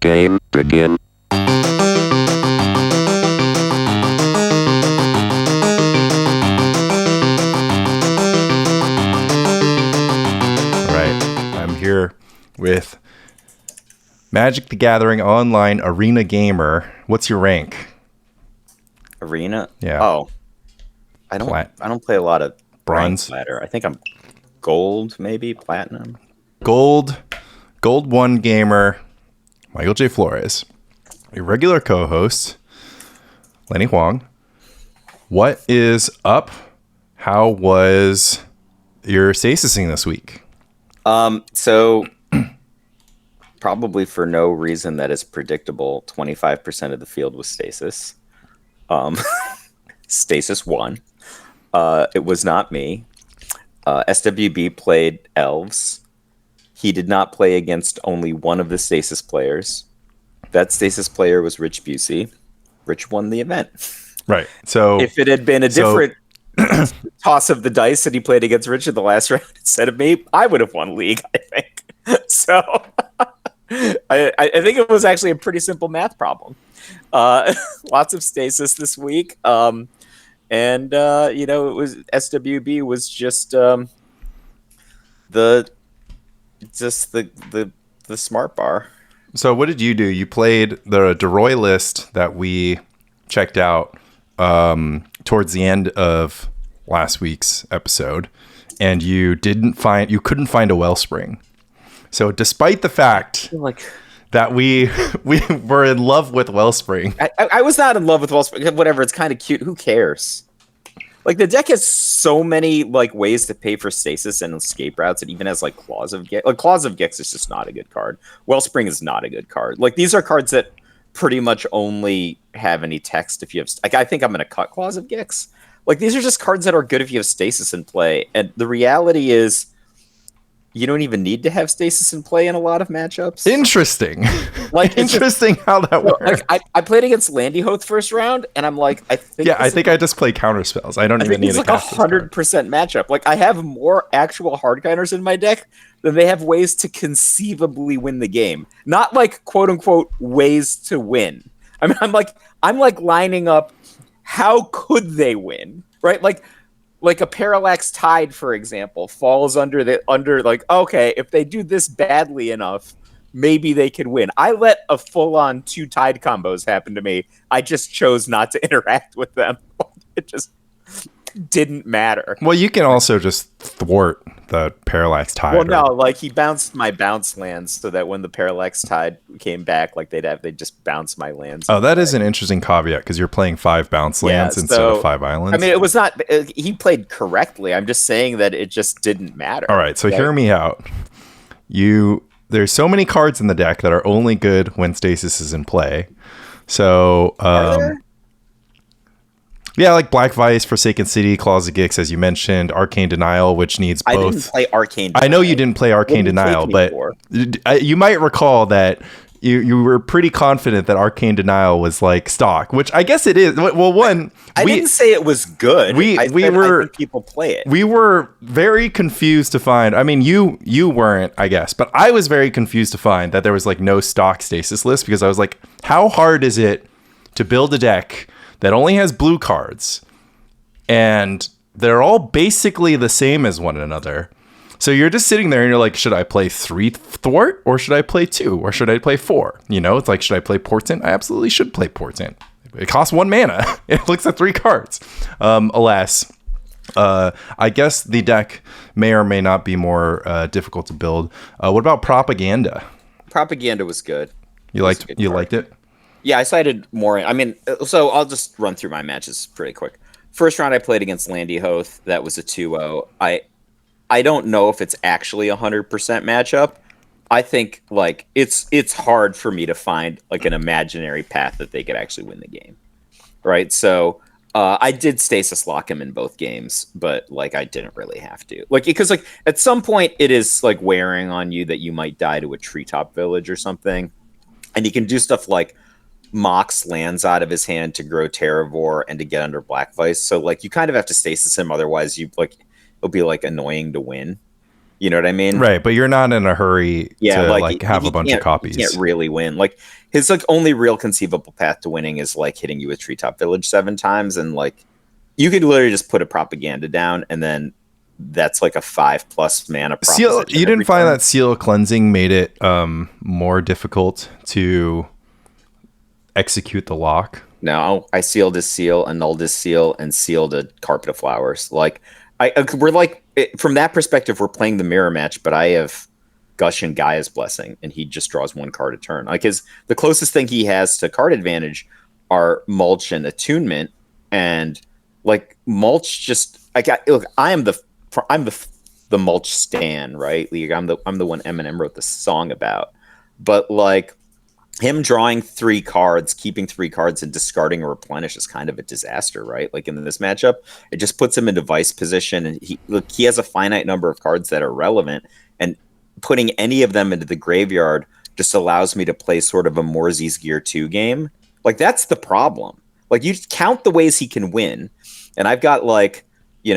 Game begin. Here with Magic the Gathering Online Arena Gamer. What's your rank? Arena? Yeah. Oh. I don't play a lot of bronze ladder. I think I'm gold, maybe platinum. Gold 1 gamer, Michael J. Flores. A regular co-host, Lanny Huang. What is up? How was your stasising this week? So probably for no reason that is predictable, 25% of the field was stasis. Stasis won. It was not me. SWB played elves. He did not play against only one of the stasis players. That stasis player was Rich Busey. Rich won the event. Right. So if it had been a different toss of the dice and he played against Rich in the last round instead of me, I would have won league, I think. So I think it was actually a pretty simple math problem. Lots of stasis this week. It was SWB was just the smart bar. So what did you do? You played the DeRoy list that we checked out towards the end of last week's episode, and you couldn't find a Wellspring. So despite the fact that we were in love with Wellspring, I was not in love with Wellspring. Whatever, it's kind of cute. Who cares? Like, the deck has so many ways to pay for stasis and escape routes. It even has Claws of Gix. Claws of Gix is just not a good card. Wellspring is not a good card. These are cards that pretty much only have any text if you have. I think I'm going to cut Claws of Gix. These are just cards that are good if you have stasis in play. And the reality is, you don't even need to have stasis in play in a lot of matchups. Interesting. Interesting how that works. I played against Landy Hoth first round, and I'm I think I just play counter spells. I don't even need a 100% matchup. I have more actual hard counters in my deck than they have ways to conceivably win the game. Not quote unquote ways to win. I mean, I'm lining up. How could they win? Right? Like a Parallax Tide, for example, falls under okay, if they do this badly enough, maybe they can win. I let a full-on 2 Tide combos happen to me. I just chose not to interact with them. It just didn't matter. Well, you can also just thwart the Parallax Tide. Well, no, he bounced my bounce lands so that when the Parallax Tide came back, they'd just bounce my lands. Oh, that is an interesting caveat because you're playing 5 bounce lands instead of 5 islands. I mean, it was not. He played correctly. I'm just saying that it just didn't matter. All right, so hear me out. There's so many cards in the deck that are only good when stasis is in play. So, yeah, like Black Vice, Forsaken City, Claws of Gix, as you mentioned, Arcane Denial, which needs both. I didn't play Arcane Denial. I know you didn't play Arcane Denial, but you might recall that you were pretty confident that Arcane Denial was stock, which I guess it is. Well, I didn't say it was good. I think people play it. We were very confused to find. I mean, you weren't, I guess, but I was very confused to find that there was no stock stasis list because I was like, how hard is it to build a deck that only has blue cards and they're all basically the same as one another? So you're just sitting there and you're like, should I play 3 Thwart or should I play 2 or should I play 4? It's should I play Portent? I absolutely should play Portent. It costs 1 mana. It looks at 3 cards. Alas, I guess the deck may or may not be more difficult to build. What about Propaganda? Propaganda was good. You liked it? Yeah, I sided more. I mean, so I'll just run through my matches pretty quick. First round I played against Landy Hoth. That was a 2-0. I don't know if it's actually 100% matchup. I think it's hard for me to find an imaginary path that they could actually win the game. Right? So I did stasis lock him in both games, but I didn't really have to. Because at some point it is wearing on you that you might die to a treetop village or something. And he can do stuff like Mox lands out of his hand to grow Terravore and to get under Black Vice. So you kind of have to stasis him, otherwise you it'll be annoying to win. You know what I mean? Right, but you're not in a hurry Yeah, to like like have a bunch of copies. He can't really win. Like his like only real conceivable path to winning is like hitting you with Treetop Village 7 times, and like you could literally just put a propaganda down, and then that's like a 5+ mana Seal. proposition. You didn't every find turn. that seal cleansing made it more difficult to execute the lock? No, I sealed his seal, annulled his seal, and sealed a carpet of flowers. Like we're like from that perspective, we're playing the mirror match, but I have Gush and Gaia's Blessing, and he just draws 1 card a turn. Like the closest thing he has to card advantage are Mulch and Attunement, and like Mulch just I'm the Mulch stan, right? Like, I'm the one Eminem wrote the song about, but like him drawing 3 cards, keeping 3 cards, and discarding a Replenish is kind of a disaster, right? Like in this matchup, it just puts him in device position, and he has a finite number of cards that are relevant, and putting any of them into the graveyard just allows me to play sort of a Morze's Gear 2 game. Like that's the problem. Like you count the ways he can win, and I've got like 3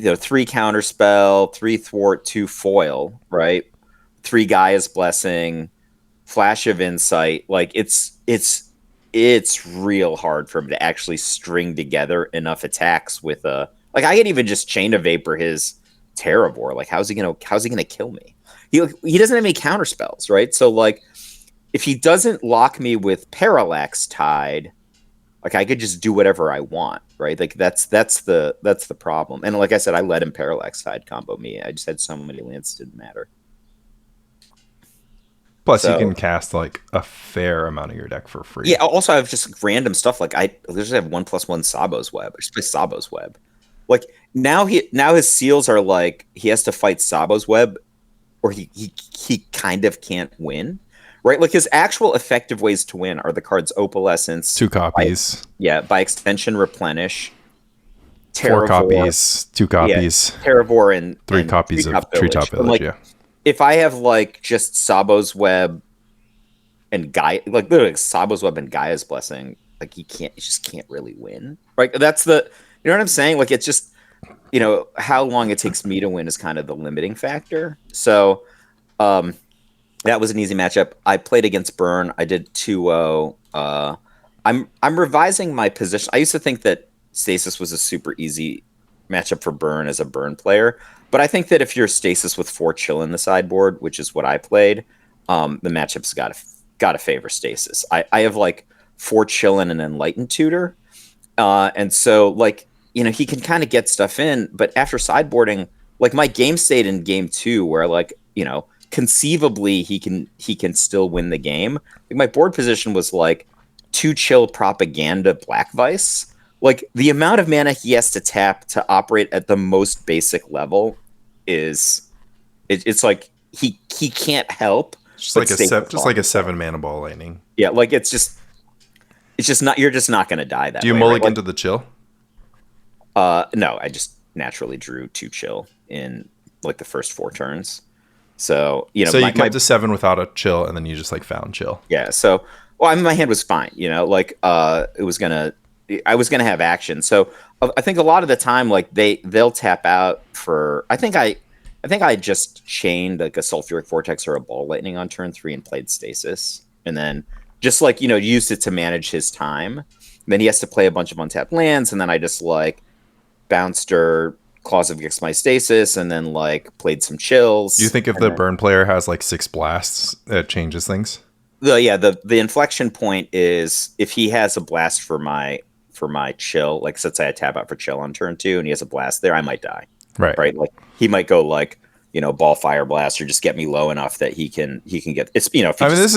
counterspell, 3 thwart, 2 foil, right? 3 Gaia's Blessing, Flash of Insight. Like it's real hard for him to actually string together enough attacks with a like I could even just Chain of Vapor his Terravore. Like how's he gonna kill me? He doesn't have any counter spells, right? So like if he doesn't lock me with Parallax Tide, like I could just do whatever I want, right? Like that's the problem. And like I said, I let him Parallax Tide combo me. I just had so many lands, it didn't matter. Plus, you can cast like a fair amount of your deck for free. Yeah. Also, I have just random stuff. Like I just have 1+1 Sabo's Web. I just play Sabo's Web. Like now his seals are like he has to fight Sabo's Web, or he kind of can't win, right? Like his actual effective ways to win are the cards Opalescence, 2 copies. By extension Replenish, 4 copies, 2 copies, Terravore, and 3 copies of Treetop Village. Like, yeah. If I have like just Sabo's Web and Gaia, like literally like Sabo's Web and Gaia's Blessing, like he just can't really win. Right? That's you know what I'm saying? Like it's just, how long it takes me to win is kind of the limiting factor. So that was an easy matchup. I played against Burn. I did 2-0. I'm revising my position. I used to think that Stasis was a super easy matchup for Burn as a Burn player. But I think that if you're Stasis with 4 chill in the sideboard, which is what I played, the matchup's got to favor Stasis. I have like 4 chill and an Enlightened Tutor, and so like he can kind of get stuff in. But after sideboarding, like my game state in game 2, where like conceivably he can still win the game. Like my board position was like 2 chill Propaganda Black Vice. Like the amount of mana he has to tap to operate at the most basic level it's like he can't help. Just like a 7 mana ball lightning. Yeah, like it's just not, you're just not going to die that way. Do you mulligan to the chill? No, I just naturally drew 2 chill in like the first 4 turns. So so you kept to 7 without a chill, and then you just like found chill. Yeah. So I mean, my hand was fine. Like I was gonna have action. So I think a lot of the time, like they'll tap out for. I think I just chained like a Sulfuric Vortex or a Ball Lightning on turn 3 and played Stasis, and then just like used it to manage his time. And then he has to play a bunch of untapped lands, and then I just like bounced or Claws against my Stasis, and then like played some chills. Do you think if the Burn player has like 6 blasts, that changes things? The inflection point is if he has a blast for my chill, like let's say I tap out for chill on turn 2 and he has a blast there, I might die. Right. Like he might go like, ball fire blast, or just get me low enough that he can get it's this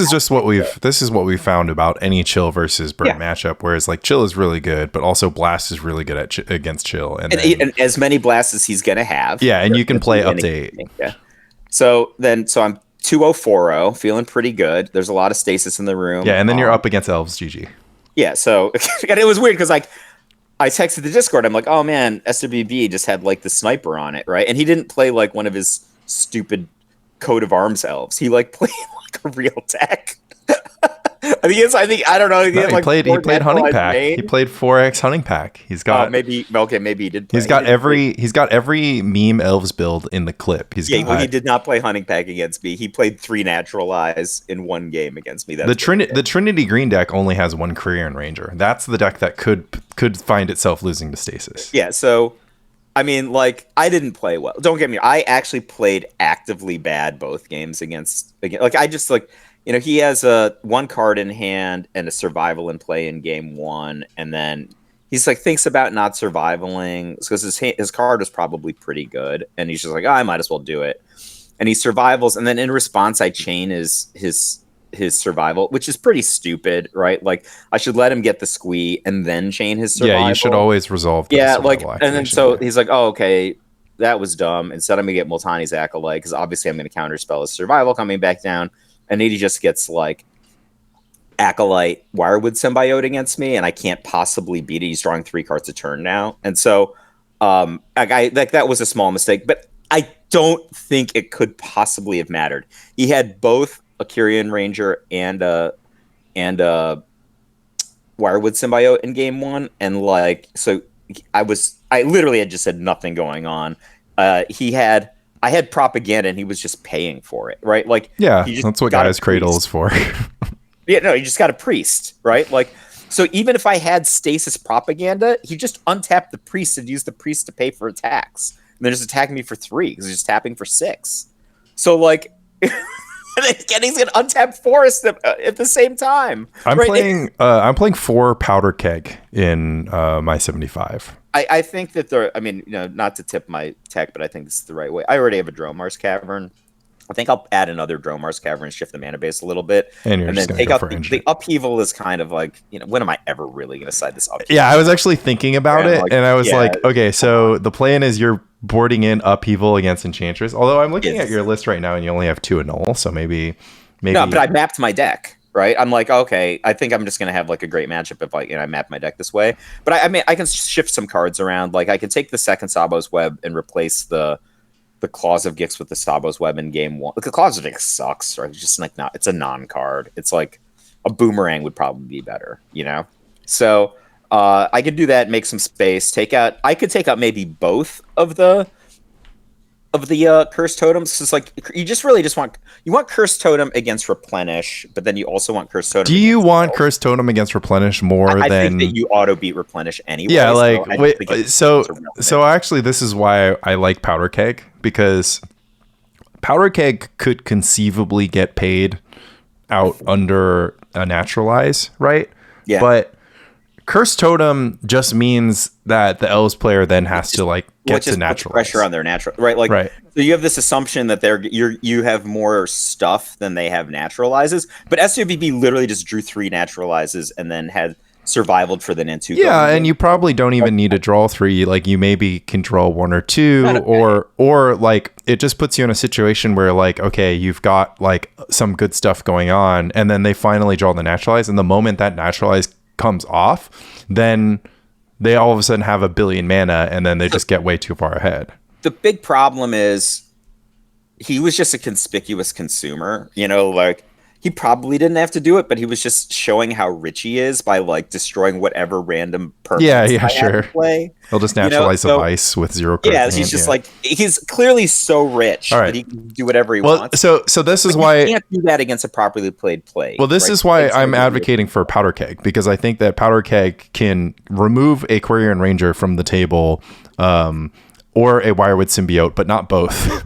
is what we've found about any chill versus Burn matchup, whereas like chill is really good, but also blast is really good against chill, and as many blasts as he's gonna have. Yeah, and you can play up to 8. Yeah. So I'm 2-0-4-0, feeling pretty good. There's a lot of Stasis in the room. Yeah, and then you're up against Elves, GG. Yeah, so and it was weird because like I texted the Discord. I'm like, oh man, SWB just had like the sniper on it, right? And he didn't play like one of his stupid coat of arms elves. He like played like a real deck. I think I don't know. No, he played Hunting Pack. He played 4X Hunting Pack. He's got maybe he did. He's got every meme elves build in the clip. He did not play Hunting Pack against me. He played 3 Naturalize in one game against me. The Trinity Green deck only has 1 Career and Ranger. That's the deck that could find itself losing to Stasis. Yeah, so I mean, like, I didn't play well. Don't get me wrong. I actually played actively bad both games against like I just like, you know, he has a 1 card in hand and a survival in play in game 1, and then he's like thinks about not survivaling because his card is probably pretty good, and he's just like, oh, I might as well do it, and he survivals, and then in response, I chain his survival, which is pretty stupid, right? Like, I should let him get the squee and then chain his survival. Yeah, you should always resolve. And then so he's like, oh, okay, that was dumb. Instead, I'm gonna get Multani's Acolyte because obviously I'm gonna counterspell his survival coming back down, and he just gets like Acolyte Wirewood Symbiote against me, and I can't possibly beat it. He's drawing 3 cards a turn now, and so that was a small mistake, but I don't think it could possibly have mattered. He had both a Kyrian Ranger and a Wirewood Symbiote in game 1, and like, so I literally had just had nothing going on. I had Propaganda, and he was just paying for it, right? Like, yeah, that's what Gaia's Cradle is for. Yeah, no, he just got a priest, right? Like, so even if I had Stasis Propaganda, he just untapped the priest and used the priest to pay for attacks, and then just attacking me for 3 because he's just tapping for 6. So like. And he's gonna untap Forest at the same time. I'm playing 4 Powder Keg in my 75. I think that I mean, you know, not to tip my tech, but I think this is the right way. I already have a Dromar's Cavern. I think I'll add another Dromar's Cavern, shift the mana base a little bit, and then take out the upheaval. Is kind of like, you know, when am I ever really gonna side this up? Yeah, I was actually thinking about it, and I was like, okay, so the plan is you're boarding in upheaval against Enchantress. Although I'm looking at your list right now, and you only have 2 annul, so maybe. No, but I mapped my deck, right? I'm like, okay, I think I'm just gonna have like a great matchup if I map my deck this way. But I mean, I can shift some cards around. Like, I can take the second Sabo's Web and replace the Claws of Gix with the Sabo's Web in game 1. The Claws of Gix sucks, right? It's just like it's a non-card. It's like a Boomerang would probably be better, you know? So I could do that, make some space, I could take out maybe both of the Curse Totems. It's like, you want Curse Totem against Replenish, but then you also want Curse Totem. Do you want Curse Totem against Replenish more than? I think that you auto beat Replenish anyway. Yeah, like so actually, this is why I like Powder Keg, because Powder Keg could conceivably get paid out under a Naturalize, right? Yeah, but Curse Totem just means that the Elves player then has to like get to Naturalize. Pressure on their natural, right? Like, right. So you have this assumption that you have more stuff than they have Naturalizes, but SWVB literally just drew 3 Naturalizes and then had survivaled for the Nantuko. Yeah, and you probably don't even need to draw 3. Like, you maybe can draw 1 or 2, or like it just puts you in a situation where like, okay, you've got like some good stuff going on, and then they finally draw the Naturalize, and the moment that Naturalize comes off, then they all of a sudden have 1 billion mana, and then they just get way too far ahead. The big problem is he was just a conspicuous consumer, you know, like he probably didn't have to do it, but he was just showing how rich he is by like destroying whatever random person. Yeah, sure. Play. He'll just naturalize a vice with 0 cards. Yeah, he's just like, he's clearly so rich that he can do whatever he wants. So this is why you can't do that against a properly played play. Well, this is why I'm advocating for Powder Keg, because I think that Powder Keg can remove a Quirion Ranger from the table, or a Wirewood Symbiote, but not both.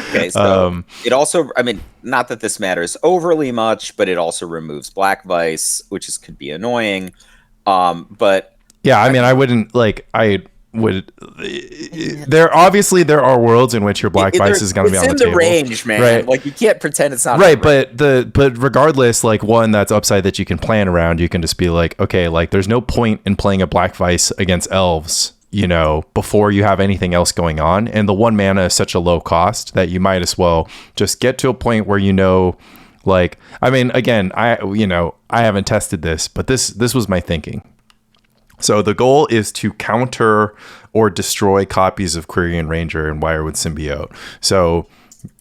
Okay, so it also, I mean, not that this matters overly much, but it also removes Black Vice, which could be annoying. But yeah, I mean, I wouldn't like. I would. There are worlds in which your Black Vice is going to be on the table. It's in the range, man. Right? Like, you can't pretend it's not right. But regardless, like, one that's upside that you can plan around, you can just be like, okay, like there's no point in playing a Black Vice against Elves, you know, before you have anything else going on. And the 1 mana is such a low cost that you might as well just get to a point where, you know, like, I mean, again, I haven't tested this, but this was my thinking. So the goal is to counter or destroy copies of Quirion Ranger and Wirewood Symbiote. So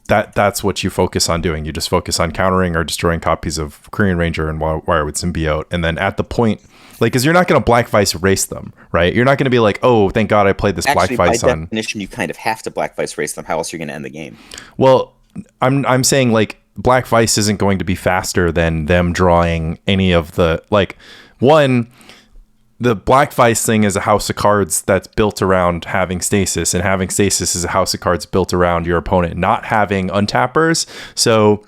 that's what you focus on doing. You just focus on countering or destroying copies of Korean Ranger and Wirewood Symbiote. And then at the point, like, because you're not going to Black Vice race them, right? You're not going to be like, oh, thank God I played this Actually, Black Vice by on. definition, you kind of have to Black Vice race them. How else are you going to end the game? Well, I'm saying, like, Black Vice isn't going to be faster than them drawing any of the, like, one, the Black Vice thing is a house of cards that's built around having Stasis, and having Stasis is a house of cards built around your opponent not having untappers. So,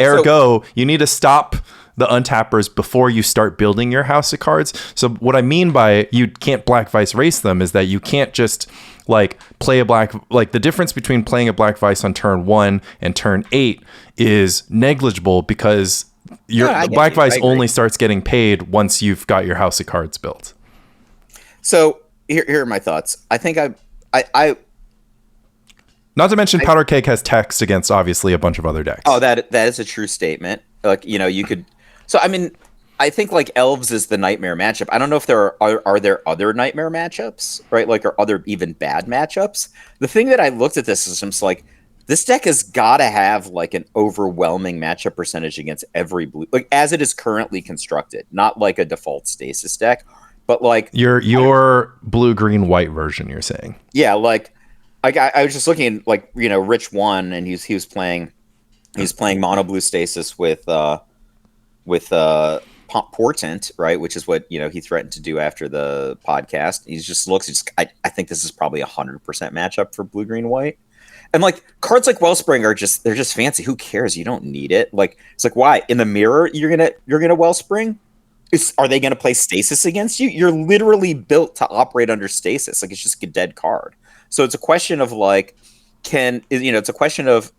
ergo, you need to stop the untappers before you start building your house of cards. So what I mean by you can't Black Vice race them is that you can't just like play a the difference between playing a Black Vice on turn 1 and turn 8 is negligible, because Black Vice only starts getting paid once you've got your house of cards built. So here are my thoughts. I think I not to mention Powder Keg has text against obviously a bunch of other decks. Oh, that is a true statement. Like, you know, you could. So I mean, I think like Elves is the nightmare matchup. I don't know if there are there other nightmare matchups, right? Like, or other even bad matchups. The thing that I looked at this is just like, this deck has got to have like an overwhelming matchup percentage against every blue, like as it is currently constructed, not like a default Stasis deck, but like your blue, green, white version. You're saying, yeah, like I was just looking at, like, you know, Rich won and he was playing mono blue Stasis with Portent, right, which is what, you know, he threatened to do after the podcast. I think this is probably 100% matchup for blue, green, white. And like cards like Wellspring they're just fancy. Who cares? You don't need it. Like, it's like, why? In the mirror, you're gonna Wellspring? Are they gonna play Stasis against you? You're literally built to operate under Stasis. Like, it's just a dead card. So it's a question of like, it's a question of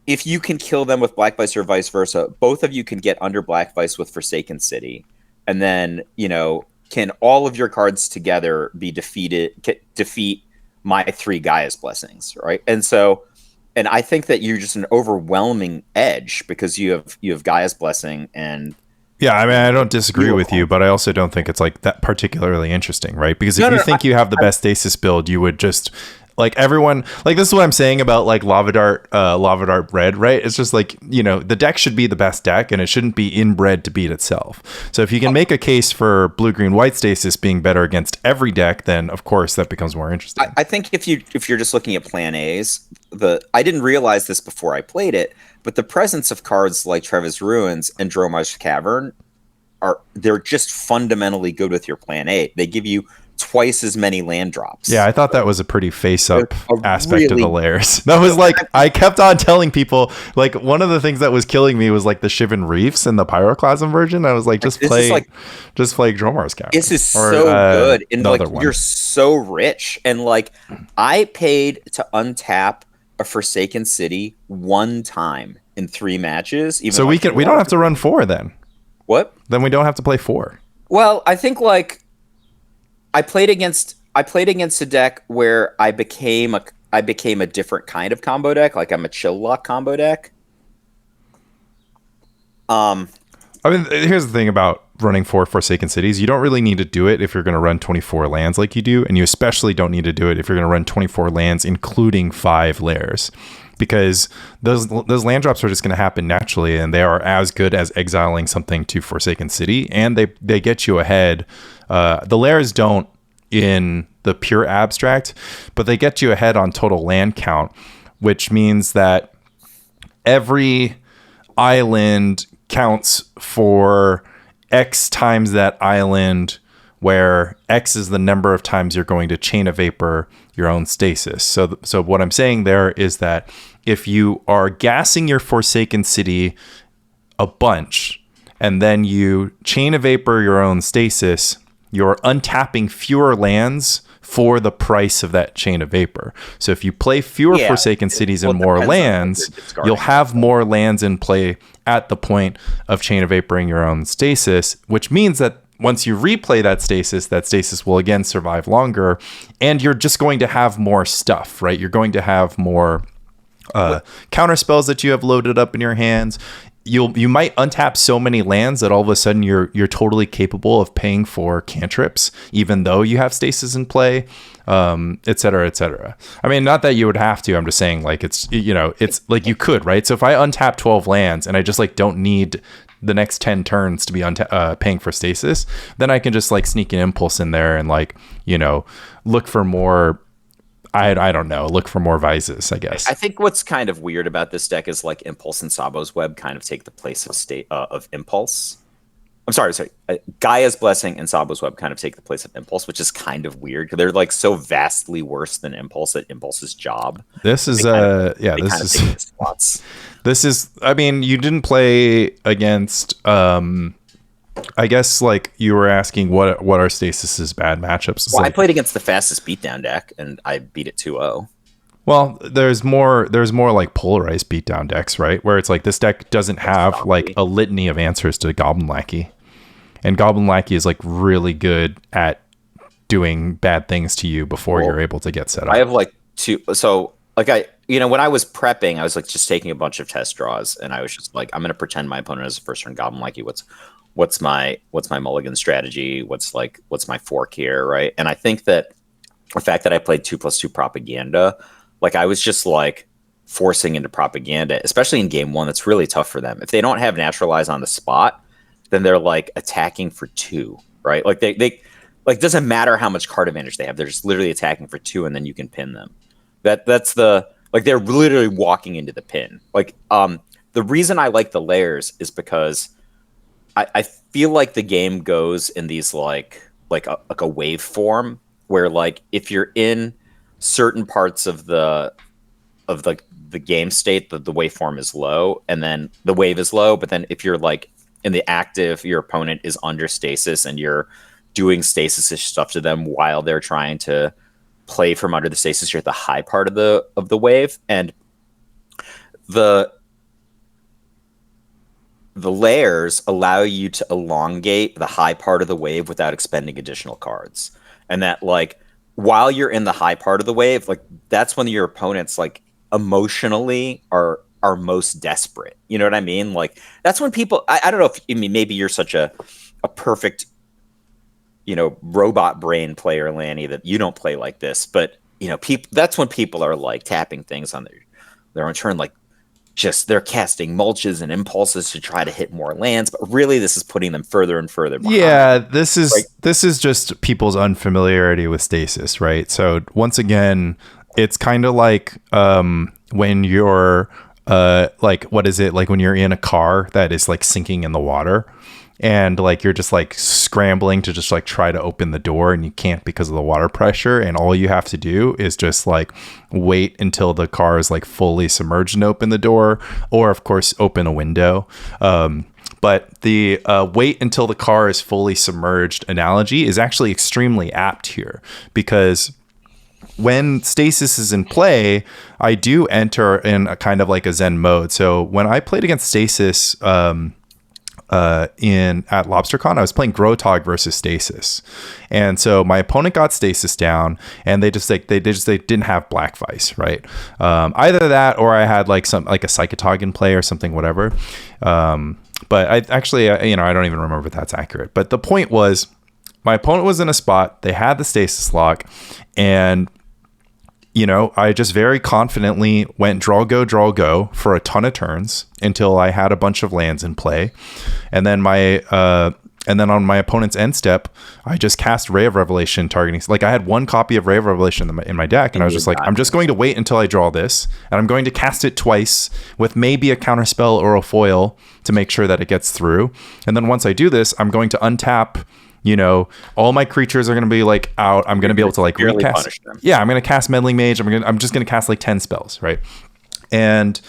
if you can kill them with Black Vice or vice versa. Both of you can get under Black Vice with Forsaken City, and then, you know, can all of your cards together be defeat my 3 Gaia's Blessings, right? And I think that you're just an overwhelming edge because you have Gaia's Blessing. And yeah, I mean, I don't disagree with you, but I also don't think it's like that particularly interesting, right? Because if you think you have the best Stasis build, you would just, like, everyone, like, this is what I'm saying about like Lava Dart Red, right? It's just like, you know, the deck should be the best deck and it shouldn't be inbred to beat itself. So if you can make a case for blue, green, white Stasis being better against every deck, then of course that becomes more interesting. I think if you're just looking at plan A's, I didn't realize this before I played it, but the presence of cards like Treva's Ruins and Dromar's Cavern they're just fundamentally good with your plan A. They give you twice as many land drops. Yeah, I thought that was a pretty face-up aspect of the layers. That was like, I kept on telling people, like, one of the things that was killing me was like the Shivan Reefs and the Pyroclasm version. I was like, just play Dromar's Cavern. This is so good, and like you're so rich. And like, I paid to untap a Forsaken City 1 time in 3 matches. So we don't have to run 4 then. What? Then we don't have to play 4. Well, I think like I played against a deck where I became a different kind of combo deck. Like, I'm a chill lock combo deck. I mean, here's the thing about running 4 Forsaken Cities. You don't really need to do it if you're going to run 24 lands like you do, and you especially don't need to do it if you're going to run 24 lands, including 5 lairs. Because those land drops are just going to happen naturally, and they are as good as exiling something to Forsaken City, and they get you ahead. The lairs don't in the pure abstract, but they get you ahead on total land count, which means that every island counts for X times that island, where X is the number of times you're going to Chain of Vapor your own Stasis. So what I'm saying there is that if you are gassing your Forsaken City a bunch, and then you Chain of Vapor your own Stasis, you're untapping fewer lands for the price of that Chain of Vapor. So if you play fewer Forsaken Cities and more lands, you'll have more lands in play at the point of Chain of Vaporing your own Stasis, which means that once you replay that Stasis will again survive longer, and you're just going to have more stuff, right? You're going to have more counter spells that you have loaded up in your hands. you might untap so many lands that all of a sudden you're totally capable of paying for cantrips, even though you have stasis in play, et cetera, et cetera. I mean, not that you would have to. I'm just saying, like, it's it's like you could, right? So if I untap 12 lands and I just like don't need the next 10 turns to be paying for stasis, then I can just like sneak an impulse in there and like look for more. I don't know. Look for more vises, I guess. I think what's kind of weird about this deck is like Impulse and Sabo's Web kind of take the place of Impulse. I'm sorry. Gaia's Blessing and Sabo's Web kind of take the place of Impulse, which is kind of weird because they're like so vastly worse than Impulse at Impulse's job. This is This is. I mean, you didn't play against. I guess like you were asking what are Stasis's bad matchups. Well, like, I played against the fastest beatdown deck and I beat it 2-0. Well, there's more like polarized beatdown decks, right? Where it's like this deck doesn't have like a litany of answers to Goblin Lackey. And Goblin Lackey is like really good at doing bad things to you before you're able to get set up. I have like two. So like when I was prepping, I was like just taking a bunch of test draws and I was just like, I'm going to pretend my opponent has a first turn Goblin Lackey. What's my mulligan strategy? What's my fork here, right? And I think that the fact that I played 2+2 propaganda, like I was just like forcing into propaganda, especially in game one. That's really tough for them. If they don't have naturalize on the spot, then they're like attacking for 2, right? Like they like doesn't matter how much card advantage they have. They're just literally attacking for 2, and then you can pin them. That's the like they're literally walking into the pin. Like the reason I like the layers is because I feel like the game goes in these like a wave form where like if you're in certain parts of the game state, the waveform is low and then the wave is low, but then if you're like in the active, your opponent is under stasis and you're doing stasis-ish stuff to them while they're trying to play from under the stasis, you're at the high part of the wave, and the layers allow you to elongate the high part of the wave without expending additional cards. And that like while you're in the high part of the wave, like that's when your opponents like emotionally are most desperate. You know what I mean? Like that's when people I don't know if maybe you're such a perfect robot brain player, Lanny, that you don't play like this, but people, that's when people are like tapping things on their own turn, like just they're casting mulches and impulses to try to hit more lands, but really this is putting them further and further behind. Yeah, this is just people's unfamiliarity with stasis, right? So once again, it's kind of like when you're like what is it like when you're in a car that is like sinking in the water and like you're just like scrambling to just like try to open the door and you can't because of the water pressure, and all you have to do is just like wait until the car is like fully submerged and open the door, or of course open a window. But the wait until the car is fully submerged analogy is actually extremely apt here, because when stasis is in play, I do enter in a kind of like a Zen mode. So when I played against stasis at LobsterCon, I was playing Grotog versus Stasis, and so my opponent got Stasis down, and they didn't have Black Vice, right? Either that, or I had like some like a Psychotog in play or something, whatever. But I actually, I don't even remember if that's accurate. But the point was, my opponent was in a spot, they had the Stasis lock, and I just very confidently went draw go for a ton of turns until I had a bunch of lands in play. And then on my opponent's end step, I just cast Ray of Revelation targeting. Like I had one copy of Ray of Revelation in my deck, and I was just like, I'm just going to wait until I draw this, and I'm going to cast it twice with maybe a counterspell or a foil to make sure that it gets through. And then once I do this, I'm going to untap. All my creatures are going to be like out. I'm going to be able to like recast. Yeah, I'm going to cast Meddling Mage. I'm just going to cast like 10 spells, right? And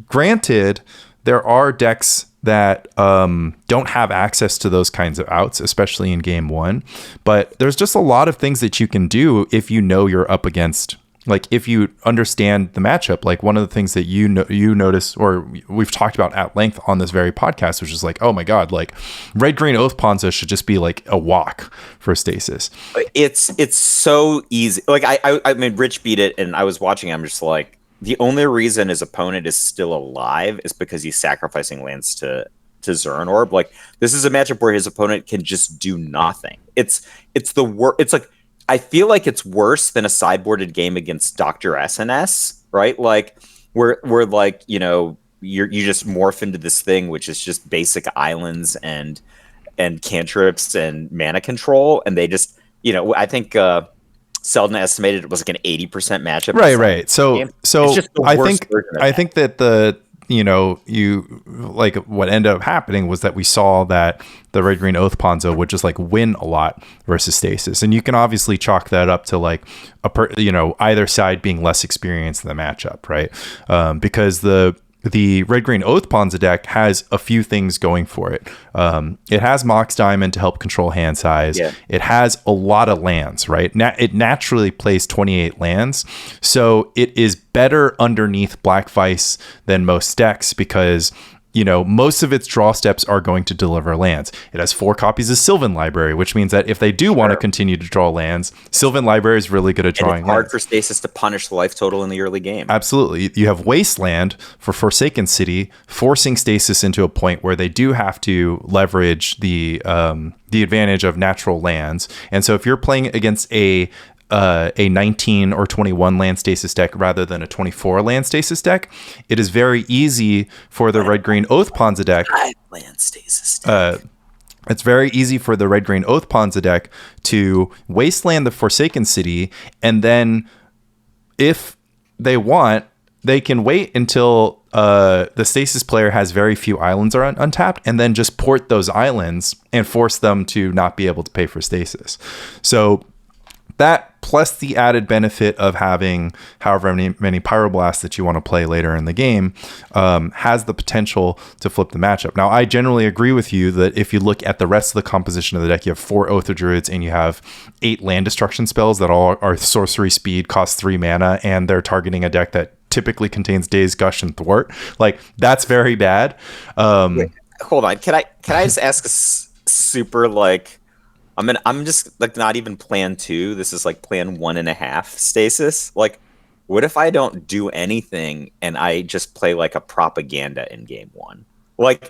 granted, there are decks that don't have access to those kinds of outs, especially in game one. But there's just a lot of things that you can do if you're up against. Like if you understand the matchup, like one of the things that you notice, or we've talked about at length on this very podcast, which is like, oh my God, like red green oath panza should just be like a walk for stasis. It's so easy. Like I mean, Rich beat it, and I was watching. I'm just like, the only reason his opponent is still alive is because he's sacrificing lands to Zern Orb. Like, this is a matchup where his opponent can just do nothing. It's like, I feel like it's worse than a sideboarded game against Dr. SNS, right? Like, where like, you just morph into this thing which is just basic islands and cantrips and mana control, and they just, I think Selden estimated it was like an 80% matchup. Right. So I think that you like what ended up happening was that we saw that the red green oath Panza would just like win a lot versus Stasis, and you can obviously chalk that up to like either side being less experienced in the matchup, right? Because the red green oath Panza deck has a few things going for it. It has Mox Diamond to help control hand size. Yeah. It has a lot of lands, right? It naturally plays 28 lands, so it is better underneath Black Vice than most decks because most of its draw steps are going to deliver lands. It has 4 copies of Sylvan Library, which means that if they do want to continue to draw lands, Sylvan Library is really good at drawing it's hard lands. For Stasis to punish the life total in the early game. Absolutely. You have Wasteland for Forsaken City, forcing Stasis into a point where they do have to leverage the advantage of natural lands. And so if you're playing against a 19 or 21 land Stasis deck rather than a 24 land Stasis deck, it is very easy for the red green oath Panza deck. Land Stasis deck. It's very easy for the red green oath Panza deck to wasteland the Forsaken City, and then if they want, they can wait until the Stasis player has very few islands are untapped, and then just port those islands and force them to not be able to pay for Stasis. So that, plus the added benefit of having however many Pyroblasts that you want to play later in the game, has the potential to flip the matchup. Now, I generally agree with you that if you look at the rest of the composition of the deck, you have 4 Oath of Druids and you have 8 land destruction spells that all are sorcery speed, cost 3 mana, and they're targeting a deck that typically contains Daze, Gush, and Thwart. Like, that's very bad. Wait, hold on. Can I just ask a super, like... I'm just like not even plan 2. This is like plan 1.5 Stasis. Like, what if I don't do anything and I just play like a propaganda in game 1? Like,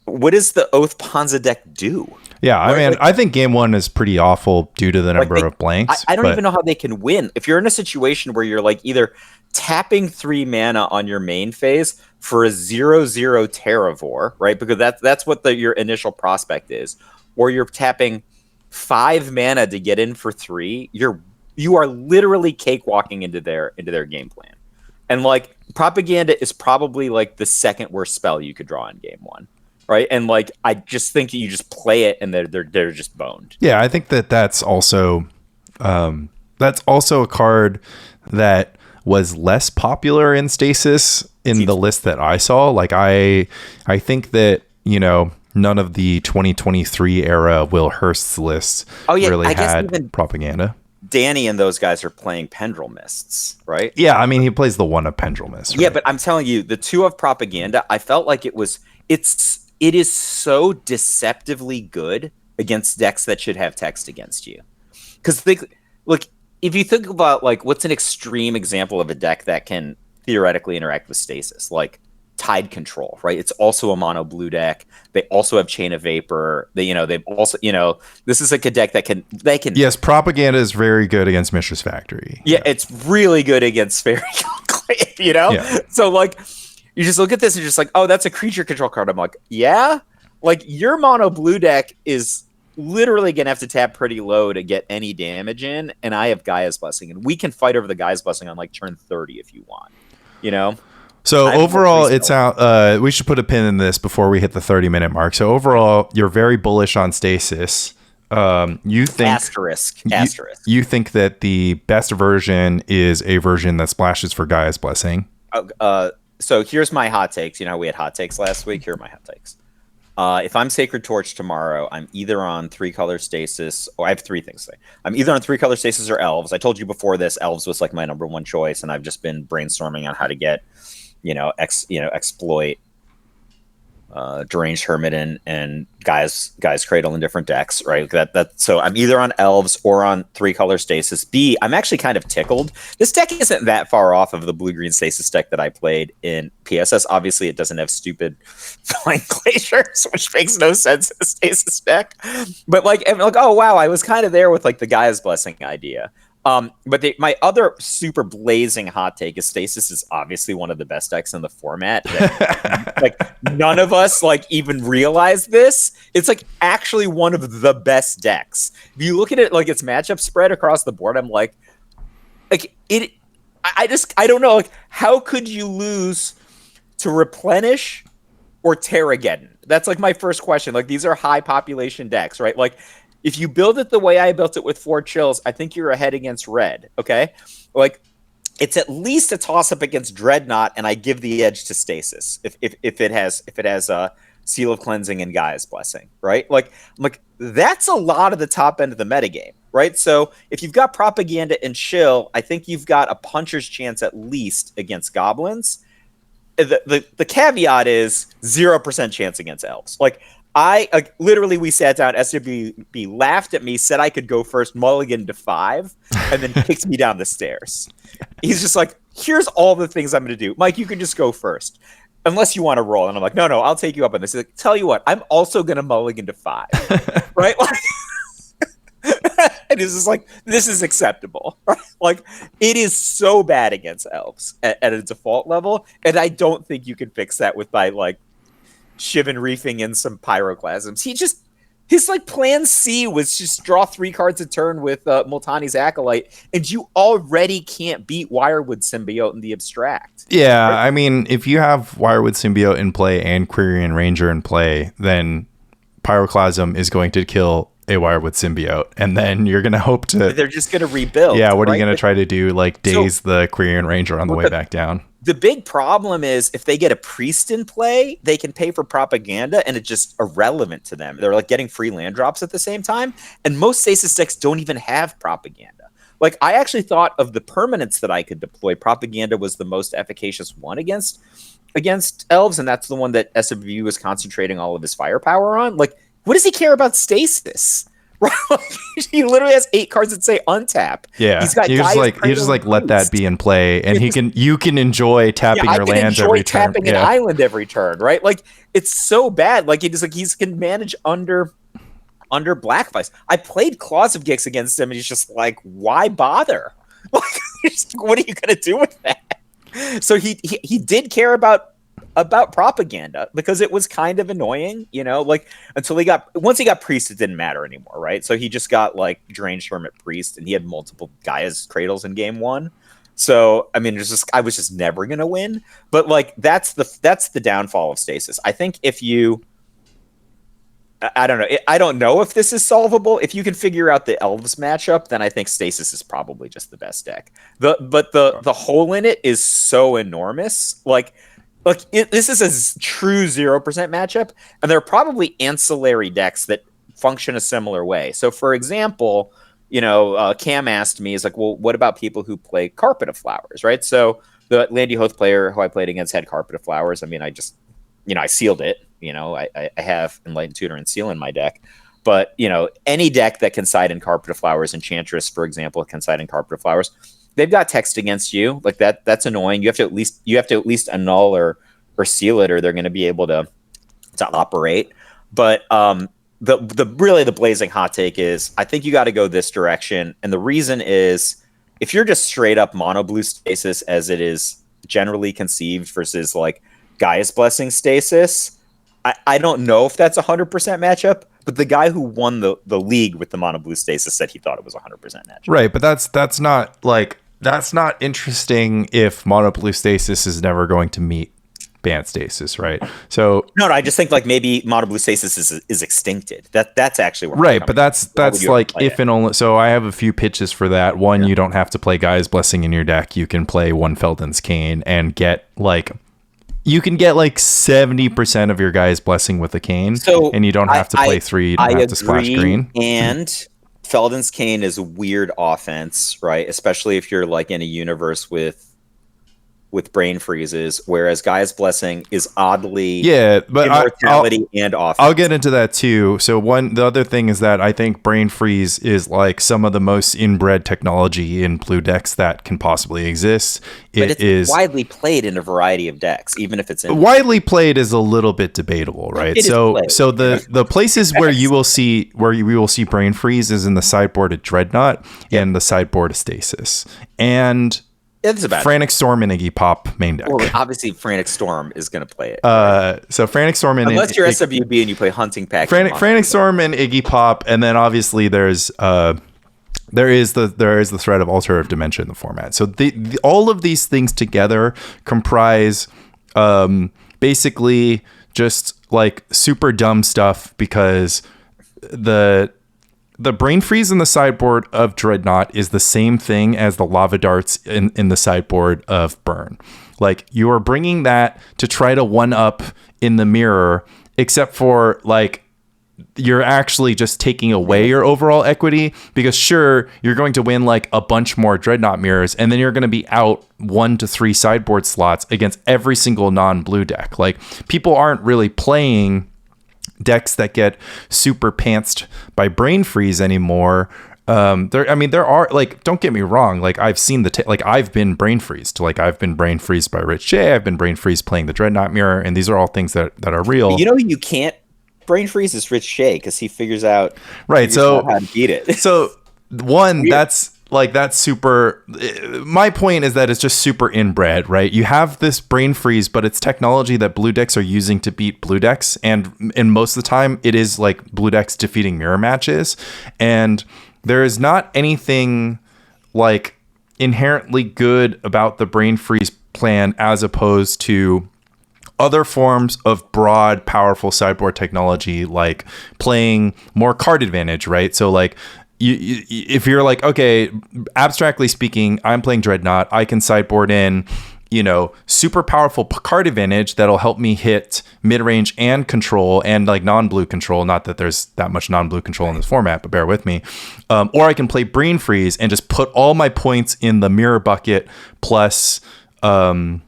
what does the Oath Panza deck do? Yeah, I think game 1 is pretty awful due to the number of blanks. I don't even know how they can win. If you're in a situation where you're like either tapping 3 mana on your main phase for a 0/0 Terravore, right? Because that's what your initial prospect is. Or you're tapping 5 mana to get in for 3, you are literally cakewalking into their game plan. And like, propaganda is probably like the second worst spell you could draw in game 1, right? And like, I just think you just play it and they're just boned. Yeah, I think that's also a card that was less popular in Stasis in the list that I saw. Like, I think that none of the 2023 era Will Hurst's lists really had propaganda. Danny and those guys are playing Pendril Mists, right? Yeah, I mean, he plays the one of Pendril Mists. Right? Yeah, but I'm telling you, the 2 of propaganda, I felt like it is so deceptively good against decks that should have text against you. Because look, if you think about like what's an extreme example of a deck that can theoretically interact with Stasis, like Tide Control, right? It's also a mono blue deck. They also have Chain of Vapor. They've also, this is like a deck that can. Yes, propaganda is very good against Mishra's Factory. Yeah, it's really good against Fairy Conclave, Yeah. So like, you just look at this and you're just like, oh, that's a creature control card. I'm like, yeah, like your mono blue deck is literally gonna have to tap pretty low to get any damage in, and I have Gaia's Blessing, and we can fight over the Gaia's Blessing on like turn 30 if you want, So overall, it's out. We should put a pin in this before we hit the 30-minute mark. So overall, you're very bullish on Stasis. You think asterisk. You think that the best version is a version that splashes for Gaia's Blessing. So here's my hot takes. We had hot takes last week. Here are my hot takes. If I'm Sacred Torch tomorrow, I'm either on 3-color Stasis, or I have 3 things to say. I'm either on 3-color Stasis or Elves. I told you before this, Elves was like my number 1 choice, and I've just been brainstorming on how to get exploit Deranged Hermit and Gaia's Cradle in different decks, right? So I'm either on Elves or on 3-color Stasis. B, I'm actually kind of tickled. This deck isn't that far off of the blue-green Stasis deck that I played in PSS. Obviously, it doesn't have stupid flying glaciers, which makes no sense in a Stasis deck. But I'm like, oh wow, I was kind of there with like the Gaia's Blessing idea. But my other super blazing hot take is Stasis is obviously one of the best decks in the format. Like none of us like even realize this. It's like actually one of the best decks. If you look at it like its matchup spread across the board, I'm like it. I don't know. Like how could you lose to Replenish or Terrageddon? That's like my first question. Like these are high population decks, right? Like. If you build it the way I built it with 4 chills, I think you're ahead against red. Okay, like it's at least a toss up against Dreadnought, and I give the edge to Stasis if it has a Seal of Cleansing and Gaia's Blessing, right? Like that's a lot of the top end of the metagame, right? So if you've got Propaganda and Chill, I think you've got a puncher's chance at least against Goblins. The caveat is 0% chance against Elves. Like literally we sat down, SWB laughed at me, said I could go first, mulligan to 5, and then kicked me down the stairs. He's just like, here's all the things I'm going to do. Mike, you can just go first. Unless you want to roll. And I'm like, no, I'll take you up on this. He's like, tell you what, I'm also going to mulligan to 5. Right? And it's just like, this is acceptable. Right? Like, it is so bad against Elves at a default level. And I don't think you can fix that by like, Shivan Reefing and some Pyroclasms. His like plan C was just draw 3 cards a turn with Multani's Acolyte, and you already can't beat Wirewood Symbiote in the abstract. Yeah, right? I mean, if you have Wirewood Symbiote in play and Quirion Ranger in play, then Pyroclasm is going to kill a Wirewood Symbiote, and then you're going to hope to... They're just going to rebuild. Yeah, what are you going to try to do? Like, daze the Quirion Ranger on the way back down? The big problem is if they get a priest in play, they can pay for propaganda and it's just irrelevant to them. They're like getting free land drops at the same time. And most Stasis decks don't even have propaganda. Like I actually thought of the permanents that I could deploy. Propaganda was the most efficacious one against Elves. And that's the one that SWU was concentrating all of his firepower on. Like, what does he care about Stasis? He literally has 8 cards that say untap. Yeah, he's got you just like let that be in play, and you can enjoy tapping your lands every turn. Tapping an island every turn, right? Like it's so bad. Like he can manage under Blackvice. I played Claws of Gix against him, and he's just like, why bother? Like, what are you gonna do with that? So he did care about propaganda because it was kind of annoying, you know, like once he got priest, it didn't matter anymore, right? So he just got like Deranged Hermit priest, and he had multiple Gaia's Cradles in game 1. So I mean, I was just never gonna win. But like that's the downfall of Stasis. I think if you, I don't know, I don't know if this is solvable. If you can figure out the Elves matchup, then I think Stasis is probably just the best deck. But the hole in it is so enormous, this is a true 0% matchup, and there are probably ancillary decks that function a similar way. So, for example, you know, Cam asked me, is like, well, what about people who play Carpet of Flowers, right? So the Landy Hoth player who I played against had Carpet of Flowers. I mean, I just, you know, I sealed it. You know, I have Enlightened Tutor and Seal in my deck. But, you know, any deck that can side in Carpet of Flowers, Enchantress, for example, can side in Carpet of Flowers, they've got text against you. Like that's annoying. You have to at least annul or seal it, or they're going to be able to operate. But the blazing hot take is I think you got to go this direction. And the reason is if you're just straight up mono blue Stasis as it is generally conceived versus like Gaia's Blessing Stasis, I don't know if that's 100% matchup, but the guy who won the league with the mono blue Stasis said he thought it was 100% matchup. Right, but that's not interesting if mono blue Stasis is never going to meet Bant Stasis, right? So no, I just think like maybe mono blue Stasis is extincted. That's actually where right, but that's like if and only. So I have a few pitches for that. One, you don't have to play Gaia's Blessing in your deck. You can play one Felden's Cane and get like. You can get like 70% of your Gaia's Blessing with a cane, so and you don't have to play 3. You don't have to splash green. And Felden's Cane is a weird offense, right? Especially if you're like in a universe with with brain freezes, whereas Gaia's Blessing is oddly but immortality and offense. I'll get into that too. So the other thing is that I think brain freeze is like some of the most inbred technology in blue decks that can possibly exist. But it's widely played in a variety of decks, even if it's widely played is a little bit debatable, right? So the places where we will see brain freeze is in the sideboard of Dreadnought and the sideboard of Stasis. And it's about Frantic Storm and Iggy Pop main deck. Well, obviously, Frantic Storm is going to play it. So Frantic Storm and unless you're SWB and you play Hunting Pack. Frantic Storm and Iggy Pop, and then obviously there is the threat of Alternative Dimension in the format. So all of these things together comprise basically just like super dumb stuff, because the brain freeze in the sideboard of Dreadnought is the same thing as the lava darts in the sideboard of Burn. Like, you are bringing that to try to one up in the mirror, except for like you're actually just taking away your overall equity, because sure, you're going to win like a bunch more Dreadnought mirrors, and then you're going to be out 1 to 3 sideboard slots against every single non-blue deck. Like, people aren't really playing decks that get super pantsed by brain freeze anymore. There are, like, don't get me wrong, like, I've seen I've been brain freezed. Like, I've been brain freezed by Rich J. I've been brain freezed playing the Dreadnought mirror, and these are all things that are real. You know who you can't brain freeze is Rich J, because he figures out how to beat it. So that's super. My point is that it's just super inbred, right? You have this brain freeze, but it's technology that blue decks are using to beat blue decks, and most of the time it is like blue decks defeating mirror matches, and there is not anything like inherently good about the brain freeze plan as opposed to other forms of broad, powerful sideboard technology, like playing more card advantage, right? So like, if you're like, okay, abstractly speaking, I'm playing Dreadnought, I can sideboard in, super powerful card advantage that'll help me hit mid-range and control and like non-blue control. Not that there's that much non-blue control in this format, but bear with me. Or I can play brain freeze and just put all my points in the mirror bucket plus the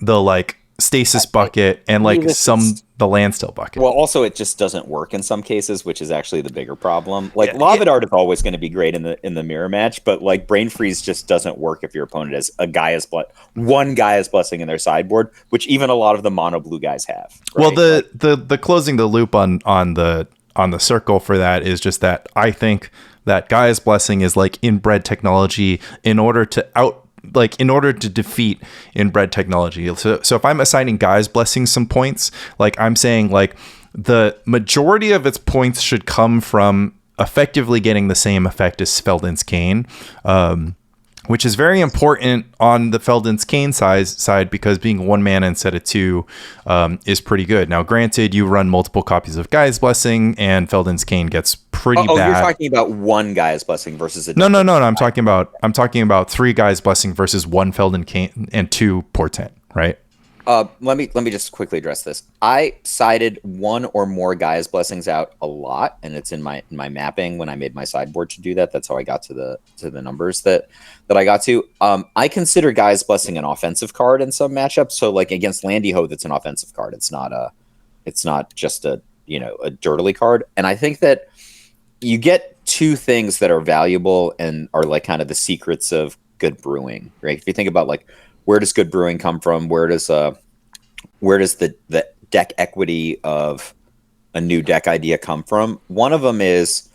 like Stasis bucket and like the Landstill bucket. Well, also it just doesn't work in some cases, which is actually the bigger problem. Like, Lava Dart is always going to be great in the mirror match, but like brain freeze just doesn't work if your opponent has one Gaia's Blessing in their sideboard, which even a lot of the mono blue guys have. Right? Well, the closing the loop on the circle for that is just that I think that Gaia's Blessing is like inbred technology in order to defeat inbred technology. So if I'm assigning Gaia's Blessing some points, like I'm saying, like the majority of its points should come from effectively getting the same effect as Feldon's Cane, which is very important on the Feldon's Cane side because being 1 mana instead of 2 is pretty good. Now, granted, you run multiple copies of Gaia's Blessing, and Feldon's Cane gets pretty bad. You're talking about 1 Gaia's Blessing versus a no. I'm talking about 3 Gaia's Blessing versus 1 Feldon Cane and 2 Portent, right? Let me just quickly address this. I sided 1 or more Gaia's Blessings out a lot, and it's in my mapping when I made my sideboard to do that. That's how I got to the numbers that I got to. I consider Gaia's Blessing an offensive card in some matchups. So like against Landy Ho, that's an offensive card. It's not just a dirtily card. And I think that you get 2 things that are valuable and are like kind of the secrets of good brewing, right? If you think about like, where does good brewing come from? Where does the deck equity of a new deck idea come from? One of them is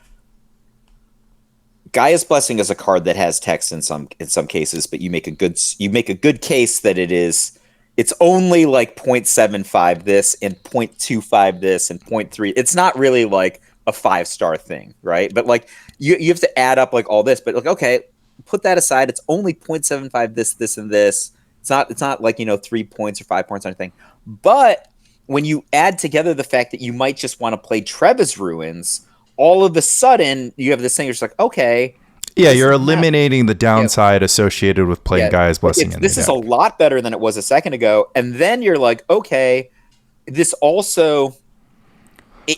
Gaia's Blessing is a card that has text in some cases, but you make a good case that it's only like 0.75 this and 0.25 this and 0.3. It's not really like a 5-star thing, right? But like you have to add up like all this, but like, okay, put that aside. It's only 0.75 this, and this. It's not like 3 points or 5 points or anything. But when you add together the fact that you might just want to play Treva's Ruins, all of a sudden you have this thing. You're just like, okay. Yeah, you're eliminating the downside associated with playing Gaia's Blessing. This is a lot better than it was a second ago. And then you're like, okay, this also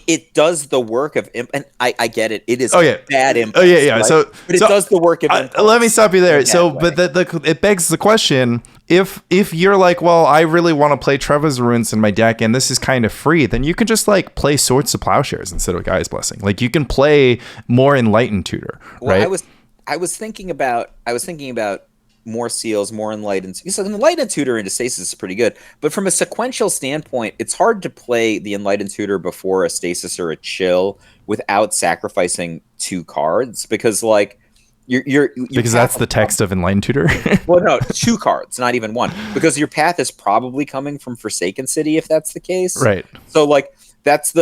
it does the work of and I get it. It is bad impulse. Oh yeah. Right? So but it does the work of impulse. Let me stop you there. So, but it begs the question: if you're like, well, I really want to play Trevor's Ruins in my deck, and this is kind of free, then you can just like play Swords to Plowshares instead of Gaia's Blessing. Like you can play more Enlightened Tutor, right? Well, I was thinking about more seals, more enlightened. So enlightened tutor into stasis is pretty good, but from a sequential standpoint, it's hard to play the enlightened tutor before a stasis or a chill without sacrificing 2 cards because like you're because that's the text of Enlightened Tutor. Well, no, 2 cards, not even 1, because your path is probably coming from Forsaken City if that's the case. Right. So like that's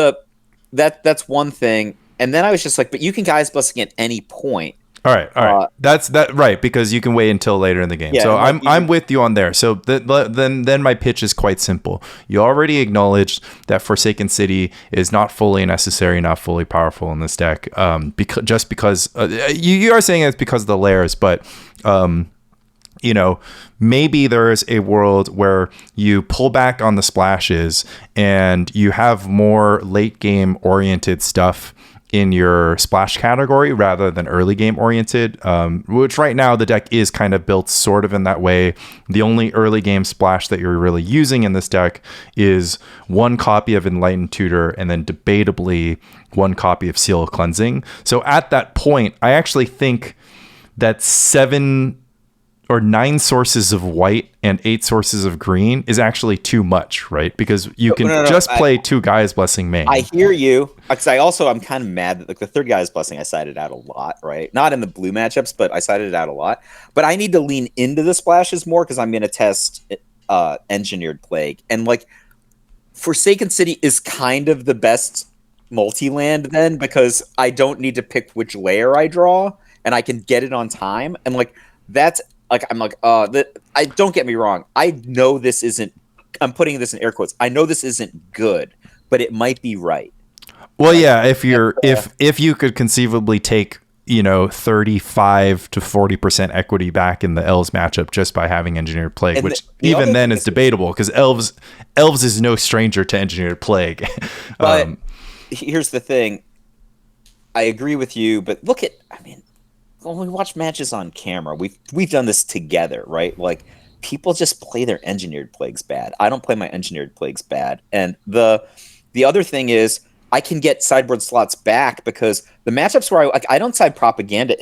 one thing, and then I was just like, but you can Gaia's Blessing at any point. All right. That's right, because you can wait until later in the game. Yeah, so I'm with you on there. So then my pitch is quite simple. You already acknowledged that Forsaken City is not fully necessary, not fully powerful in this deck. Because you are saying it's because of the layers, but maybe there's a world where you pull back on the splashes and you have more late game oriented stuff in your splash category rather than early game oriented, which right now the deck is kind of built sort of in that way. The only early game splash that you're really using in this deck is 1 copy of Enlightened Tutor and then debatably 1 copy of Seal of Cleansing. So at that point, I actually think that 7 or 9 sources of white and 8 sources of green is actually too much, right? Because you can play 2 Gaia's Blessing main. I hear you. Because I'm kind of mad that like the 3rd Gaia's Blessing I sided out a lot, right? Not in the blue matchups, but I sided it out a lot. But I need to lean into the splashes more because I'm going to test Engineered Plague. And like Forsaken City is kind of the best multi-land then because I don't need to pick which layer I draw and I can get it on time. And like that's like I'm like I don't get me wrong. I know this isn't. I'm putting this in air quotes. I know this isn't good, but it might be right. Well, yeah. If you could conceivably take 35 to 40% equity back in the Elves matchup just by having Engineered Plague, and which even then is debatable because Elves is no stranger to Engineered Plague. But here's the thing. I agree with you, but look at when we watch matches on camera, we've done this together, right? Like people just play their Engineered Plagues bad. I don't play my Engineered Plagues bad. And the other thing is I can get sideboard slots back because the matchups where I don't side propaganda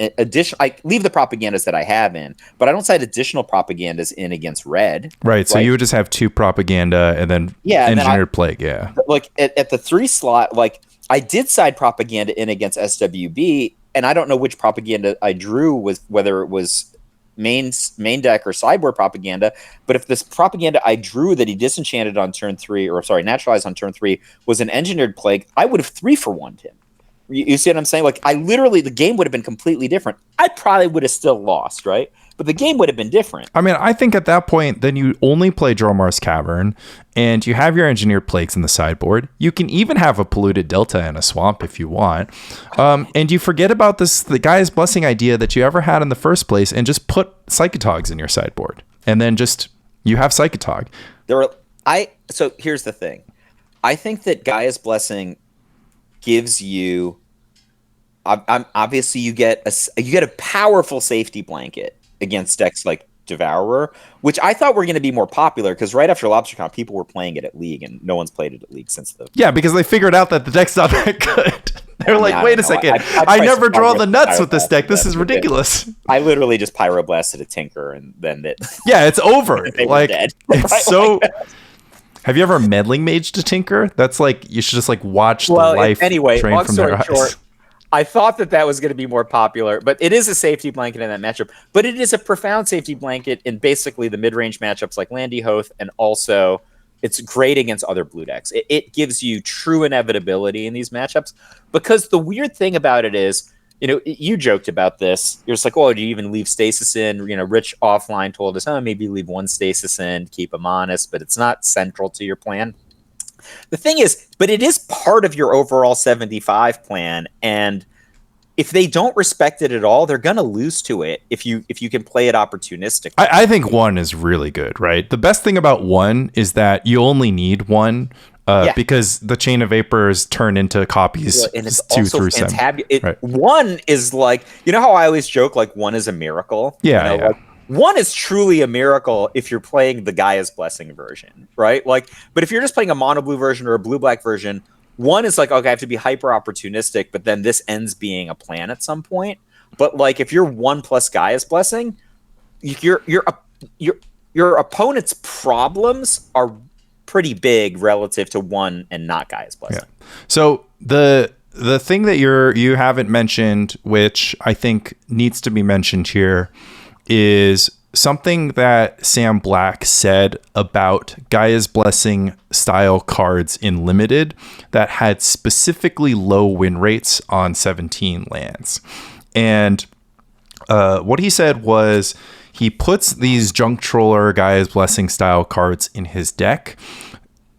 I leave the propagandas that I have in, but I don't side additional propagandas in against red. Right. So you would just have 2 propaganda and then Engineered Plague. Yeah. Like at the 3 slot, like I did side propaganda in against SWB. And I don't know which propaganda I drew was whether it was main deck or sideboard propaganda. But if this propaganda I drew that he disenchanted on turn 3, or sorry, naturalized on turn 3, was an Engineered Plague, I would have 3-for-1'd him. You see what I'm saying? Like the game would have been completely different. I probably would have still lost, right? But the game would have been different. I mean, I think at that point, then you only play Dromar's Cavern, and you have your Engineered Plagues in the sideboard. You can even have a Polluted Delta and a Swamp if you want. And you forget about the Gaia's Blessing idea that you ever had in the first place, and just put Psychotogs in your sideboard. And then you have Psychotog. So here's the thing. I think that Gaia's Blessing gives you... obviously, you get a powerful safety blanket against decks like Devourer, which I thought were going to be more popular because right after LobsterCon, people were playing it at League, and no one's played it at League since the... Yeah, because they figured out that the deck's not that good. They're like, wait a second, I never draw the nuts with this deck. This is ridiculous. I literally just Pyroblasted a Tinker, and then it... Yeah, it's over. Like, dead. It's so... Have you ever Meddling Maged a Tinker? That's like, you should just like watch the life drain from their eyes. I thought that was going to be more popular, but it is a safety blanket in that matchup. But it is a profound safety blanket in basically the mid-range matchups like Landy Hoth, and also it's great against other blue decks. It gives you true inevitability in these matchups, because the weird thing about it is, you joked about this. You're just like, oh, do you even leave Stasis in? Rich offline told us, maybe leave 1 Stasis in, keep them honest, but it's not central to your plan. The thing is, but it is part of your overall 75 plan, and if they don't respect it at all, they're going to lose to it if you can play it opportunistically. I think 1 is really good, right? The best thing about 1 is that you only need 1 because the Chain of Vapors turn into copies and it's 2 also through 7. Right. One is like, you know how I always joke like one is a miracle? Yeah, you know, like, one is truly a miracle if you're playing the Gaia's Blessing version, right? Like, but if you're just playing a mono blue version or a blue black version, one is like, okay, I have to be hyper opportunistic, but then this ends being a plan at some point. But like, if you're 1 plus Gaia's Blessing, your opponent's problems are pretty big relative to 1 and not Gaia's Blessing. Yeah. So the thing that you haven't mentioned, which I think needs to be mentioned here, is something that Sam Black said about Gaia's Blessing style cards in Limited that had specifically low win rates on 17 lands. And what he said was he puts these Junk Troller Gaia's Blessing style cards in his deck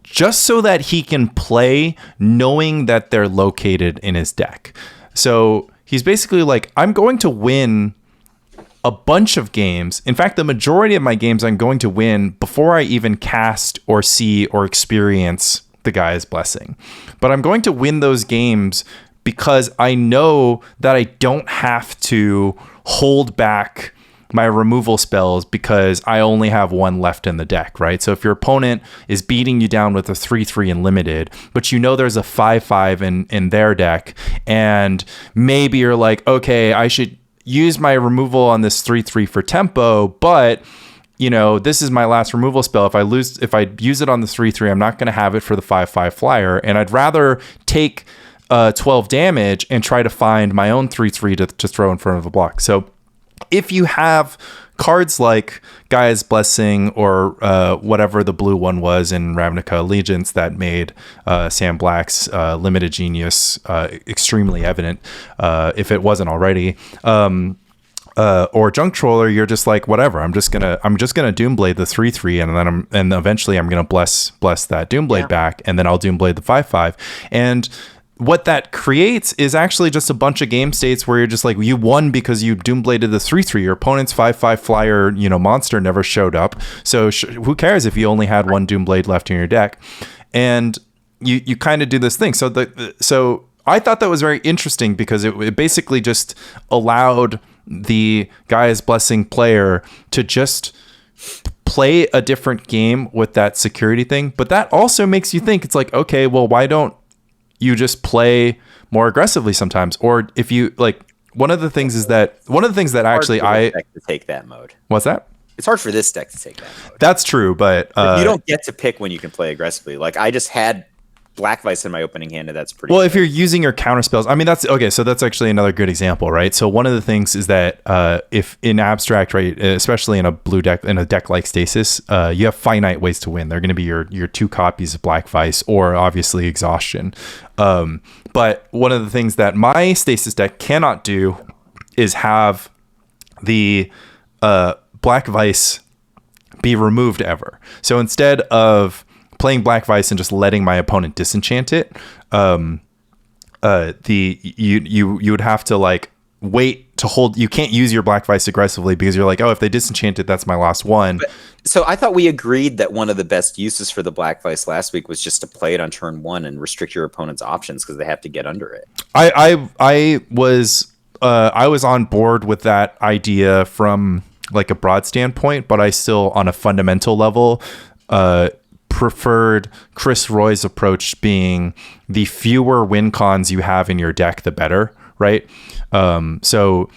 just so that he can play knowing that they're located in his deck. So he's basically like, I'm going to win a bunch of games. In fact, the majority of my games I'm going to win before I even cast or see or experience the Gaia's Blessing. But I'm going to win those games because I know that I don't have to hold back my removal spells because I only have 1 left in the deck, right? So if your opponent is beating you down with a 3/3 in Limited, but you know there's a 5/5 in their deck, and maybe you're like, okay, I should use my removal on this 3/3 for tempo, but you know, this is my last removal spell. If I use it on the 3/3, I'm not going to have it for the 5/5 flyer, and I'd rather take 12 damage and try to find my own 3/3 to throw in front of the block. So if you have cards like Gaia's Blessing or whatever the blue one was in Ravnica Allegiance that made Sam Black's limited genius extremely evident, if it wasn't already, or Junk Troller, you're just like, whatever. I'm just gonna Doomblade the 3/3, and then eventually I'm gonna bless that Doomblade back, and then I'll Doomblade the 5/5, and what that creates is actually just a bunch of game states where you're just like, you won because you Doombladed the 3/3. Your opponent's 5/5 flyer, monster never showed up. So who cares if you only had 1 Doomblade left in your deck? And you kind of do this thing. So I thought that was very interesting because it basically just allowed the Gaia's Blessing player to just play a different game with that security thing. But that also makes you think, it's like, okay, well, why don't you just play more aggressively sometimes? Or if you like, one of the things that actually to take that mode. What's that? It's hard for this deck to take that mode. That's true, but you don't get to pick when you can play aggressively. Like, I just had Black Vice in my opening hand, and that's pretty well good. If you're using your counter spells, I mean, that's okay. So that's actually another good example, right? So one of the things is that if in abstract, right, especially in a blue deck, in a deck like Stasis, you have finite ways to win. They're going to be your 2 copies of Black Vice, or obviously Exhaustion. But one of the things that my Stasis deck cannot do is have the Black Vice be removed ever. So instead of playing Black Vice and just letting my opponent disenchant it, you would have to like wait to hold. You can't use your Black Vice aggressively because you're like, oh, if they disenchant it, that's my last one. So I thought we agreed that one of the best uses for the Black Vice last week was just to play it on turn 1 and restrict your opponent's options because they have to get under it. I was on board with that idea from like a broad standpoint, but I still, on a fundamental level, preferred Chris Roy's approach being the fewer Windcons you have in your deck, the better, right? So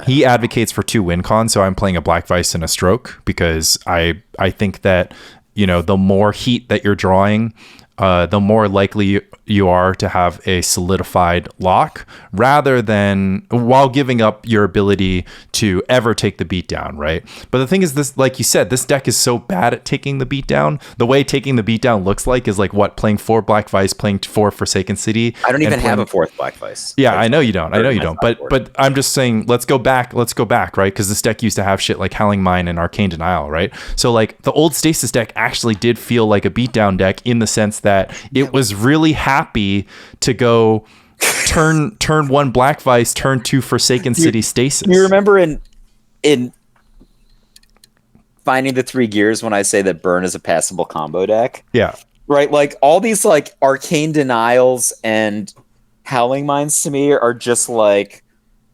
he advocates for 2 Windcons, so I'm playing a Black Vice and a Stroke because I think that, the more heat that you're drawing, the more likely you are to have a solidified lock, rather than while giving up your ability to ever take the beat down, right? But the thing is, this, like you said, this deck is so bad at taking the beat down. The way taking the beat down looks like is like what, playing 4 Black Vice, playing 4 Forsaken City. I don't even have a 4th Black Vice. Yeah, I know you don't. But I'm just saying, let's go back, right? Because this deck used to have shit like Howling Mine and Arcane Denial, right? So like the old Stasis deck actually did feel like a beatdown deck in the sense that it was really happy to go turn 1 Black Vice, turn 2 Forsaken City Stasis. You remember in Finding the 3 Gears when I say that Burn is a passable combo deck? Yeah. right? Like all these like arcane denials and howling minds to me are just like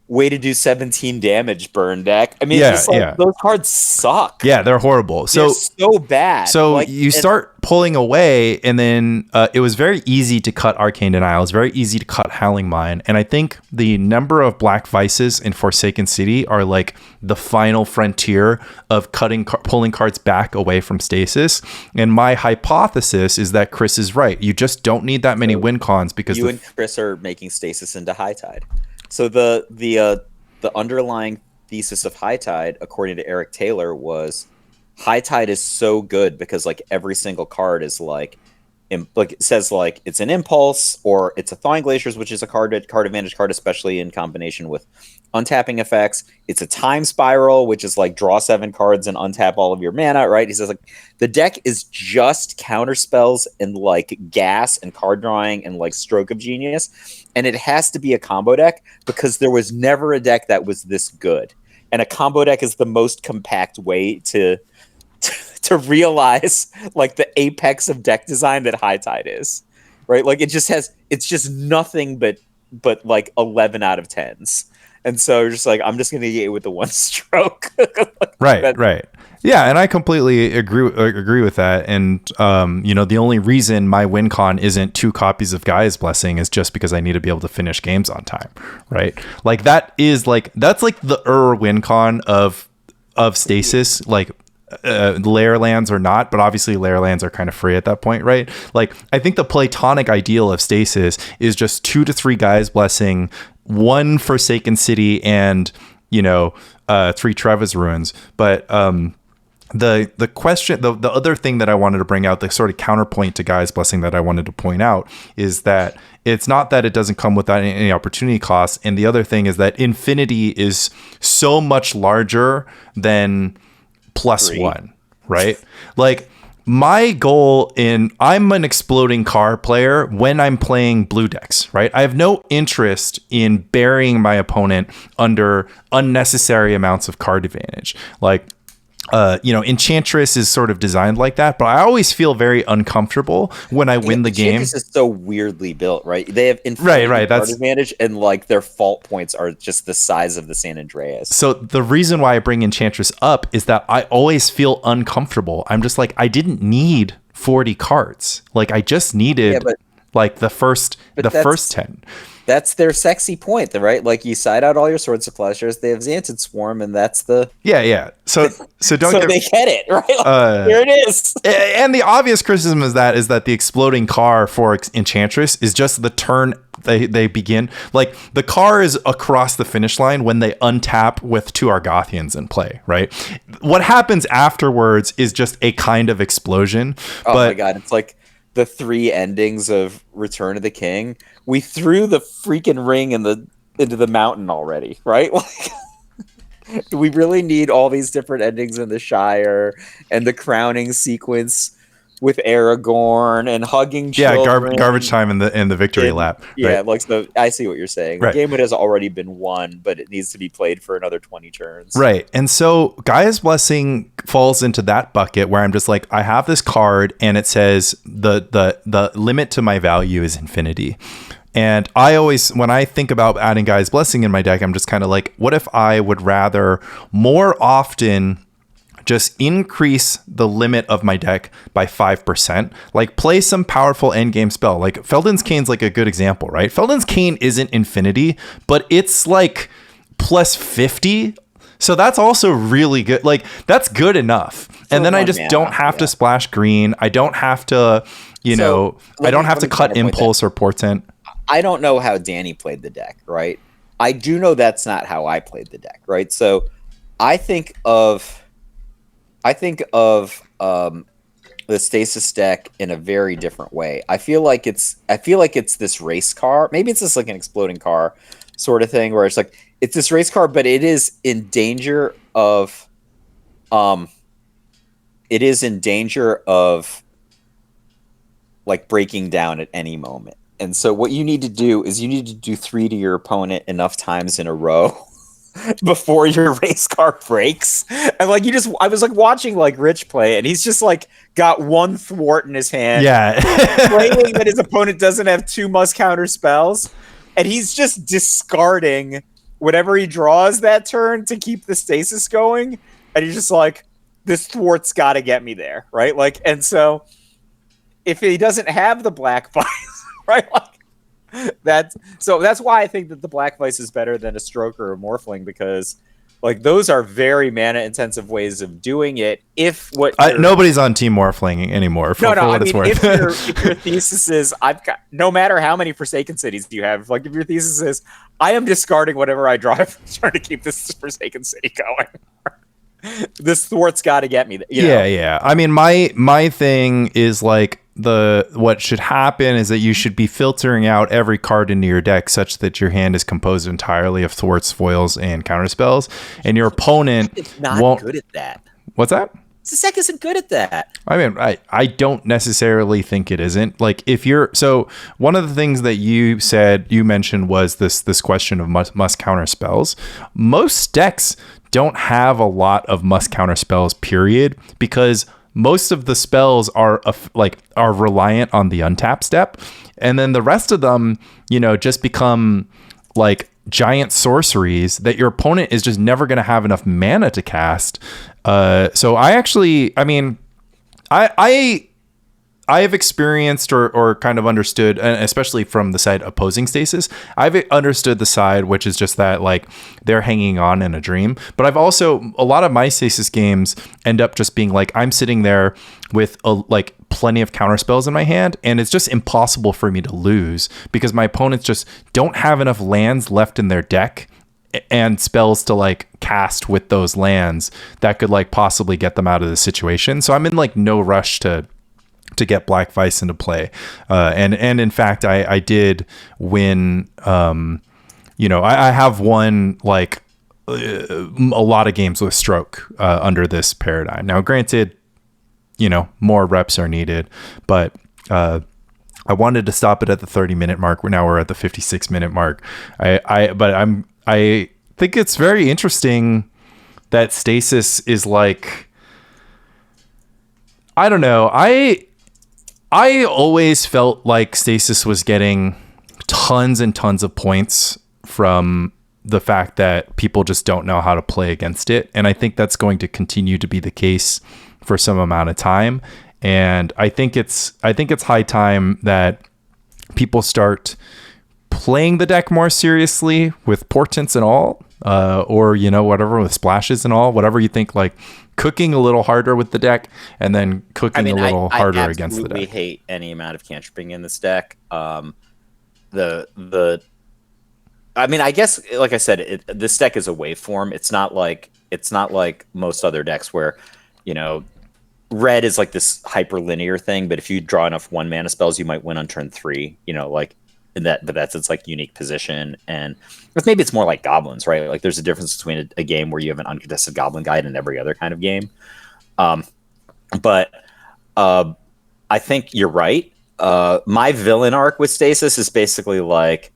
way to do 17 damage burn deck. I mean, it's Yeah, just like yeah. those cards suck. Yeah, they're horrible. They're so bad. So like, you start pulling away, and then it was very easy to cut Arcane Denial. It's very easy to cut Howling Mine. And I think the number of Black Vices in Forsaken City are like the final frontier of pulling cards back away from Stasis. And my hypothesis is that Chris is right. You just don't need that many Windcons because you and Chris are making Stasis into High Tide. So the underlying thesis of High Tide, according to Eric Taylor, was High Tide is so good because like every single card is like it says like it's an impulse or it's a Thawing Glaciers, which is a card advantage card, especially in combination with untapping effects. It's a Time Spiral, which is like draw 7 cards and untap all of your mana, right? He says like the deck is just counter spells and like gas and card drawing and like Stroke of Genius. And it has to be a combo deck because there was never a deck that was this good. And a combo deck is the most compact way to realize like the apex of deck design that High Tide is, right? Like it's just nothing but like 11 out of 10s. And so just like, I'm just going to get it with the one stroke. Right. Yeah. And I completely agree with that. And, the only reason my win con isn't 2 copies of Gaia's Blessing is just because I need to be able to finish games on time. Right. Like that's like the win con of Stasis, like, layer lands or not, but obviously layer lands are kind of free at that point, right? Like I think the platonic ideal of Stasis is just 2 to 3 Gaia's Blessing, 1 Forsaken City, and 3 Treva's Ruins. But the question, the other thing that I wanted to bring out, the sort of counterpoint to Gaia's Blessing that I wanted to point out, is that it's not that it doesn't come without any opportunity costs, and the other thing is that Infinity is so much larger than +1, right? Like my goal I'm an exploding car player when I'm playing blue decks, right? I have no interest in burying my opponent under unnecessary amounts of card advantage. Like, Enchantress is sort of designed like that, but I always feel very uncomfortable when I win the game. Enchantress is so weirdly built, right? They have infinite card advantage, and like their fault points are just the size of the San Andreas. So the reason why I bring Enchantress up is that I always feel uncomfortable. I'm just like, I didn't need 40 cards. Like I just needed like the first 10. That's their sexy point, right? Like you side out all your Swords of Plowshares, they have Xantid Swarm, and that's the So they get it, right? Like, here it is. And the obvious criticism is that the exploding car for Enchantress is just the turn they begin. Like the car is across the finish line when they untap with 2 Argothians in play, right? What happens afterwards is just a kind of explosion. My god, it's like the 3 endings of Return of the King. We threw the freaking ring into the mountain already, right? Like, do we really need all these different endings in the Shire and the crowning sequence with Aragorn and hugging children? Yeah, garbage time in the victory lap. Yeah, right? like I see what you're saying. Right. The game has already been won, but it needs to be played for another 20 turns. Right. And so Gaia's Blessing falls into that bucket where I'm just like, I have this card and it says the limit to my value is infinity. And I always, when I think about adding Gaia's Blessing in my deck, I'm just kind of like, what if I would rather more often just increase the limit of my deck by 5%, like play some powerful endgame spell. Like Felden's Kane's like a good example, right? Felden's Kane isn't infinity, but it's like +50. So that's also really good. Like that's good enough. And then I just don't have to splash green. I don't have to, I don't have to cut Impulse or Portent. I don't know how Danny played the deck, right? I do know that's not how I played the deck, right? So I think of the Stasis deck in a very different way. I feel like it's this race car. Maybe it's just like an exploding car sort of thing where it's like it's this race car, but it is in danger of like breaking down at any moment. And so what you need to do is you need to do 3 to your opponent enough times in a row before your race car breaks. And like I was like watching like Rich play, and he's just like got one thwart in his hand, Yeah. praying that his opponent doesn't have 2 must counter spells, and he's just discarding whatever he draws that turn to keep the stasis going. And he's just like, this thwart's got to get me there, right? Like, and so if he doesn't have the black vice, right? Like that's why I think that the black vice is better than a stroker or morphling, because like those are very mana intensive ways of doing it. If nobody's on Team Morphling anymore. For what I it's mean, worth. if your thesis is I've got, no matter how many Forsaken Cities you have, like if your thesis is I am discarding whatever I draw trying to keep this Forsaken City going. This thwart's got to get me. Yeah. I mean, my thing is like what should happen is that you should be filtering out every card into your deck such that your hand is composed entirely of thwarts, foils, and counterspells, and your opponent won't. Good at that. What's that? Sisek isn't good at that. I mean, I don't necessarily think it isn't. Like so one of the things that you mentioned was this question of must counter spells. Most decks don't have a lot of must counter spells, period, because most of the spells are reliant on the untap step, and then the rest of them, just become like giant sorceries that your opponent is just never going to have enough mana to cast. So I have experienced or kind of understood, and especially from the side opposing Stasis, I've understood the side which is just that like they're hanging on in a dream. But I've also, a lot of my Stasis games end up just being like I'm sitting there with plenty of counter spells in my hand, and it's just impossible for me to lose because my opponents just don't have enough lands left in their deck and spells to like cast with those lands that could like possibly get them out of the situation. So I'm in like no rush to get Black Vice into play. And in fact, I did win, I have won like a lot of games with Stroke under this paradigm. Now, granted, more reps are needed, but I wanted to stop it at the 30-minute mark. Now we're at the 56-minute mark. I think it's very interesting that Stasis is like, I don't know. I always felt like Stasis was getting tons and tons of points from the fact that people just don't know how to play against it. And I think that's going to continue to be the case for some amount of time. And I think it's high time that people start playing the deck more seriously with portents and all, or whatever, with splashes and all, whatever you think, like cooking a little harder with the deck and then cooking a little harder against the deck. We hate any amount of cantripping in this deck. I guess, like I said, this deck is a waveform. It's not like most other decks where, red is like this hyperlinear thing, but if you draw enough 1 mana spells, you might win on turn 3, but that's its like unique position. And maybe it's more like goblins, right? Like there's a difference between a game where you have an uncontested goblin guide and every other kind of game. But I think you're right. My villain arc with Stasis is basically like,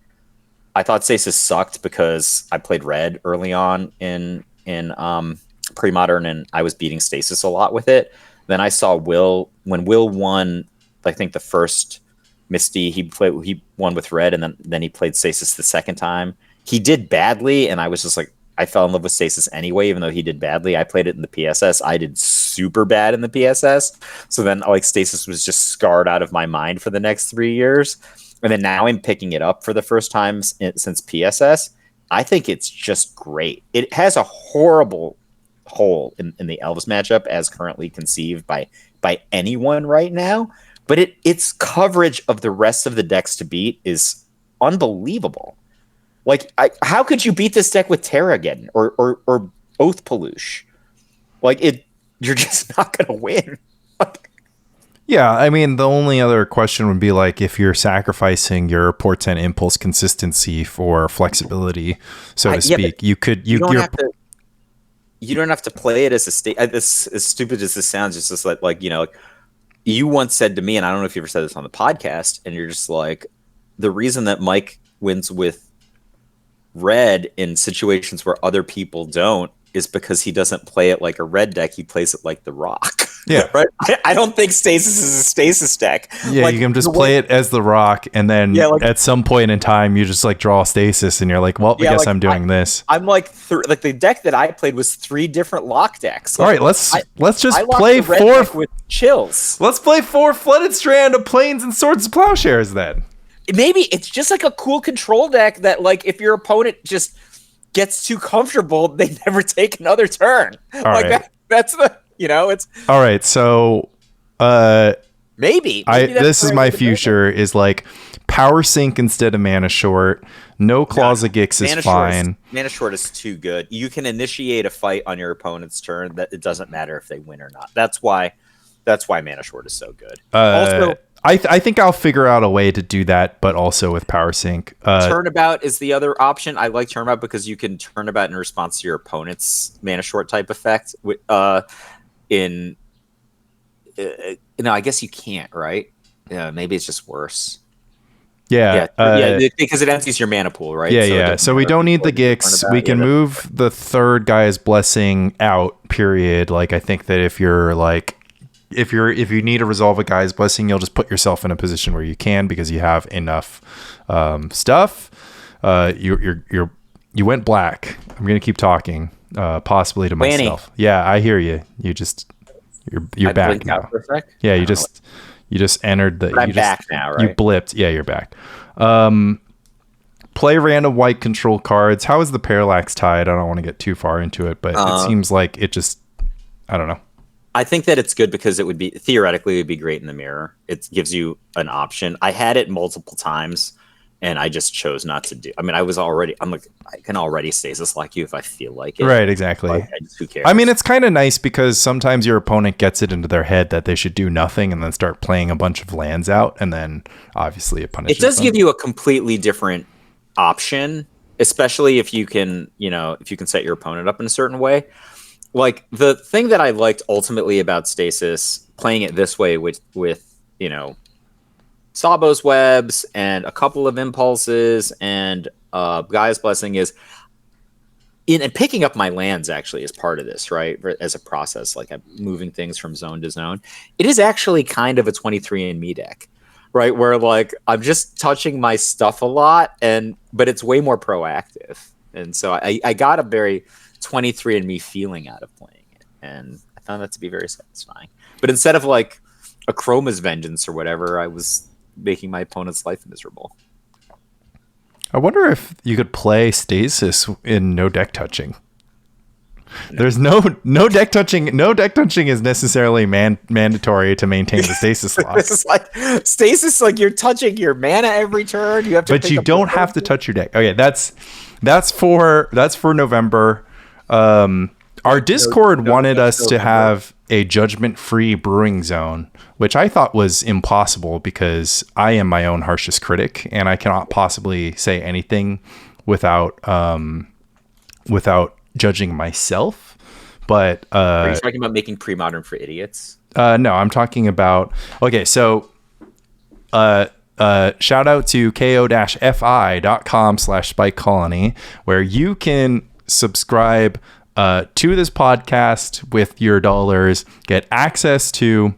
I thought Stasis sucked because I played red early on in Premodern, and I was beating Stasis a lot with it. Then I saw when Will won, I think the first Misty, he won with red, and then he played Stasis the second time. He did badly, and I was just like, I fell in love with Stasis anyway, even though he did badly. I played it in the PSS. I did super bad in the PSS. So then like Stasis was just scarred out of my mind for the next 3 years. And then now I'm picking it up for the first time since PSS. I think it's just great. It has a horrible hole in the Elves matchup as currently conceived by anyone right now. But its coverage of the rest of the decks to beat is unbelievable. Like, how could you beat this deck with Terragen or Oath Peluche? Like, you're just not going to win. Yeah, I mean, the only other question would be like if you're sacrificing your portent impulse consistency for flexibility, so to speak. You don't have to play it as a state. As stupid as this sounds, it's just like you once said to me, and I don't know if you ever said this on the podcast, and you're just like, the reason that Mike wins with red in situations where other people don't is because he doesn't play it like a red deck. He plays it like the Rock. Yeah. Right. I don't think Stasis is a Stasis deck. Yeah, like, you can just play it as the Rock, and then at some point in time, you just like draw Stasis, and you're like, well, I guess I'm doing this. I'm like the deck that I played was 3 different lock decks. All right, let's just play 4 with chills. Let's play 4 Flooded Strand of Plains and Swords of Plowshares then. Maybe it's just like a cool control deck that, like, if your opponent just gets too comfortable, they never take another turn. All right. That's the, it's all right. So maybe this is my future is like power sink instead of mana short. No Claws of Gix is fine. Mana short is too good. You can initiate a fight on your opponent's turn that it doesn't matter if they win or not. That's why mana short is so good. Also, I think I'll figure out a way to do that, but also with power sync. Turnabout is the other option. I like Turnabout because you can Turnabout in response to your opponent's mana short type effect. I guess you can't, right? Yeah, maybe it's just worse. Yeah, because it empties your mana pool, right? Yeah, so we don't need the Gix. We can move the third Gaia's Blessing out, period. Like, I think that if you're like, if you need to resolve a Gaia's Blessing, you'll just put yourself in a position where you can, because you have enough stuff. You went black. I'm gonna keep talking, possibly to Lanny. myself. Yeah, I hear you. You're back now. Yeah, you just entered the. I'm back now, right? You blipped. Yeah, you're back. Play random white control cards. How is the Parallax Tide? I don't want to get too far into it, but it seems like it just. I don't know. I think that it's good because it would be theoretically it would be great in the mirror. It gives you an option. I had it multiple times, and I just chose not to do. I mean, I'm like, I can already Stasis like you if I feel like it. Right, exactly. Like, who cares? I mean, it's kind of nice because sometimes your opponent gets it into their head that they should do nothing and then start playing a bunch of lands out, and then obviously it punishes them. It does them. give you a completely different option, especially if you can, set your opponent up in a certain way. Like, the thing that I liked ultimately about Stasis, playing it this way with Sabo's Webs and a couple of Impulses and Gaia's Blessing is and picking up my lands actually is part of this, right? As a process, like I'm moving things from zone to zone. It is actually kind of a 23andMe deck, right? Where like I'm just touching my stuff a lot, but it's way more proactive. And so I got a very 23andMe feeling out of playing it, and I found that to be very satisfying. But instead of like a Chroma's Vengeance or whatever, I was making my opponent's life miserable. I wonder if you could play Stasis in no deck touching. There's no deck touching. No deck touching is necessarily mandatory to maintain the Stasis lock. This is like Stasis, like you're touching your mana every turn. You have to, but you don't have to touch your deck. Okay, that's for November. Our Discord wanted us to have a judgment-free brewing zone, which I thought was impossible because I am my own harshest critic, and I cannot possibly say anything without judging myself. But are you talking about making Premodern for idiots? No, I'm talking about. Okay, so shout out to ko-fi.com/spikecolony, where you can subscribe to this podcast with your dollars, get access to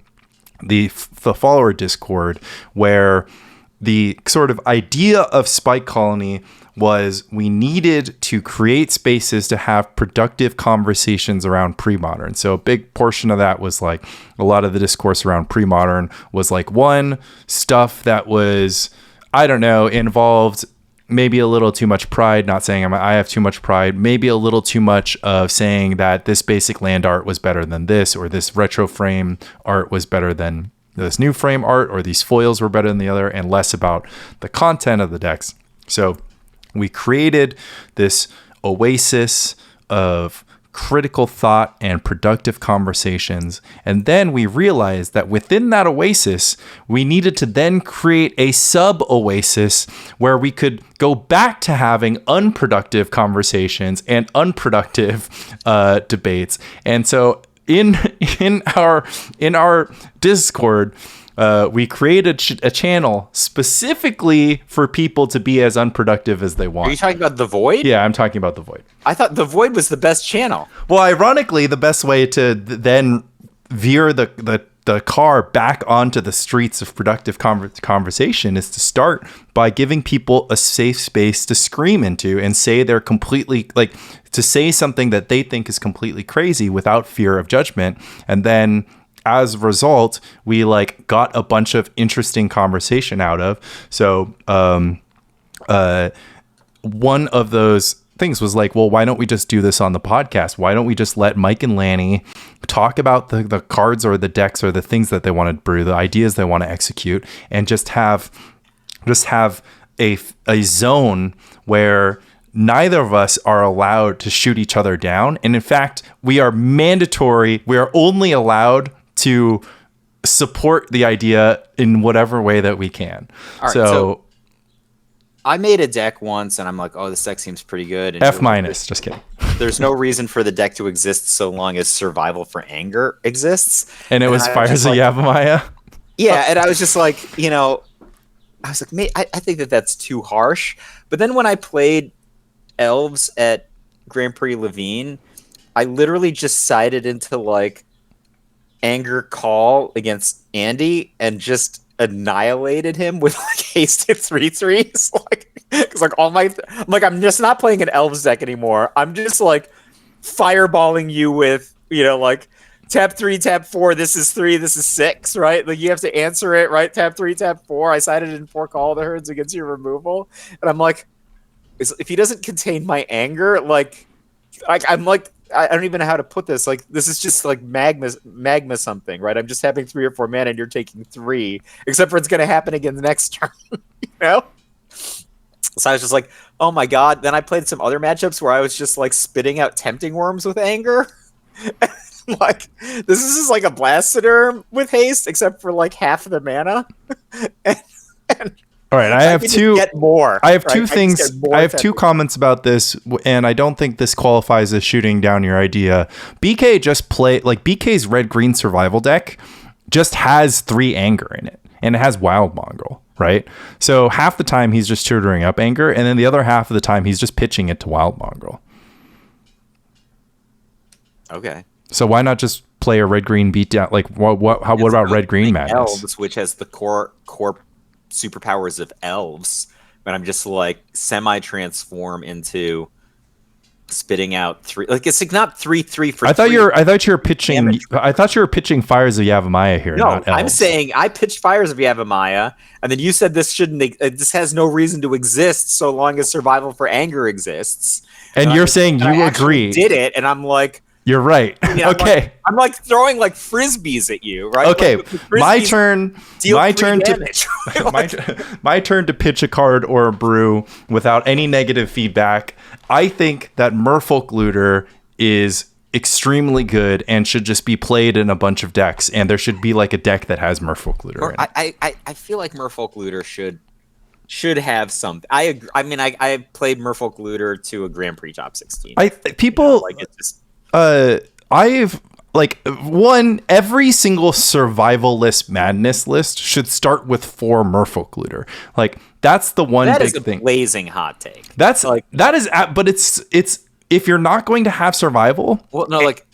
the follower Discord, where the sort of idea of Spike Colony was we needed to create spaces to have productive conversations around Premodern. So a big portion of that was like a lot of the discourse around Premodern was like, one, stuff that was, I don't know, involved maybe a little too much pride, not saying I have too much pride, maybe a little too much of saying that this basic land art was better than this, or this retro frame art was better than this new frame art, or these foils were better than the other, and less about the content of the decks. So we created this oasis of critical thought and productive conversations. And then we realized that within that oasis, we needed to then create a sub oasis where we could go back to having unproductive conversations and unproductive debates. And so in our Discord, we created a channel specifically for people to be as unproductive as they want. Are you talking about the Void? Yeah, I'm talking about the Void. I thought the Void was the best channel. Well, ironically, the best way to then veer the car back onto the streets of productive conversation is to start by giving people a safe space to scream into and say they're completely, like, to say something that they think is completely crazy without fear of judgment. And then as a result, we like got a bunch of interesting conversation out of. So one of those things was like, well, why don't we just do this on the podcast? Why don't we just let Mike and Lanny talk about the cards or the decks or the things that they want to brew, the ideas they want to execute, and just have a zone where neither of us are allowed to shoot each other down. And in fact, we are only allowed to support the idea in whatever way that we can. All right, so I made a deck once and I'm like, oh, this deck seems pretty good. And F-, just kidding. There's no reason for the deck to exist so long as Survival for Anger exists. And it was Fires of Yavimaya? Yeah, and I was just like, I was like, I think that's too harsh. But then when I played Elves at Grand Prix Levine, I literally just sided into like Anger Call against Andy and just annihilated him with like hasted 3/3s. Like, because like I'm just not playing an Elves deck anymore. I'm just like fireballing you with, like tap 3, tap 4, this is 3, this is 6, right? Like you have to answer it, right? Tap 3, tap 4. I sided in 4 Call of the Herds against your removal. And I'm like, if he doesn't contain my anger, I'm like, I don't even know how to put this. Like, this is just like magma something, right? I'm just having 3 or 4 mana and you're taking 3, except for it's going to happen again the next turn, So I was just like, oh my God. Then I played some other matchups where I was just like spitting out Tempting Worms with anger. Like, this is just like a Blastoderm with haste, except for like half of the mana. and all right, I have two. Get more. I have two things. I have two comments about this, and I don't think this qualifies as shooting down your idea. BK just BK's red-green survival deck just has 3 anger in it, and it has Wild Mongrel, right? So half the time he's just tutoring up anger, and then the other half of the time he's just pitching it to Wild Mongrel. Okay. So why not just play a red-green beatdown? Like, what about red-green madness? Elves, which has the core superpowers of Elves, but I'm just like semi-transform into spitting out 3. Like, it's like not 3/3 for. I thought you were pitching. Damage. I thought you were pitching Fires of Yavimaya here. No, not Elves. I'm saying I pitched Fires of Yavimaya, and then you said this shouldn't. This has no reason to exist so long as Survival for Anger exists. And you're saying you agree? Did it? And I'm like. You're right. Okay. I'm like throwing like frisbees at you, right? Okay. Like, my turn to pitch a card or a brew without any negative feedback. I think that Merfolk Looter is extremely good and should just be played in a bunch of decks, and there should be like a deck that has Merfolk Looter in it. I feel like Merfolk Looter should have something. I agree. I mean, I played Merfolk Looter to a Grand Prix top 16. It's just. I've every single survivalist madness list should start with 4 Merfolk Looter. Like, that's the one big thing. Blazing hot take. But it's if you're not going to have survival. Well, no, like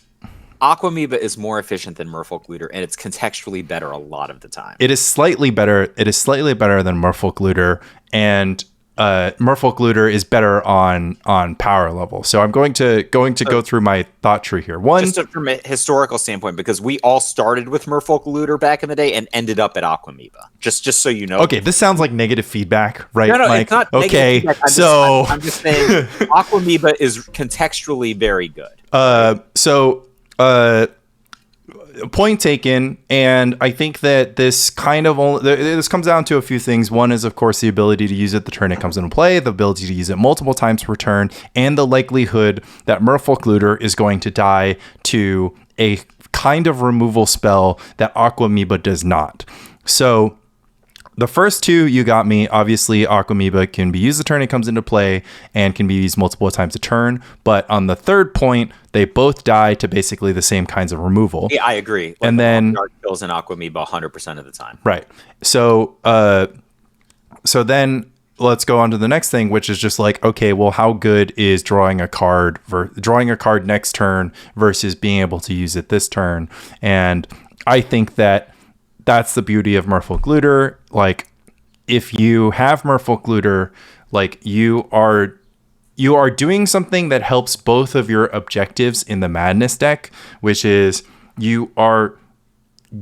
Aquamoeba is more efficient than Merfolk Looter, and it's contextually better a lot of the time. It is slightly better. It is slightly better than Merfolk Looter, and Merfolk Looter is better on power level. So I'm going to go through my thought tree here. Just from a historical standpoint, because we all started with Merfolk Looter back in the day and ended up at Aquamoeba. Just so you know. Okay, this sounds like negative feedback, right? No, Mike? It's not. Okay, I'm just saying Aquamoeba is contextually very good. Point taken, and I think that this this comes down to a few things. One is, of course, the ability to use it the turn it comes into play, the ability to use it multiple times per turn, and the likelihood that Merfolk Looter is going to die to a kind of removal spell that Aquamoeba does not. So the first two you got me. Obviously, Aquamoeba can be used the turn it comes into play and can be used multiple times a turn. But on the third point, they both die to basically the same kinds of removal. Yeah, I agree. And then kills an Aquamoeba 100% of the time. Right. So then let's go on to the next thing, which is just like, okay, well, how good is drawing a card next turn versus being able to use it this turn? And I think that's the beauty of Merfolk Looter. Like, if you have Merfolk Looter, like you are doing something that helps both of your objectives in the Madness deck, which is you are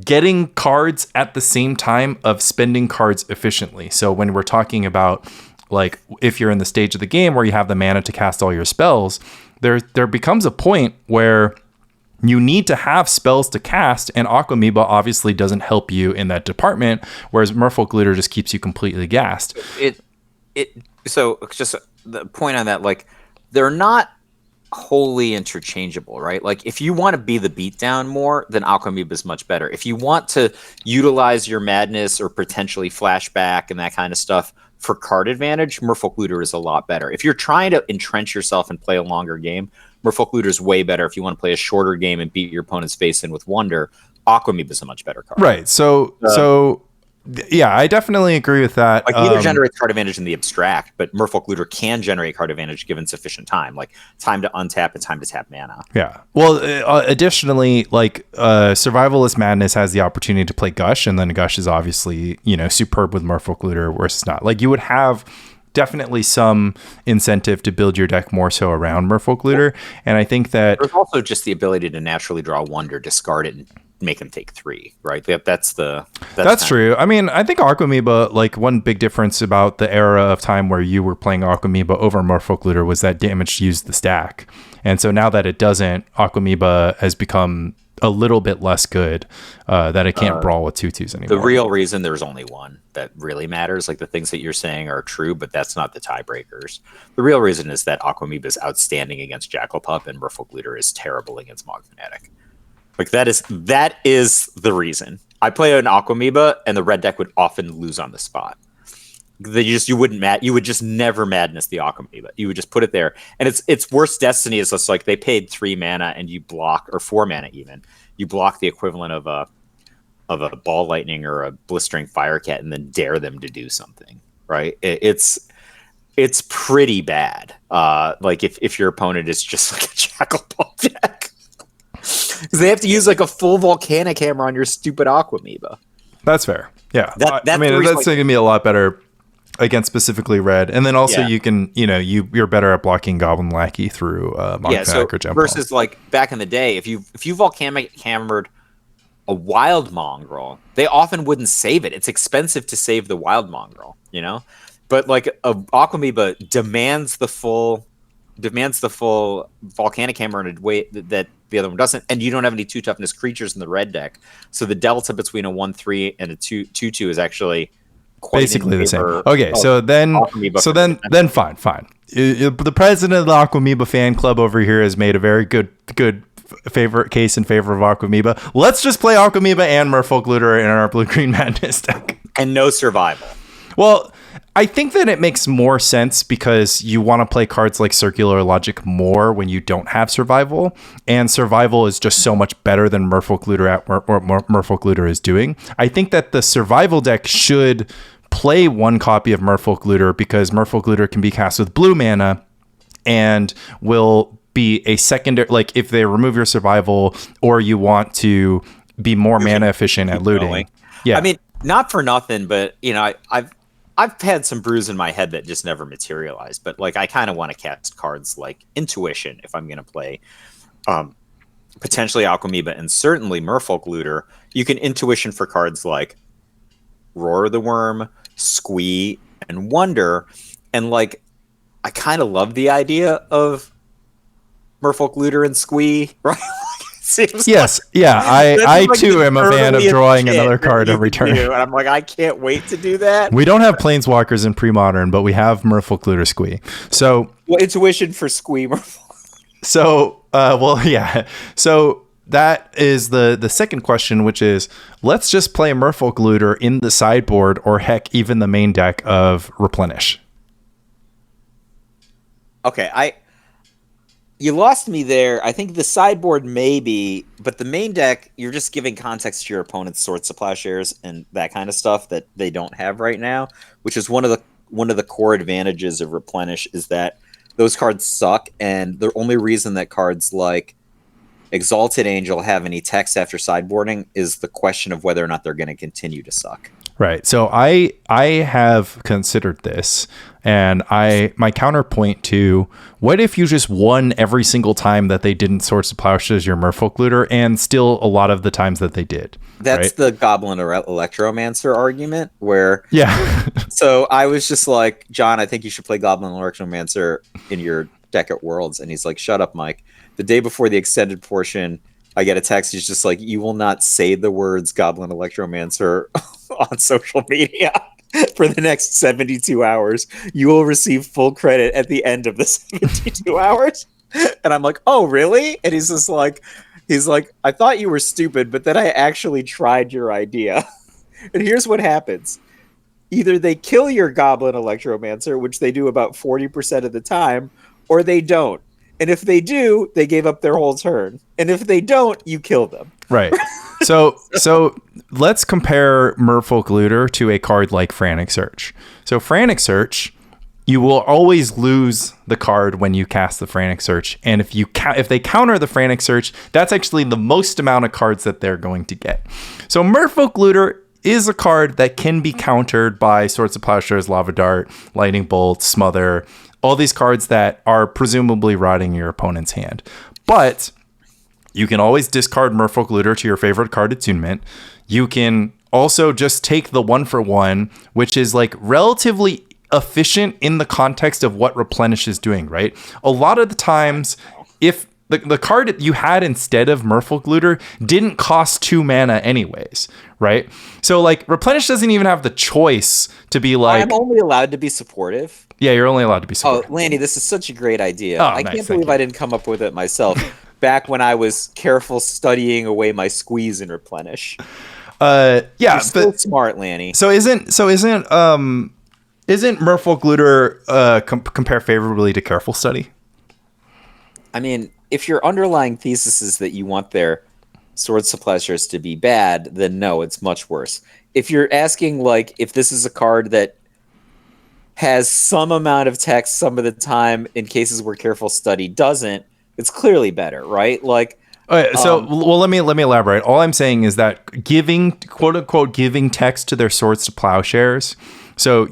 getting cards at the same time of spending cards efficiently. So when we're talking about, like, if you're in the stage of the game where you have the mana to cast all your spells, there becomes a point where you need to have spells to cast, and Aquamoeba obviously doesn't help you in that department, whereas Merfolk Looter just keeps you completely gassed. So just the point on that, like, they're not wholly interchangeable, right? Like, if you want to be the beatdown more, then Aquamoeba is much better. If you want to utilize your madness or potentially flashback and that kind of stuff for card advantage, Merfolk Looter is a lot better. If you're trying to entrench yourself and play a longer game, Merfolk Looter is way better. If you want to play a shorter game and beat your opponent's face in with Wonder, Aquamoeba is a much better card. Right. So yeah, I definitely agree with that. Like, neither generates card advantage in the abstract, but Merfolk Looter can generate card advantage given sufficient time, like time to untap and time to tap mana. Yeah. Well, additionally, like, Survivalist Madness has the opportunity to play Gush, and then Gush is obviously, superb with Merfolk Looter versus not. Like, you would have definitely some incentive to build your deck more so around Merfolk Looter, and I think that there's also just the ability to naturally draw Wonder, discard it, and make him take 3, right? That's true. I mean, I think Aquamoeba, like, one big difference about the era of time where you were playing Aquamoeba over Merfolk Looter was that damage used the stack. And so now that it doesn't, Aquamoeba has become a little bit less good, that it can't brawl with 2/2s anymore. The real reason there's only one that really matters, like, the things that you're saying are true, but that's not the tiebreakers. The real reason is that Aquamoeba is outstanding against Jackalpup and Merfolk Looter is terrible against Mog Fanatic. Like, that is the reason. I play an Aquamoeba, and the red deck would often lose on the spot. You would just never madness the Aquamoeba. You would just put it there, and its worst destiny is just like they paid 3 mana and you block, or 4 mana even. You block the equivalent of a Ball Lightning or a Blistering Firecat, and then dare them to do something. Right? It's pretty bad. Like, if your opponent is just like a Jackalpup deck. Because they have to use, like, a full Volcanic Hammer on your stupid Aquamoeba. That's fair. Yeah. That's going to be a lot better against specifically red. And then also you can, you're better at blocking Goblin Lackey through Mog Fanatic or Gem versus, like, back in the day, if you Volcanic Hammered a Wild Mongrel, they often wouldn't save it. It's expensive to save the Wild Mongrel, But, like, a Aquamoeba demands the full Volcanic Hammer in a way that the other one doesn't, and you don't have any 2 toughness creatures in the red deck, so the delta between a 1/3 and a 2/2 is actually quite basically the same. Okay, so then fine. The president of the Aquamoeba fan club over here has made a very good favorite case in favor of Aquamoeba. Let's just play Aquamoeba and Merfolk Looter in our Blue-Green Madness deck, and no survival. Well, I think that it makes more sense because you want to play cards like Circular Logic more when you don't have survival, and survival is just so much better than Merfolk Looter Merfolk Looter is doing. I think that the survival deck should play one copy of Merfolk Looter because Merfolk Looter can be cast with blue mana and will be a secondary, like, if they remove your survival or you want to be more mana efficient at looting. Yeah. I mean, not for nothing, but I've had some brews in my head that just never materialized, but, like, I kind of want to cast cards like Intuition if I'm going to play potentially Aquamoeba and certainly Merfolk Looter. You can Intuition for cards like Roar the Worm, Squee, and Wonder. And, like, I kind of love the idea of Merfolk Looter and Squee, right? Yes, I too am a fan of drawing another card every turn. And I'm like, I can't wait to do that. We don't have Planeswalkers in Premodern, but we have Merfolk Looter Squee. So, Intuition for Squee Merfolk. So, So that is the second question, which is, let's just play Merfolk Looter in the sideboard, or heck, even the main deck of Replenish. Okay, you lost me there. I think the sideboard maybe, but the main deck, you're just giving context to your opponent's Swords to Plowshares and that kind of stuff that they don't have right now, which is one of the core advantages of Replenish, is that those cards suck, and the only reason that cards like Exalted Angel have any text after sideboarding is the question of whether or not they're going to continue to suck. Right. So I have considered this, and my counterpoint to, what if you just won every single time that they didn't Swords to Plowshares your Merfolk Looter, and still a lot of the times that they did? That's right? the Goblin or Electromancer argument, where yeah. So I was just like, John, I think you should play Goblin Electromancer in your deck at Worlds, and he's like, shut up, Mike. The day before the extended portion, I get a text. He's just like, you will not say the words Goblin Electromancer on social media for the next 72 hours. You will receive full credit at the end of the 72 hours. And I'm like, oh, really? And he's just like, I thought you were stupid, but then I actually tried your idea. And here's what happens. Either they kill your Goblin Electromancer, which they do about 40% of the time, or they don't. And if they do, they gave up their whole turn. And if they don't, you kill them. Right. So let's compare Merfolk Looter to a card like Frantic Search. So Frantic Search, you will always lose the card when you cast the Frantic Search. And if they counter the Frantic Search, that's actually the most amount of cards that they're going to get. So Merfolk Looter is a card that can be countered by Swords to Plowshares, Lava Dart, Lightning Bolt, Smother, all these cards that are presumably rotting your opponent's hand. But you can always discard Merfolk Looter to your favorite card attunement. You can also just take the 1-for-1, which is like relatively efficient in the context of what Replenish is doing, right? A lot of the times, if the card that you had instead of Merfolk Looter didn't cost 2 mana anyways, right? So like Replenish doesn't even have the choice to be like, I'm only allowed to be supportive. Yeah, you're only allowed to be supportive. Oh, Lanny, this is such a great idea. Oh, I nice, can't believe I didn't come up with it myself back when I was careful studying away my squeeze in Replenish. Yeah, you're so smart, Lanny. So isn't Merfolk Looter compare favorably to Careful Study? I mean, if your underlying thesis is that you want their Swords to Plowshares to be bad, then no, it's much worse. If you're asking, like, if this is a card that has some amount of text some of the time in cases where Careful Study doesn't, it's clearly better, right? Like, okay, so let me elaborate. All I'm saying is that giving, quote unquote, giving text to their Swords to Plowshares. So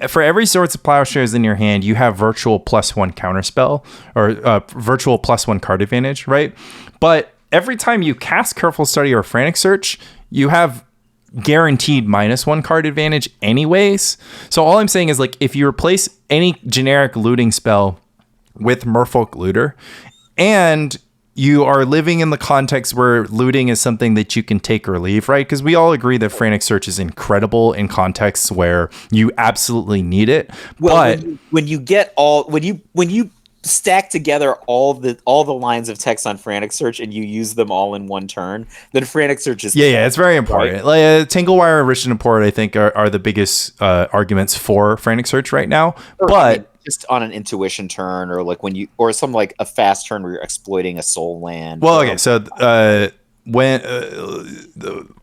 for every Swords to Plowshares in your hand, you have virtual +1 counterspell, or virtual +1 card advantage, right? But every time you cast Careful Study or Frantic Search, you have guaranteed -1 card advantage anyways. So all I'm saying is, like, if you replace any generic looting spell with Merfolk Looter, and you are living in the context where looting is something that you can take or leave, right? Because we all agree that Frantic Search is incredible in contexts where you absolutely need it. Well, but when you stack together all the lines of text on Frantic Search and you use them all in one turn, then Frantic Search is it's very important. Right? Like Tanglewire and Rich and Port, I think, are the biggest arguments for Frantic Search right now. Just on an intuition turn, or like or some like a fast turn where you're exploiting a soul land. Well, okay, so when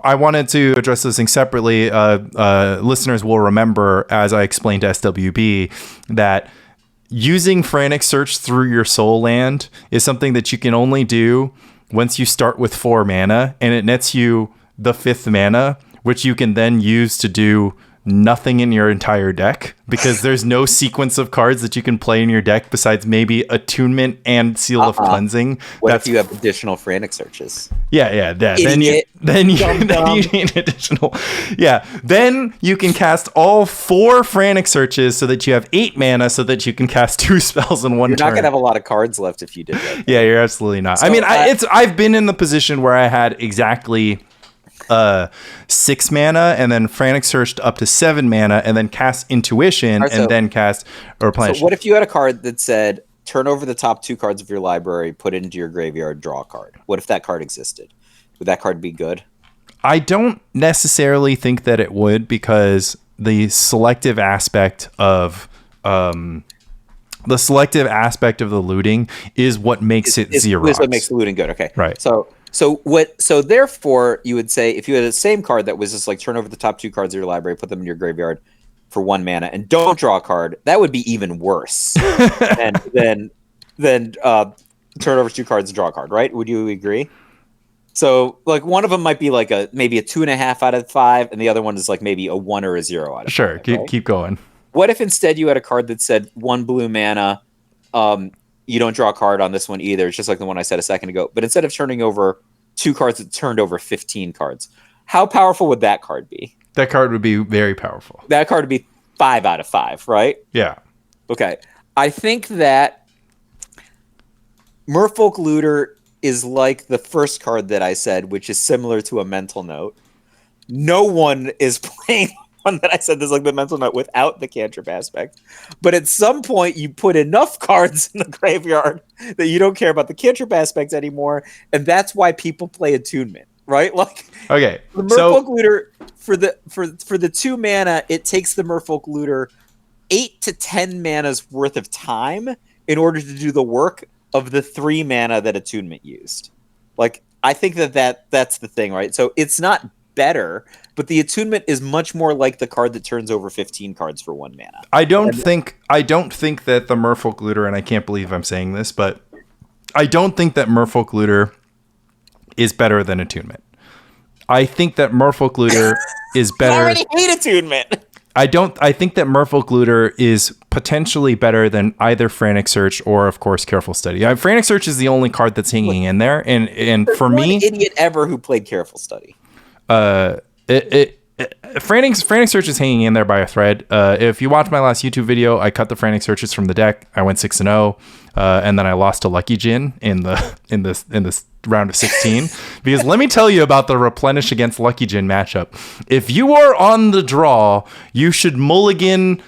I wanted to address this thing separately, listeners will remember, as I explained to SWB, that using Frantic Search through your soul land is something that you can only do once you start with 4 mana, and it nets you the 5th mana, which you can then use to do nothing in your entire deck, because there's no sequence of cards that you can play in your deck besides maybe Attunement and Seal of Cleansing. What if you have additional Frantic Searches? Yeah. Then you need additional. Yeah. Then you can cast all 4 Frantic Searches so that you have 8 mana, so that you can cast 2 spells in one turn. You're not gonna have a lot of cards left if you did that. Yeah, you're absolutely not. So, I mean, I've been in the position where I had exactly 6 mana, and then Frantic Searched up to 7 mana, and then cast Intuition, and then cast Replenish. So what if you had a card that said, turn over the top 2 cards of your library, put it into your graveyard, draw a card. What if that card existed? Would that card be good? I don't necessarily think that it would, because the selective aspect of the looting is what makes it Xerox. Is what makes the looting good. Okay. Right. So therefore you would say, if you had the same card that was just like turn over the top 2 cards of your library, put them in your graveyard for 1 mana and don't draw a card, that would be even worse than turn over 2 cards and draw a card, right? Would you agree? So, like, one of them might be like maybe a 2.5 out of 5, and the other one is like maybe a 1 or a 0 out of 5. Sure, keep going. What if instead you had a card that said 1 blue mana, you don't draw a card on this one either? It's just like the one I said a second ago. But instead of turning over 2 cards, it turned over 15 cards. How powerful would that card be? That card would be very powerful. That card would be 5 out of 5, right? Yeah. Okay. I think that Merfolk Looter is like the first card that I said, which is similar to a mental note. No one is playing one that I said is like the mental note without the cantrip aspect. But at some point, you put enough cards in the graveyard that you don't care about the cantrip aspect anymore, and that's why people play Attunement, right? Like, okay, the Merfolk Looter for the 2 mana, it takes the Merfolk Looter 8 to 10 mana's worth of time in order to do the work of the 3 mana that Attunement used. Like, I think that's the thing, right? So it's not better, but the Attunement is much more like the card that turns over 15 cards for 1 mana. I don't think that the Merfolk Looter, and I can't believe I'm saying this, but I don't think that Merfolk Looter is better than Attunement. I think that Merfolk Looter is better. I already hate Attunement. I think that Merfolk Looter is potentially better than either Frantic Search or, of course, Careful Study. Frantic Search is the only card that's hanging in there, and for me, idiot ever who played Careful Study. Frantic Search is hanging in there by a thread. If you watch my last YouTube video, I cut the Frantic Searches from the deck. I went 6-0, and then I lost to Lucky Djinn in this round of 16. Because let me tell you about the Replenish against Lucky Djinn matchup. If you are on the draw, you should mulligan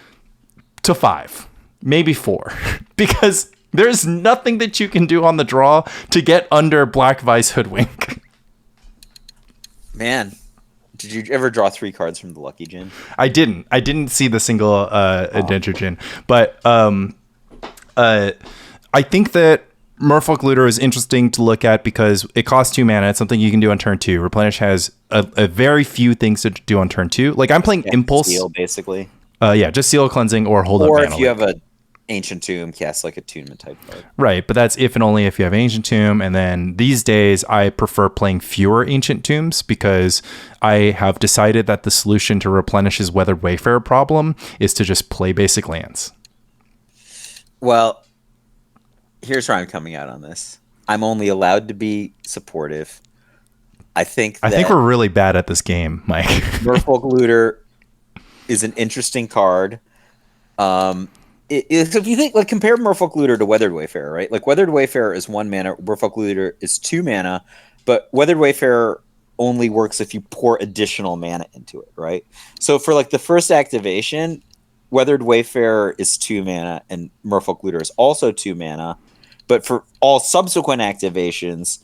to 5, maybe 4, because there's nothing that you can do on the draw to get under Black Vice Hoodwink. Man, did you ever draw 3 cards from the Lucky Djinn? I didn't see the single Indenture Djinn, but I think that Merfolk Looter is interesting to look at because it costs 2 mana. It's something you can do on turn 2. Replenish has a very few things to do on turn 2. Like, I'm playing Impulse. Seal, basically. Just Seal Cleansing or Hold Up Or Mana. if you have a Ancient Tomb, cast like Attunement type card. Right, but that's if and only if you have Ancient Tomb. And then these days, I prefer playing fewer Ancient Tombs because I have decided that the solution to Replenish's Weathered Wayfarer problem is to just play basic lands. Well, here's where I'm coming out on this. I'm only allowed to be supportive. I think we're really bad at this game, Mike. Merfolk Looter is an interesting card. So if you think, like, compare Merfolk Looter to Weathered Wayfarer, right? Like, Weathered Wayfarer is 1 mana, Merfolk Looter is 2 mana, but Weathered Wayfarer only works if you pour additional mana into it, right? So for like the first activation, Weathered Wayfarer is 2 mana and Merfolk Looter is also 2 mana, but for all subsequent activations,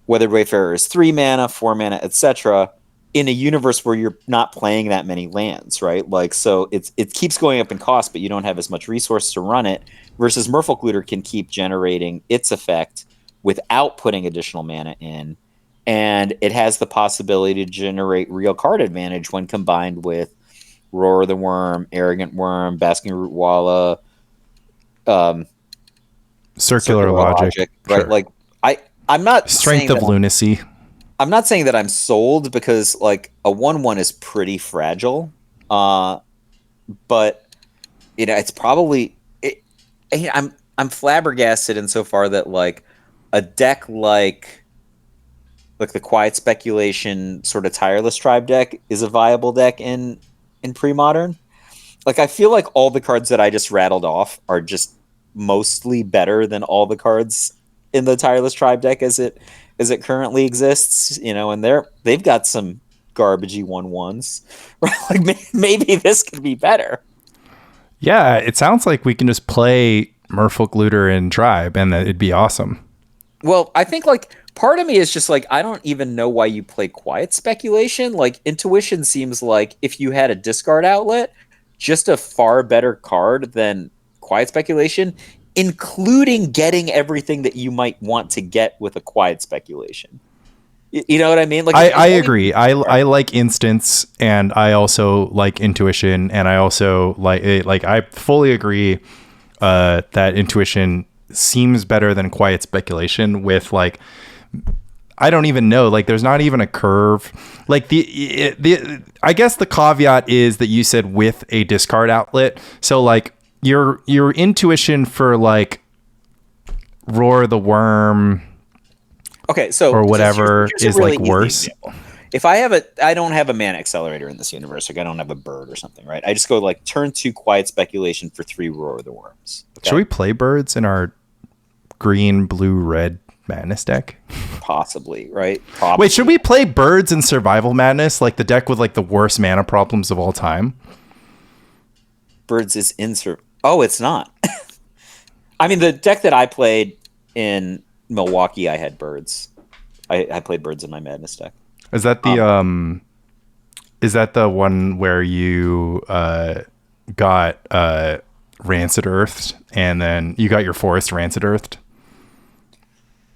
Weathered Wayfarer is 3 mana, 4 mana, etc. in a universe where you're not playing that many lands, right? Like, so it keeps going up in cost, but you don't have as much resource to run it, versus Merfolk Looter can keep generating its effect without putting additional mana in, and it has the possibility to generate real card advantage when combined with Roar of the Worm, Arrogant Worm, Basking Root Walla, Circular Logic, right? Sure. Like, I'm not Strength of Lunacy. I'm not saying that I'm sold, because like a 1/1 is pretty fragile, but you know, it's probably I'm flabbergasted insofar that like a deck like the Quiet Speculation sort of Tireless Tribe deck is a viable deck in Premodern. Like, I feel like all the cards that I just rattled off are just mostly better than all the cards in the Tireless Tribe deck as it currently exists, you know, and they've got some garbagey 1/1s, right? Like, maybe this could be better. Yeah, it sounds like we can just play Merfolk Looter in Tribe, and it'd be awesome. Well, I think like part of me is just like I don't even know why you play Quiet Speculation. Like Intuition seems like if you had a discard outlet, just a far better card than Quiet Speculation, including getting everything that you might want to get with a Quiet Speculation. You know what I mean? Like I agree. I like Instance, and I also like Intuition, and I also like I fully agree that Intuition seems better than Quiet Speculation with like I don't even know, like there's not even a curve. Like the I guess the caveat is that you said with a discard outlet. So like your Intuition for like Roar the Worm, okay, so or whatever here's is really like worse. If I don't have a mana accelerator in this universe, like I don't have a bird or something, right? I just go like turn 2 Quiet Speculation for 3 Roar the Worms. Okay? Should we play birds in our green, blue, red Madness deck? Possibly, right? Probably. Wait, should we play birds in Survival Madness, like the deck with like the worst mana problems of all time? Birds is Oh, it's not. I mean, the deck that I played in Milwaukee, I had birds. I played birds in my Madness deck. Is that the is that the one where you got Rancid Earthed and then you got your forest Rancid Earthed?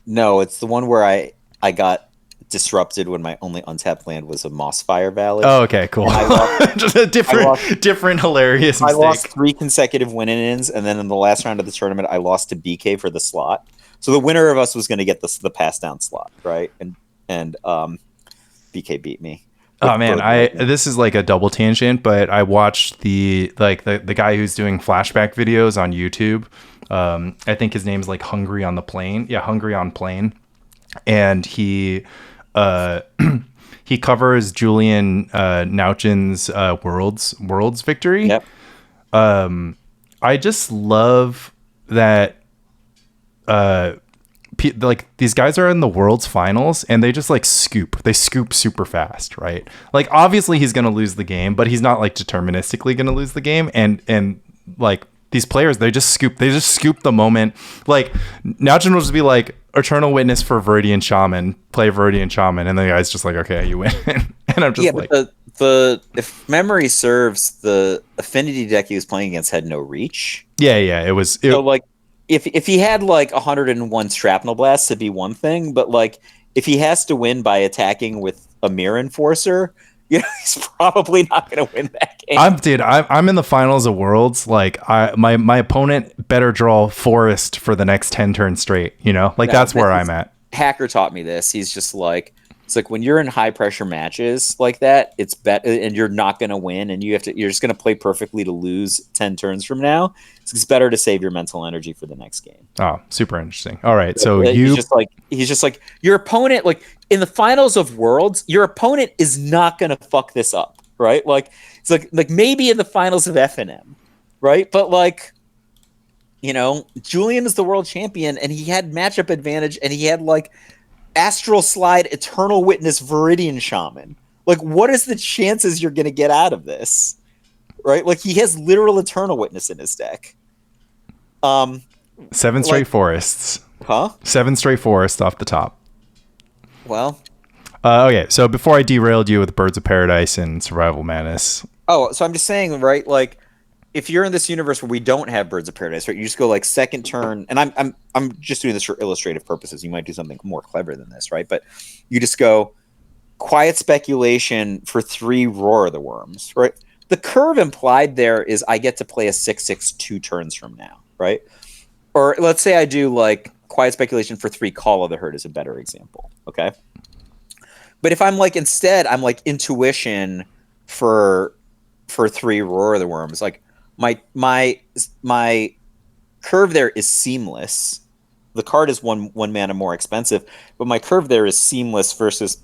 No, it's the one where I got disrupted when my only untapped land was a Mossfire Valley. Oh, okay, cool. Just a different hilarious mistake. I lost 3 consecutive win-ins, and then in the last round of the tournament, I lost to BK for the slot. So the winner of us was going to get the pass down slot, right? And BK beat me. Oh man, this is like a double tangent, but I watched the guy who's doing flashback videos on YouTube. I think his name's like Hungry on the Plane. Yeah, Hungry on Plane. And he he covers Julian Nauchin's Worlds victory. Yep. I just love that like these guys are in the World's finals and they just like scoop super fast, right? Like obviously he's going to lose the game, but he's not like deterministically going to lose the game. And like these players, they just scoop the moment. Like Nauchin will just be like Eternal Witness for Viridian Shaman, play Viridian Shaman, and the guy's just like, okay, you win. And I'm just like, but the if memory serves, the affinity deck he was playing against had no reach. Yeah, it was so like if he had like 101 shrapnel blasts, it'd be one thing, but like if he has to win by attacking with a Mirror Enforcer, you know, he's probably not going to win that game. I'm in the finals of Worlds. Like my opponent better draw Forest for the next 10 turns straight, you know? Like that's where I'm at. Hacker taught me this. He's just like, it's like when you're in high pressure matches like that, it's and you're not going to win and you're just going to play perfectly to lose 10 turns from now. It's better to save your mental energy for the next game. Oh, super interesting. All right. So he's just like your opponent, like in the finals of Worlds, your opponent is not going to fuck this up. Right. Like it's like maybe in the finals of FNM. Right. But like, you know, Julian is the world champion and he had matchup advantage and he had like Astral Slide, Eternal Witness, Viridian Shaman. Like, what is the chances you're going to get out of this? Right? Like, he has literal Eternal Witness in his deck. 7 straight forests. Huh? 7 straight forests off the top. Well. Okay, so before I derailed you with Birds of Paradise and Survival Madness. Oh, so I'm just saying, right? Like, if you're in this universe where we don't have Birds of Paradise, right? You just go like second turn, and I'm just doing this for illustrative purposes. You might do something more clever than this, right? But you just go Quiet Speculation for 3 Roar of the Worms, right? The curve implied there is I get to play a 6/6 2 turns from now, right? Or let's say I do like Quiet Speculation for 3 Call of the Herd is a better example, okay? But if I'm like instead I'm like Intuition for 3 Roar of the Worms, like my curve there is seamless. The card is one mana more expensive, but my curve there is seamless versus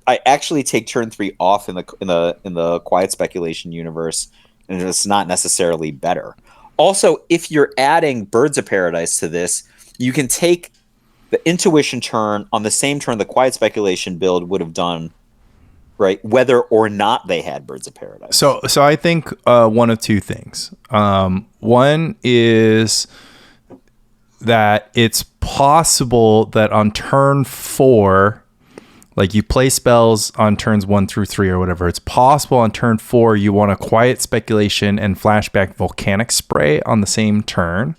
I actually take turn 3 off in the Quiet Speculation universe, and it's not necessarily better. Also, if you're adding Birds of Paradise to this, you can take the Intuition turn on the same turn the Quiet Speculation build would have done, right? Whether or not they had Birds of Paradise. So I think one of two things. One is that it's possible that on turn 4, like you play spells on turns 1 through 3 or whatever, it's possible on turn 4 you want a Quiet Speculation and flashback Volcanic Spray on the same turn.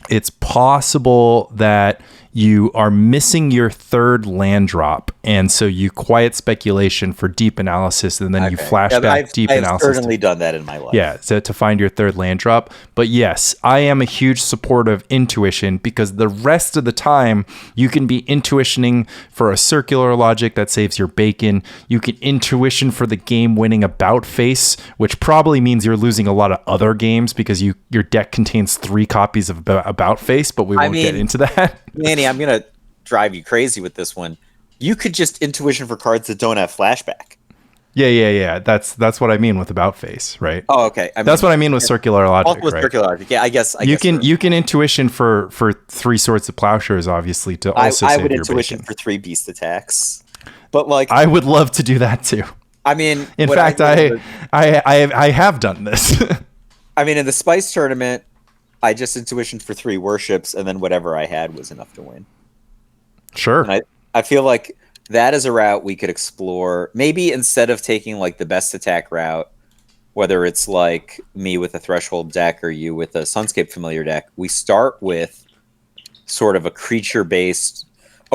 It's possible that you are missing your third land drop, and so you Quiet Speculation for Deep Analysis, and then you flashback Deep Analysis. I've certainly done that in my life. Yeah, so to find your third land drop. But yes, I am a huge supporter of Intuition, because the rest of the time you can be Intuitioning for a Circular Logic that saves your bacon. You can Intuition for the game-winning About Face, which probably means you're losing a lot of other games because your deck contains 3 copies of About Face, but we won't get into that. Lanny, I'm going to drive you crazy with this one. You could just Intuition for cards that don't have flashback. Yeah. That's what I mean with About Face, right? Oh, okay. That's what I mean with Circular Logic, right? Circular Logic. Yeah, I guess you can Intuition for 3 Swords of Plowshares, obviously, to also save your bacon. I would Intuition for 3 Beast Attacks. But like, I would love to do that too. I mean, in fact, I have done this. I mean, in the Spice tournament, I just Intuitioned for 3 Worships, and then whatever I had was enough to win. Sure. And I feel like that is a route we could explore. Maybe instead of taking like the best attack route, whether it's like me with a Threshold deck or you with a Sunscape Familiar deck, we start with sort of a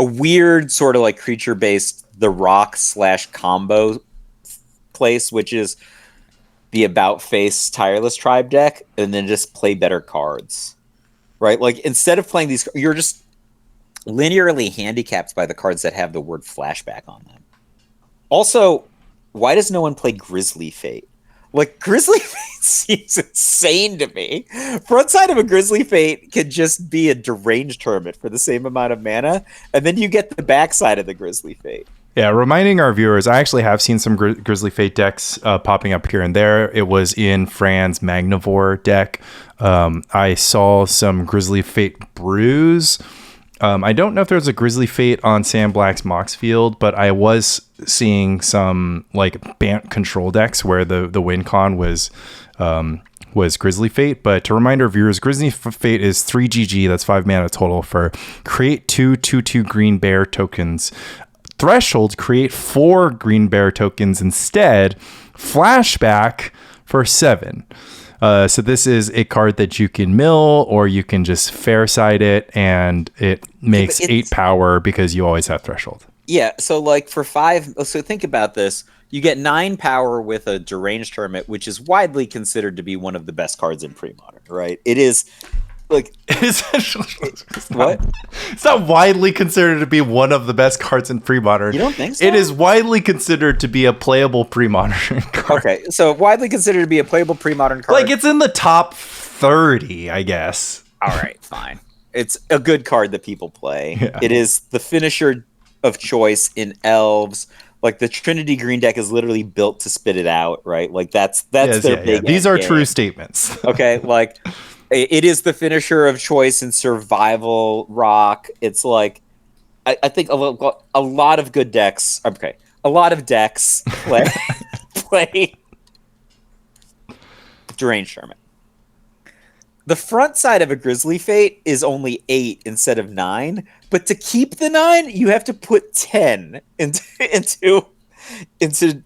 weird sort of like creature-based the rock / combo place, which is the About Face Tireless Tribe deck, and then just play better cards, right? Like, instead of playing these, you're just linearly handicapped by the cards that have the word flashback on them. Also, why does no one play Grizzly Fate? Like, Grizzly Fate seems insane to me. Frontside of a Grizzly Fate could just be a Deranged Hermit for the same amount of mana, and then you get the backside of the Grizzly Fate. Yeah, reminding our viewers, I actually have seen some Grizzly Fate decks popping up here and there. It was in Fran's Magnivore deck. I saw some Grizzly Fate brews. I don't know if there's a Grizzly Fate on Sam Black's Moxfield, but I was seeing some like Bant control decks where the Windcon was Grizzly Fate. But to remind our viewers, Grizzly Fate is 3 GG, that's 5 mana total, for create 2/2/2 green bear tokens. Threshold, create 4 green bear tokens instead. Flashback for 7. So this is a card that you can mill, or you can just fair side it, and it makes 8 power because you always have Threshold. Yeah, so like for 5, so think about this. You get 9 power with a Deranged Hermit, which is widely considered to be one of the best cards in Premodern, right? It is like what? It's not widely considered to be one of the best cards in Premodern. You don't think so? It is widely considered to be a playable Premodern card. Okay, so widely considered to be a playable Premodern card. Like, it's in the top 30, I guess. All right, fine. It's a good card that people play. Yeah. It is the finisher of choice in Elves. Like, the Trinity Green deck is literally built to spit it out, right? Like, that's their big. These are true statements. Okay, like, it is the finisher of choice in Survival Rock. It's like, I think a lot of good decks. Okay, a lot of decks play Deranged Hermit. The front side of a Grizzly Fate is only 8 instead of 9, but to keep the 9, you have to put 10 into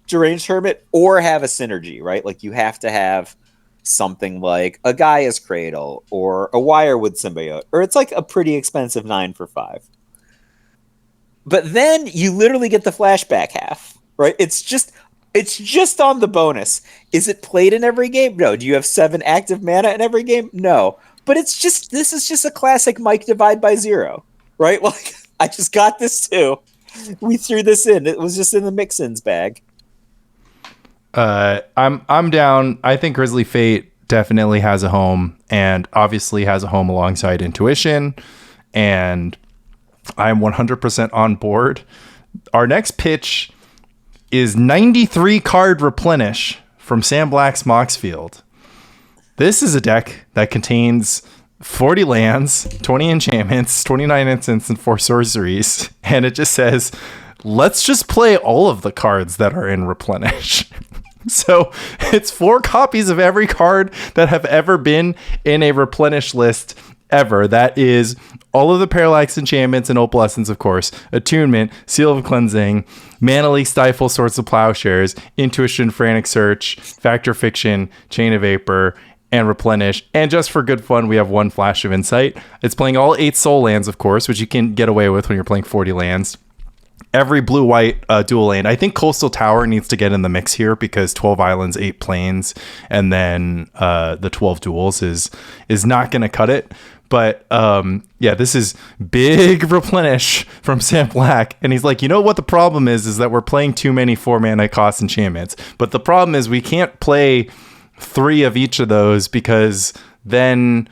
Deranged Hermit, or have a synergy, right? Like, you have to have something like a Gaia's Cradle or a Wirewood Symbiote, or it's like a pretty expensive 9 for 5. But then you literally get the flashback half, right? It's just on the bonus. Is it played in every game? No. Do you have 7 active mana in every game? No. But this is just a classic Mike divide by 0, right? Like, I just got this too. We threw this in. It was just in the mix-ins bag. I'm down. I think Grizzly Fate definitely has a home, and obviously has a home alongside Intuition, and I'm 100% on board. Our next pitch is 93 card Replenish from Sam Black's Moxfield. This is a deck that contains 40 lands, 20 enchantments, 29 instants, and 4 sorceries, and it just says, let's just play all of the cards that are in Replenish. So it's 4 copies of every card that have ever been in a Replenish list ever. That is all of the Parallax enchantments and Opalescence, of course, Attunement, Seal of Cleansing, Mana Leak, Stifle, Swords of Plowshares, Intuition, Frantic Search, Factor Fiction, Chain of Vapor, and Replenish. And just for good fun, we have 1 Flash of Insight. It's playing all 8 soul lands, of course, which you can get away with when you're playing 40 lands. Every blue-white dual land. I think Coastal Tower needs to get in the mix here because 12 islands, 8 plains, and then the 12 duels is not going to cut it. But yeah, this is big Replenish from Sam Black. And he's like, you know what the problem is that we're playing too many 4-mana cost enchantments. But the problem is we can't play 3 of each of those because then...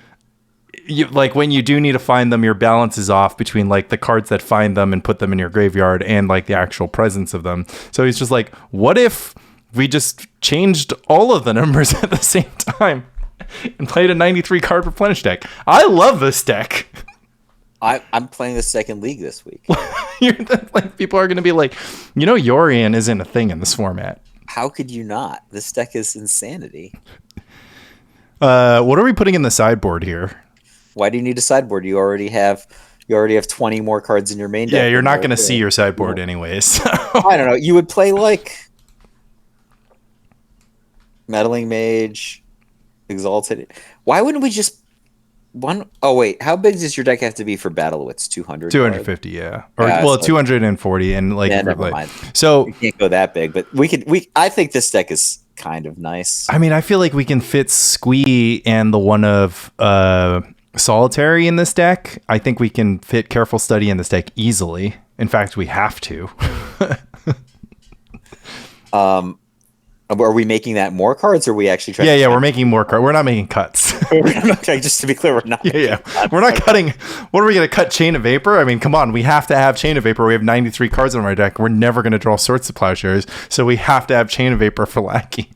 like when you do need to find them, your balance is off between like the cards that find them and put them in your graveyard and like the actual presence of them. So he's just like, what if we just changed all of the numbers at the same time and played a 93 card Replenish deck? I love this deck. I'm playing the second league this week. Like, people are going to be like, you know, Yorion isn't a thing in this format. How could you not? This deck is insanity. What are we putting in the sideboard here? Why do you need a sideboard? You already have 20 more cards in your main deck. Yeah, you're not going to see your sideboard anyways. So. I don't know. You would play like Meddling Mage, Exalted. Why wouldn't we just one? Oh wait, how big does your deck have to be for Battle Wits? 200. 250, yeah, or well, 240, and like, yeah, never mind. So we can't go that big, but we could. I think this deck is kind of nice. I mean, I feel like we can fit Squee and the one of Solitary in this deck. I think we can fit Careful Study in this deck easily. In fact, we have to. Are we making that more cards, or are we actually trying? Yeah, we're making more cards. We're not making cuts. Okay, just to be clear, we're not. Yeah. We're not cutting. What are we going to cut? Chain of Vapor? I mean, come on. We have to have Chain of Vapor. We have 93 cards on our deck. We're never going to draw Swords of Plowshares, so we have to have Chain of Vapor for Lackey.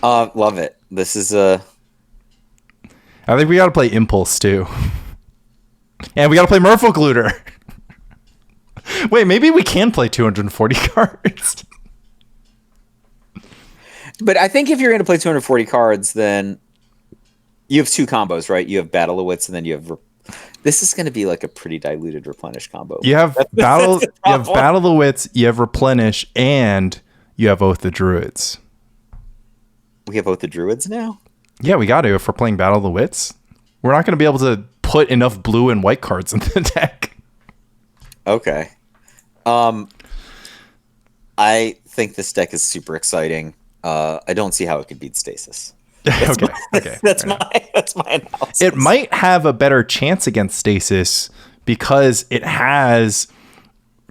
Love it. This is a. I think we got to play Impulse too, and we got to play Merfolk Looter. Wait, maybe we can play 240 cards. But I think if you're going to play 240 cards, then you have 2 combos, right? You have Battle of Wits, and then you have. This is going to be like a pretty diluted Replenish combo. You have Battle. You have Battle of Wits. You have Replenish, and you have Oath of Druids. We have Oath of Druids now. Yeah, we got to if we're playing Battle of the Wits. We're not going to be able to put enough blue and white cards in the deck. Okay. I think this deck is super exciting. I don't see how it could beat Stasis. Okay. That's my analysis. It might have a better chance against Stasis because it has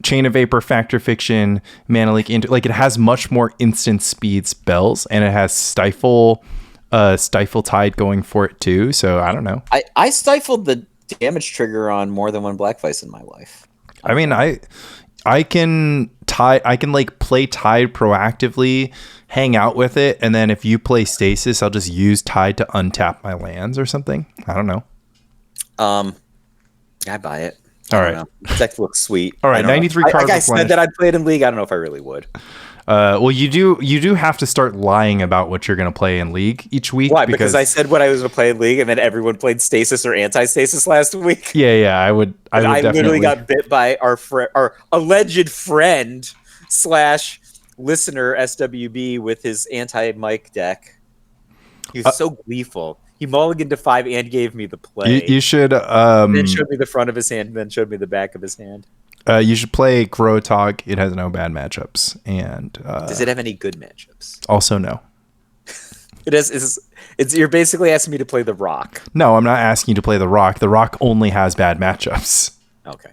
Chain of Vapor, Factor Fiction, Mana Leak, like it has much more instant speed spells, and it has Stifle Tide going for it too. So I don't know. I stifled the damage trigger on more than one Black Vice in my life. I mean, I can like play Tide proactively, hang out with it, and then if you play Stasis, I'll just use Tide to untap my lands or something. I don't know. I buy it. All right. The deck looks sweet. All right, 93 cards. Like I said that I'd play it in League. I don't know if I really would. Well, you do have to start lying about what you're going to play in League each week. Why? Because I said what I was going to play in League, and then everyone played Stasis or Anti-Stasis last week. Yeah, I would literally got bit by our alleged friend / listener SWB with his anti-Mike deck. He was so gleeful. He mulliganed to 5 and gave me the play. You should then showed me the front of his hand, and then showed me the back of his hand. You should play Grotog. It has no bad matchups, and does it have any good matchups? Also, no. It is. You're basically asking me to play the Rock. No, I'm not asking you to play the Rock. The Rock only has bad matchups. Okay.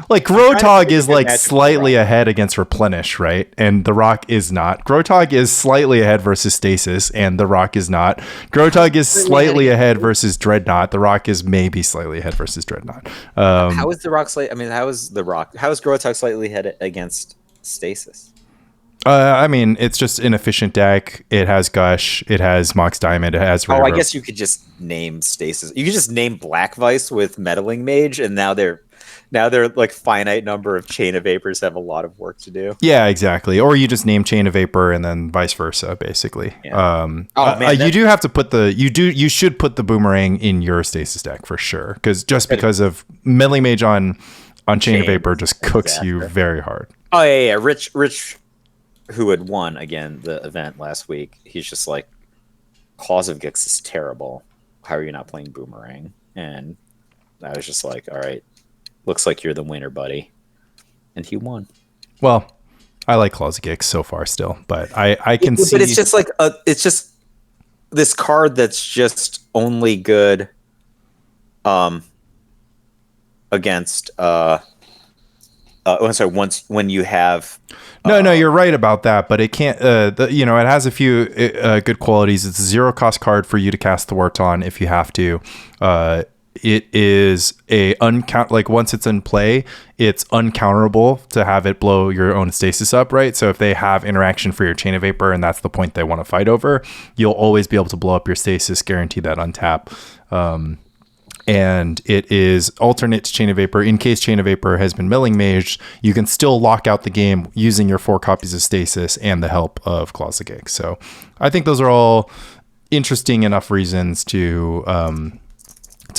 Like Grotog is like slightly ahead against Replenish, right? And the Rock is not. Grotog is slightly ahead versus Stasis, and the Rock is not. Grotog is slightly ahead versus Dreadnought. The Rock is maybe slightly ahead versus Dreadnought. How is the Rock slightly? I mean, how is Grotog slightly ahead against Stasis? I mean, it's just an efficient deck. It has Gush. It has Mox Diamond. It has River. I guess you could just name Stasis. You could just name Black Vice with Meddling Mage, and now they're now they're like finite number of Chain of Vapors have a lot of work to do. Yeah, exactly. Or you just name Chain of Vapor and then vice versa, basically. Yeah. You do have to put you should put the Boomerang in your Stasis deck for sure, because of Melee Mage on Chain of Vapor just cooks you very hard. Oh yeah. Rich, who had won again the event last week, he's just like, Claws of Gix is terrible. How are you not playing Boomerang? And I was just like, all right, looks like you're the winner, buddy. And he won. Well, I like Claws of Gix so far still, but I can see. But it's just like it's just this card that's just only good against once when you have no, you're right about that, but it can't it has a few good qualities. It's a 0 cost card for you to cast Thwart on if you have to. It is once it's in play, it's uncounterable to have it blow your own Stasis up, right? So if they have interaction for your Chain of Vapor and that's the point they want to fight over, you'll always be able to blow up your Stasis, guarantee that untap. And it is alternate to Chain of Vapor. In case Chain of Vapor has been Milling Mage, you can still lock out the game using your 4 copies of Stasis and the help of Claws of Gix. So I think those are all interesting enough reasons to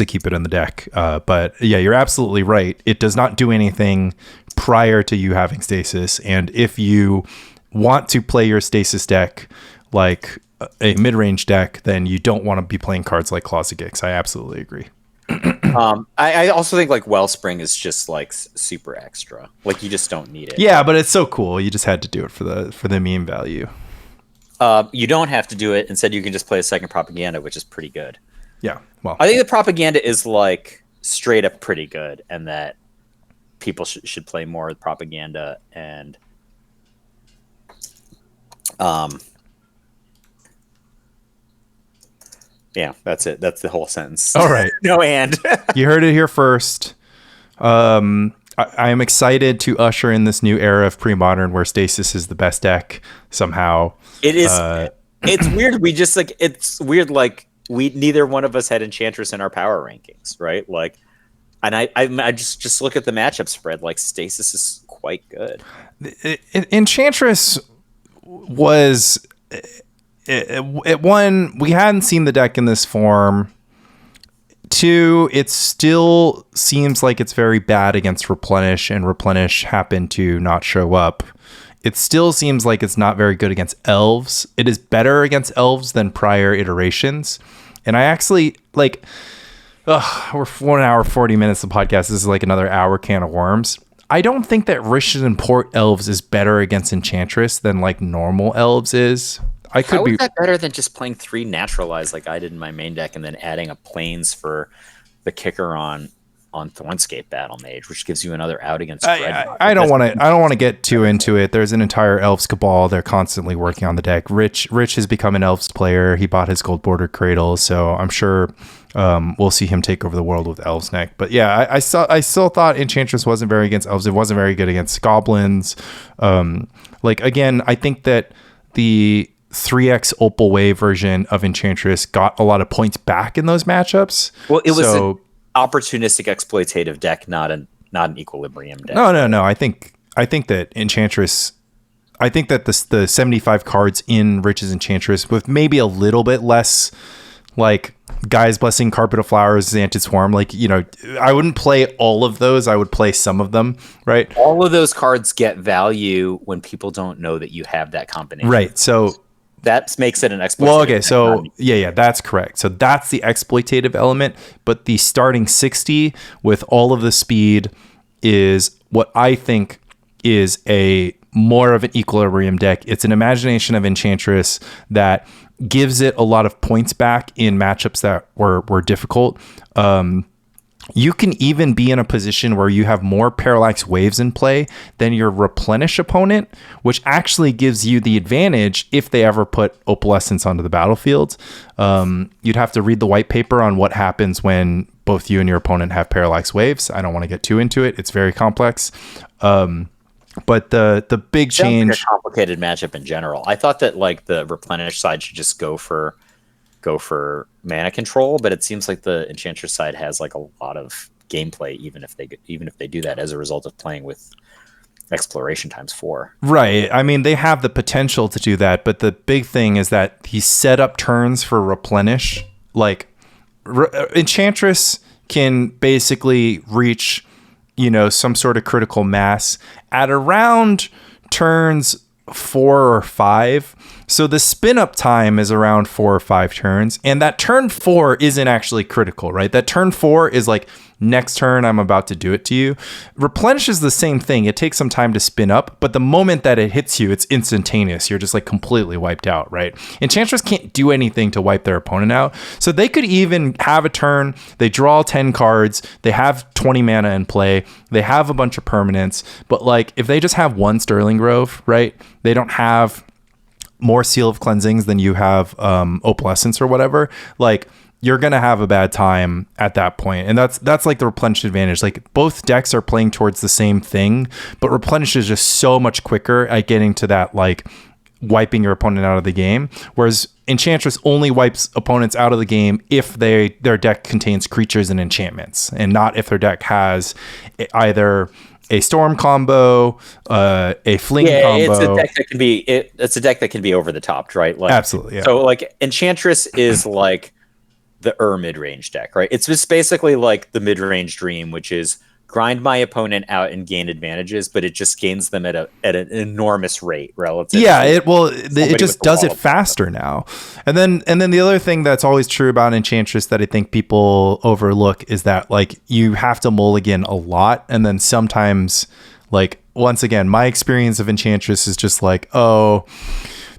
keep it in the deck. But yeah, you're absolutely right. It does not do anything prior to you having Stasis. And if you want to play your Stasis deck like a mid-range deck, then you don't want to be playing cards like Claws of Gix. I absolutely agree. I also think like Wellspring is just like super extra. Like you just don't need it. Yeah, but it's so cool. You just had to do it for the meme value. You don't have to do it. Instead, you can just play a second Propaganda, which is pretty good. Yeah, well, I think the Propaganda is like straight up pretty good, and that people should play more with Propaganda. And yeah, that's it. That's the whole sentence. All right. No and. You heard it here first. I am excited to usher in this new era of Premodern where Stasis is the best deck somehow. It is. It's weird. We just like it's weird. Like neither one of us had Enchantress in our power rankings, right? Like, and I just look at the matchup spread. Like Stasis is quite good. Enchantress was. It one, we hadn't seen the deck in this form. 2, it still seems like it's very bad against Replenish, and Replenish happened to not show up. It still seems like it's not very good against Elves. It is better against Elves than prior iterations. And I actually, like, we're 1 hour, 40 minutes of podcast. This is like another hour can of worms. I don't think that Rishadan Port Elves is better against Enchantress than like normal Elves is. How is that better than just playing 3 Naturalize like I did in my main deck, and then adding a Plains for the kicker on Thornscape Battle Mage, which gives you another out against Dreadnought? I don't want to get too into it. There's an entire Elves cabal. They're constantly working on the deck. Rich has become an Elves player. He bought his gold border cradle, so I'm sure we'll see him take over the world with Elves next. But yeah, I still thought Enchantress wasn't very against Elves. It wasn't very good against Goblins. Again, I think that the 3x Opal Wave version of Enchantress got a lot of points back in those matchups. Well, it was an opportunistic exploitative deck, not an Equilibrium deck. No. I think that Enchantress. I think that the 75 cards in Rich's Enchantress with maybe a little bit less like Gaia's Blessing, Carpet of Flowers, Xanted Swarm. Like, I wouldn't play all of those. I would play some of them, right? All of those cards get value when people don't know that you have that combination. Right. So that makes it an exploitative. Well, okay, so yeah, that's correct. So that's the exploitative element, but the starting 60 with all of the speed is what I think is a more of an Equilibrium deck. It's an imagination of Enchantress that gives it a lot of points back in matchups that were difficult. You can even be in a position where you have more Parallax Waves in play than your Replenish opponent, which actually gives you the advantage if they ever put Opalescence onto the battlefield. You'd have to read the white paper on what happens when both you and your opponent have Parallax Waves. I don't want to get too into it. It's very complex. But the big change... Like a complicated matchup in general. I thought that like the Replenish side should just go for go for mana control, but it seems like the Enchantress side has like a lot of gameplay, even if they do that as a result of playing with exploration ×4. Right. I mean, they have the potential to do that, but the big thing is that he set up turns for Replenish. Like, Enchantress can basically reach, some sort of critical mass at around turns 4 or 5. So the spin up time is around 4 or 5 turns, and that turn 4 isn't actually critical, right? That turn 4 is like, next turn I'm about to do it to you. Replenish is the same thing. It takes some time to spin up, but the moment that it hits you, it's instantaneous. You're just like completely wiped out, right? Enchantress can't do anything to wipe their opponent out. So they could even have a turn, they draw 10 cards, they have 20 mana in play, they have a bunch of permanents, but like if they just have one Sterling Grove, right? They don't have more Seal of Cleansings than you have Opalescence or whatever, like you're gonna have a bad time at that point. And that's like the Replenish advantage. Like both decks are playing towards the same thing, but Replenish is just so much quicker at getting to that like wiping your opponent out of the game, whereas Enchantress only wipes opponents out of the game if their deck contains creatures and enchantments, and not if their deck has either a storm combo, a fling combo. It's a deck that can be it's a deck that can be over the top, right? Like, absolutely. Yeah. So like Enchantress is like the mid-range deck, right? It's just basically like the mid-range Dream, which is grind my opponent out and gain advantages, but it just gains them at an enormous rate relative. Yeah, it just does it faster now. And then the other thing that's always true about Enchantress that I think people overlook is that like you have to mulligan a lot, and then sometimes like once again, my experience of Enchantress is just like, oh,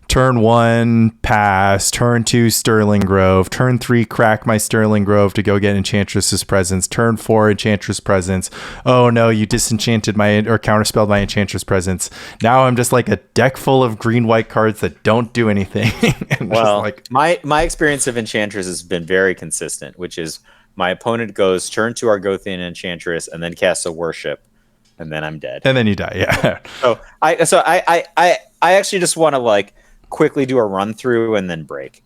turn 1, pass. Turn 2, Sterling Grove. Turn 3, crack my Sterling Grove to go get Enchantress's Presence. Turn 4, Enchantress Presence. Oh no, you disenchanted or counterspelled my Enchantress Presence. Now I'm just like a deck full of green-white cards that don't do anything. Well, like my experience of Enchantress has been very consistent, which is my opponent goes turn 2 Argothian Enchantress and then casts a Worship, and then I'm dead. And then you die, yeah. So I actually just want to like quickly do a run through and then break.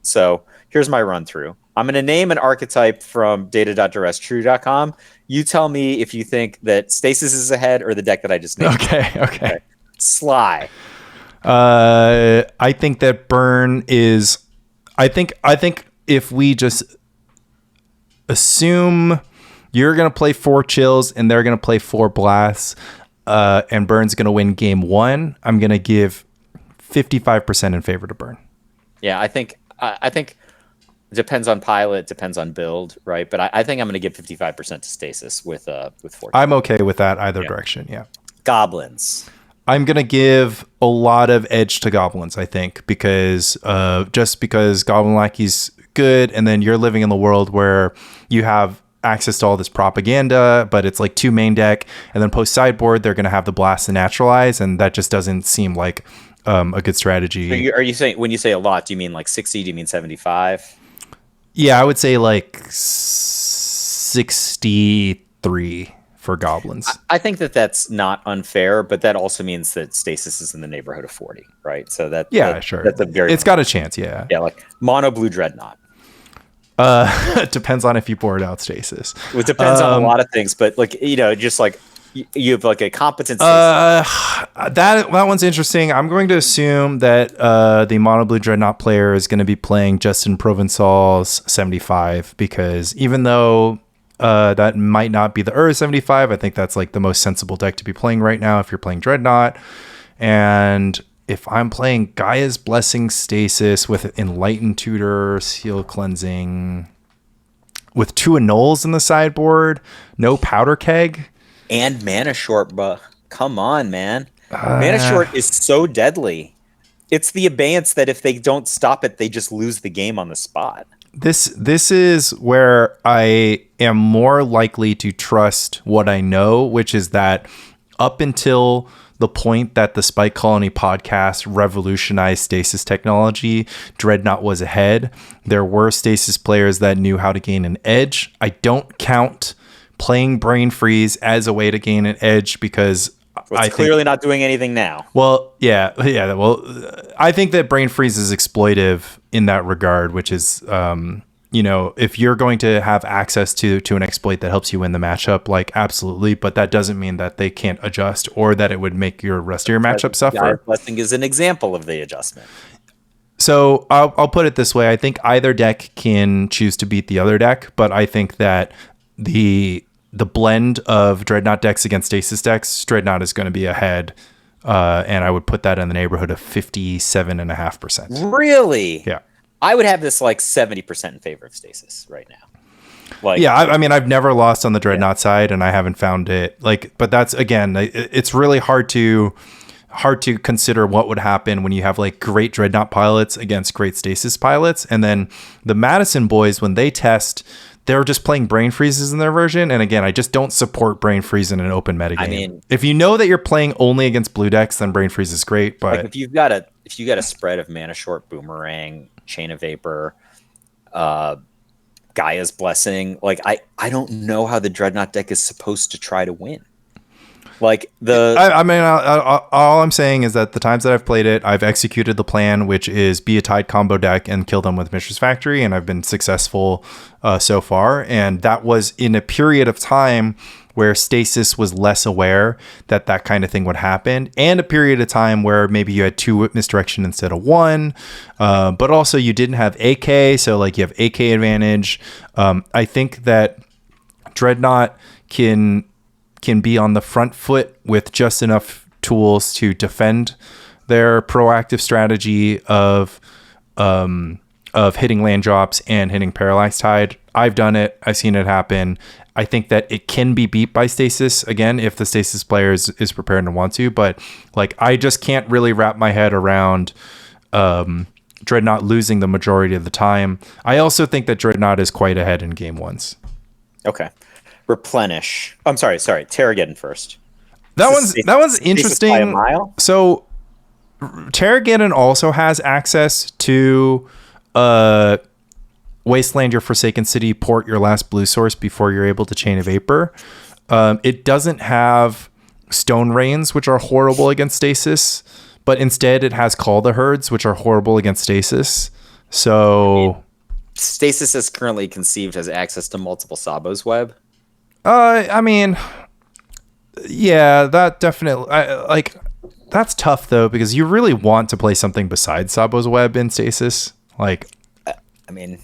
So here's my run through. I'm going to name an archetype from data.durstrue.com. You tell me if you think that Stasis is ahead or the deck that I just named. Okay. Sly. I think that Burn is. I think if we just assume you're going to play 4 Chills and they're going to play 4 Blasts, and Burn's going to win game 1, I'm going to give 55% in favor to Burn. Yeah, I think it depends on pilot, depends on build, right? But I think I'm going to give 55% to Stasis with 4. I'm okay with that either direction. Yeah. Goblins. I'm going to give a lot of edge to Goblins, I think, because Goblin Lackey's good, and then you're living in the world where you have access to all this propaganda, but it's like 2 main deck, and then post sideboard they're going to have the Blast and Naturalize, and that just doesn't seem like a good strategy. So are you saying, when you say a lot, do you mean like 60? Do you mean 75? Yeah, I would say like 63 for Goblins. I think that's not unfair, but that also means that Stasis is in the neighborhood of 40, right? So sure. That's it's got a chance, yeah. Yeah, like mono blue Dreadnought. It depends on if you board out Stasis. It depends on a lot of things, but like just like you have like a competent. That one's interesting. I'm going to assume that the mono blue Dreadnought player is going to be playing Justin Provençal's 75, because even though that might not be the 75, I think that's like the most sensible deck to be playing right now if you're playing Dreadnought. And if I'm playing Gaia's Blessing Stasis with Enlightened Tutor, Seal Cleansing, with 2 Annuls in the sideboard, no Powder Keg, and Mana Short, but come on, man. Mana Short is so deadly. It's the Abeyance that if they don't stop it, they just lose the game on the spot. This is where I am more likely to trust what I know, which is that up until the point that the Spike Colony podcast revolutionized Stasis technology, Dreadnought was ahead. There were Stasis players that knew how to gain an edge. I don't count playing Brain Freeze as a way to gain an edge, because Well, it's clearly not doing anything now. Well, yeah. Well, I think that Brain Freeze is exploitive in that regard, which is, if you're going to have access to an exploit that helps you win the matchup, like absolutely, but that doesn't mean that they can't adjust or that it would make your rest of your matchup suffer. Gaia's Blessing is an example of the adjustment. So I'll put it this way. I think either deck can choose to beat the other deck, but I think that the blend of Dreadnought decks against Stasis decks, Dreadnought is going to be ahead, and I would put that in the neighborhood of 57.5%. Really? Yeah. I would have this like 70% in favor of Stasis right now. Like, yeah, I mean, I've never lost on the Dreadnought side, and I haven't found it but that's again, it's really hard to consider what would happen when you have like great Dreadnought pilots against great Stasis pilots, and then the Madison boys, when they test, they're just playing Brain Freezes in their version. And again, I just don't support Brain Freeze in an open metagame. I mean, if you know that you're playing only against blue decks, then Brain Freeze is great. But like if you got a spread of Mana Short, Boomerang, Chain of Vapor, Gaia's Blessing, like I don't know how the Dreadnought deck is supposed to try to win. Like I mean, all I'm saying is that the times that I've played it, I've executed the plan, which is be a Tide combo deck and kill them with Mishra's Factory, and I've been successful so far. And that was in a period of time where Stasis was less aware that kind of thing would happen, and a period of time where maybe you had 2 misdirection instead of 1, but also you didn't have AK, so like you have AK advantage. I think that Dreadnought can be on the front foot with just enough tools to defend their proactive strategy of hitting land drops and hitting Paralyzed Tide. I've done it. I've seen it happen. I think that it can be beat by Stasis, again, if the Stasis player is prepared and want to, but like I just can't really wrap my head around Dreadnought losing the majority of the time. I also think that Dreadnought is quite ahead in game ones. Okay. Replenish. I'm sorry. Terrageddon first. That one's interesting. By a mile? So Terrageddon also has access to Wasteland your Forsaken City, port your last blue source before you're able to Chain of Vapor. It doesn't have Stone Rains, which are horrible against Stasis, but instead it has Call the Herds, which are horrible against Stasis. So Stasis is currently conceived as access to multiple Sabo's Web. I mean, yeah, that definitely, that's tough though, because you really want to play something besides Sabo's Web in Stasis. Like, I mean,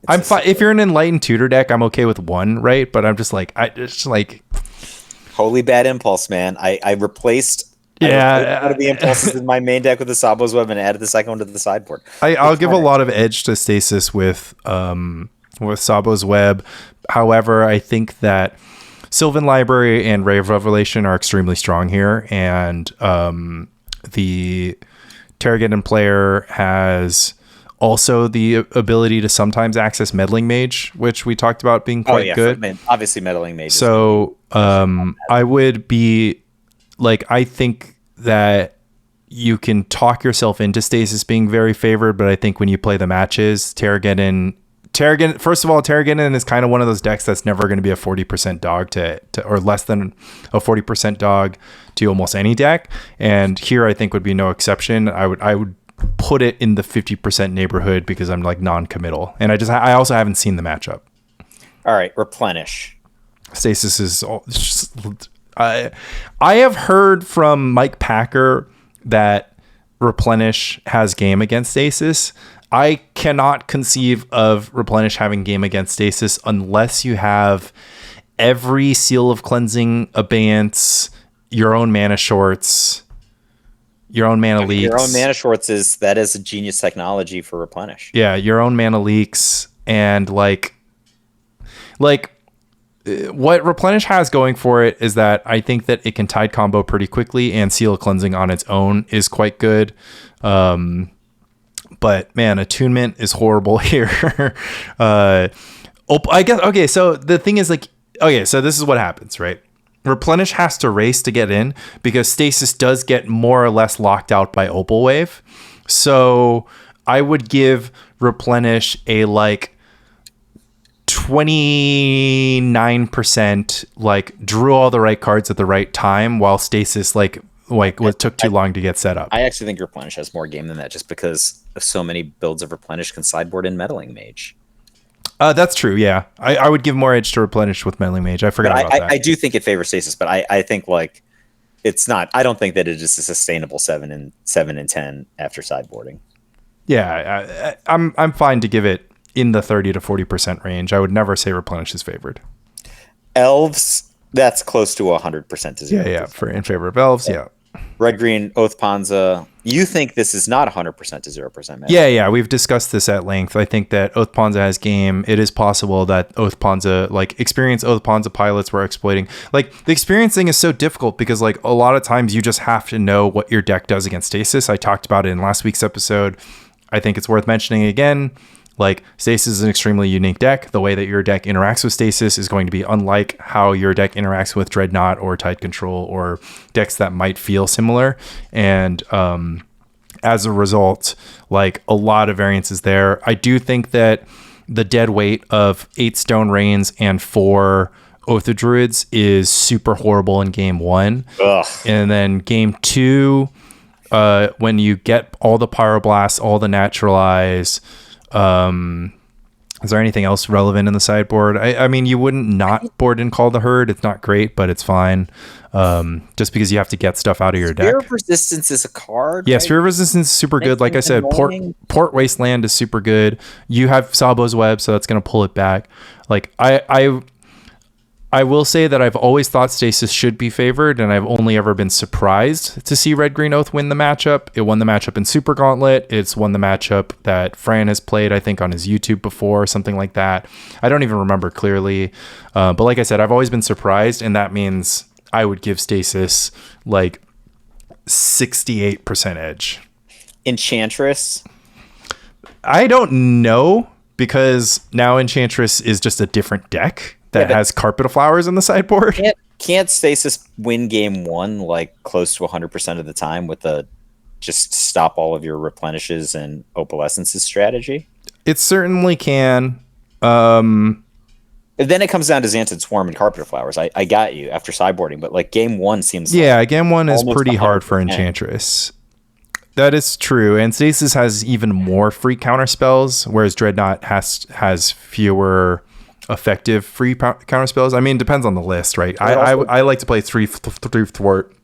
I'm fine if you're an Enlightened Tutor deck. I'm okay with 1, right? But I'm just like, Holy Bad Impulse, man. I replaced one of the impulses in my main deck with the Sabo's Web and added the second one to the sideboard. I'll give a lot of edge to Stasis with Sabo's Web. However, I think that Sylvan Library and Ray of Revelation are extremely strong here, and the Terrageddon player has also the ability to sometimes access Meddling Mage, which we talked about being quite good. Obviously, Meddling Mage. So I would be like, I think that you can talk yourself into Stasis being very favored, but I think when you play the matches, Terrageddon, first of all, Terrageddon is kind of one of those decks that's never going to be a 40% dog to or less than a 40% dog to almost any deck. And here I think would be no exception. I would put it in the 50% neighborhood because I'm like non-committal. And I also haven't seen the matchup. All right. Replenish. Stasis is I have heard from Mike Packer that Replenish has game against Stasis. I cannot conceive of Replenish having game against Stasis unless you have every Seal of Cleansing abeyance, your own mana shorts, your own mana leaks. Your own mana shorts is a genius technology for Replenish. Yeah, your own mana leaks, and like what Replenish has going for it is that I think that it can Tide combo pretty quickly, and Seal of Cleansing on its own is quite good. But man, Attunement is horrible here. I guess, okay, so the thing is like, okay, so this is what happens, right? Replenish has to race to get in because Stasis does get more or less locked out by Opal Wave. So I would give Replenish a like 29% like drew all the right cards at the right time, while Stasis what took too long to get set up. I actually think Replenish has more game than that, just because of so many builds of Replenish can sideboard in Meddling Mage. That's true. Yeah, I would give more edge to Replenish with Meddling Mage. I forgot about that. I do think it favors Stasis, but I think like it's not. I don't think that it is a sustainable 7 and 10 after sideboarding. Yeah, I'm fine to give it in the 30 to 40% range. I would never say Replenish is favored. Elves, that's close to 100% to 0%. Yeah, in favor of Elves. Yeah. Red Green Oath Panza. You think this is not 100% to 0%? Man. Yeah. We've discussed this at length. I think that Oath Panza has game. It is possible that Oath Panza, like experienced Oath Panza pilots, were exploiting. Like the experience thing is so difficult because like a lot of times you just have to know what your deck does against Stasis. I talked about it in last week's episode. I think it's worth mentioning again. Like Stasis is an extremely unique deck. The way that your deck interacts with Stasis is going to be unlike how your deck interacts with Dreadnought or Tide Control or decks that might feel similar. And as a result, like a lot of variances there. I do think that the dead weight of 8 Stone Rains and 4 Oath of Druids is super horrible in game 1. Ugh. And then game 2, when you get all the Pyroblasts, all the Naturalize, is there anything else relevant in the sideboard? I mean, you wouldn't not board in Call the Herd. It's not great, but it's fine. Just because you have to get stuff out of your deck. Sphere of Resistance is a card. Yeah, right? Sphere of Resistance is super good. Like I said, Port Wasteland is super good. You have Sabo's Web, so that's going to pull it back. Like I will say that I've always thought Stasis should be favored, and I've only ever been surprised to see Red Green Oath win the matchup. It won the matchup in Super Gauntlet. It's won the matchup that Fran has played, I think, on his YouTube before, something like that. I don't even remember clearly. But like I said, I've always been surprised, and that means I would give Stasis like 68% edge. Enchantress? I don't know, because now Enchantress is just a different deck that has Carpet of Flowers in the sideboard. Can't Stasis win game 1 like close to 100% of the time with the just stop all of your replenishes and opalescences strategy? It certainly can. Then it comes down to Xantid Swarm and Carpet of Flowers. I got you after sideboarding, but like game 1 seems game 1 is pretty hard for Enchantress. That is true, and Stasis has even more free counter spells, whereas Dreadnought has fewer effective free counter spells. I mean, it depends on the list, right? I like to play 3 thwart,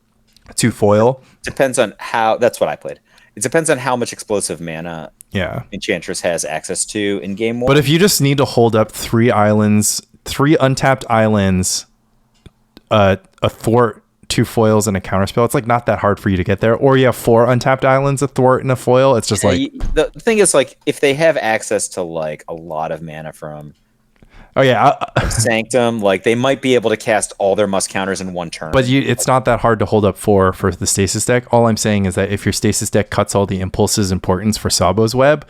2 foil. Depends on how. That's what I played. It depends on how much explosive mana Enchantress has access to in game 1. But if you just need to hold up 3 islands, 3 untapped islands, a thwart, 2 foils, and a counterspell, it's like not that hard for you to get there. Or you have 4 untapped islands, a thwart, and a foil. It's just like the thing is, like, if they have access to like a lot of mana from Sanctum, like they might be able to cast all their must counters in one turn. But it's not that hard to hold up 4 for the Stasis deck. All I'm saying is that if your Stasis deck cuts all the impulses importance for Sabo's Web,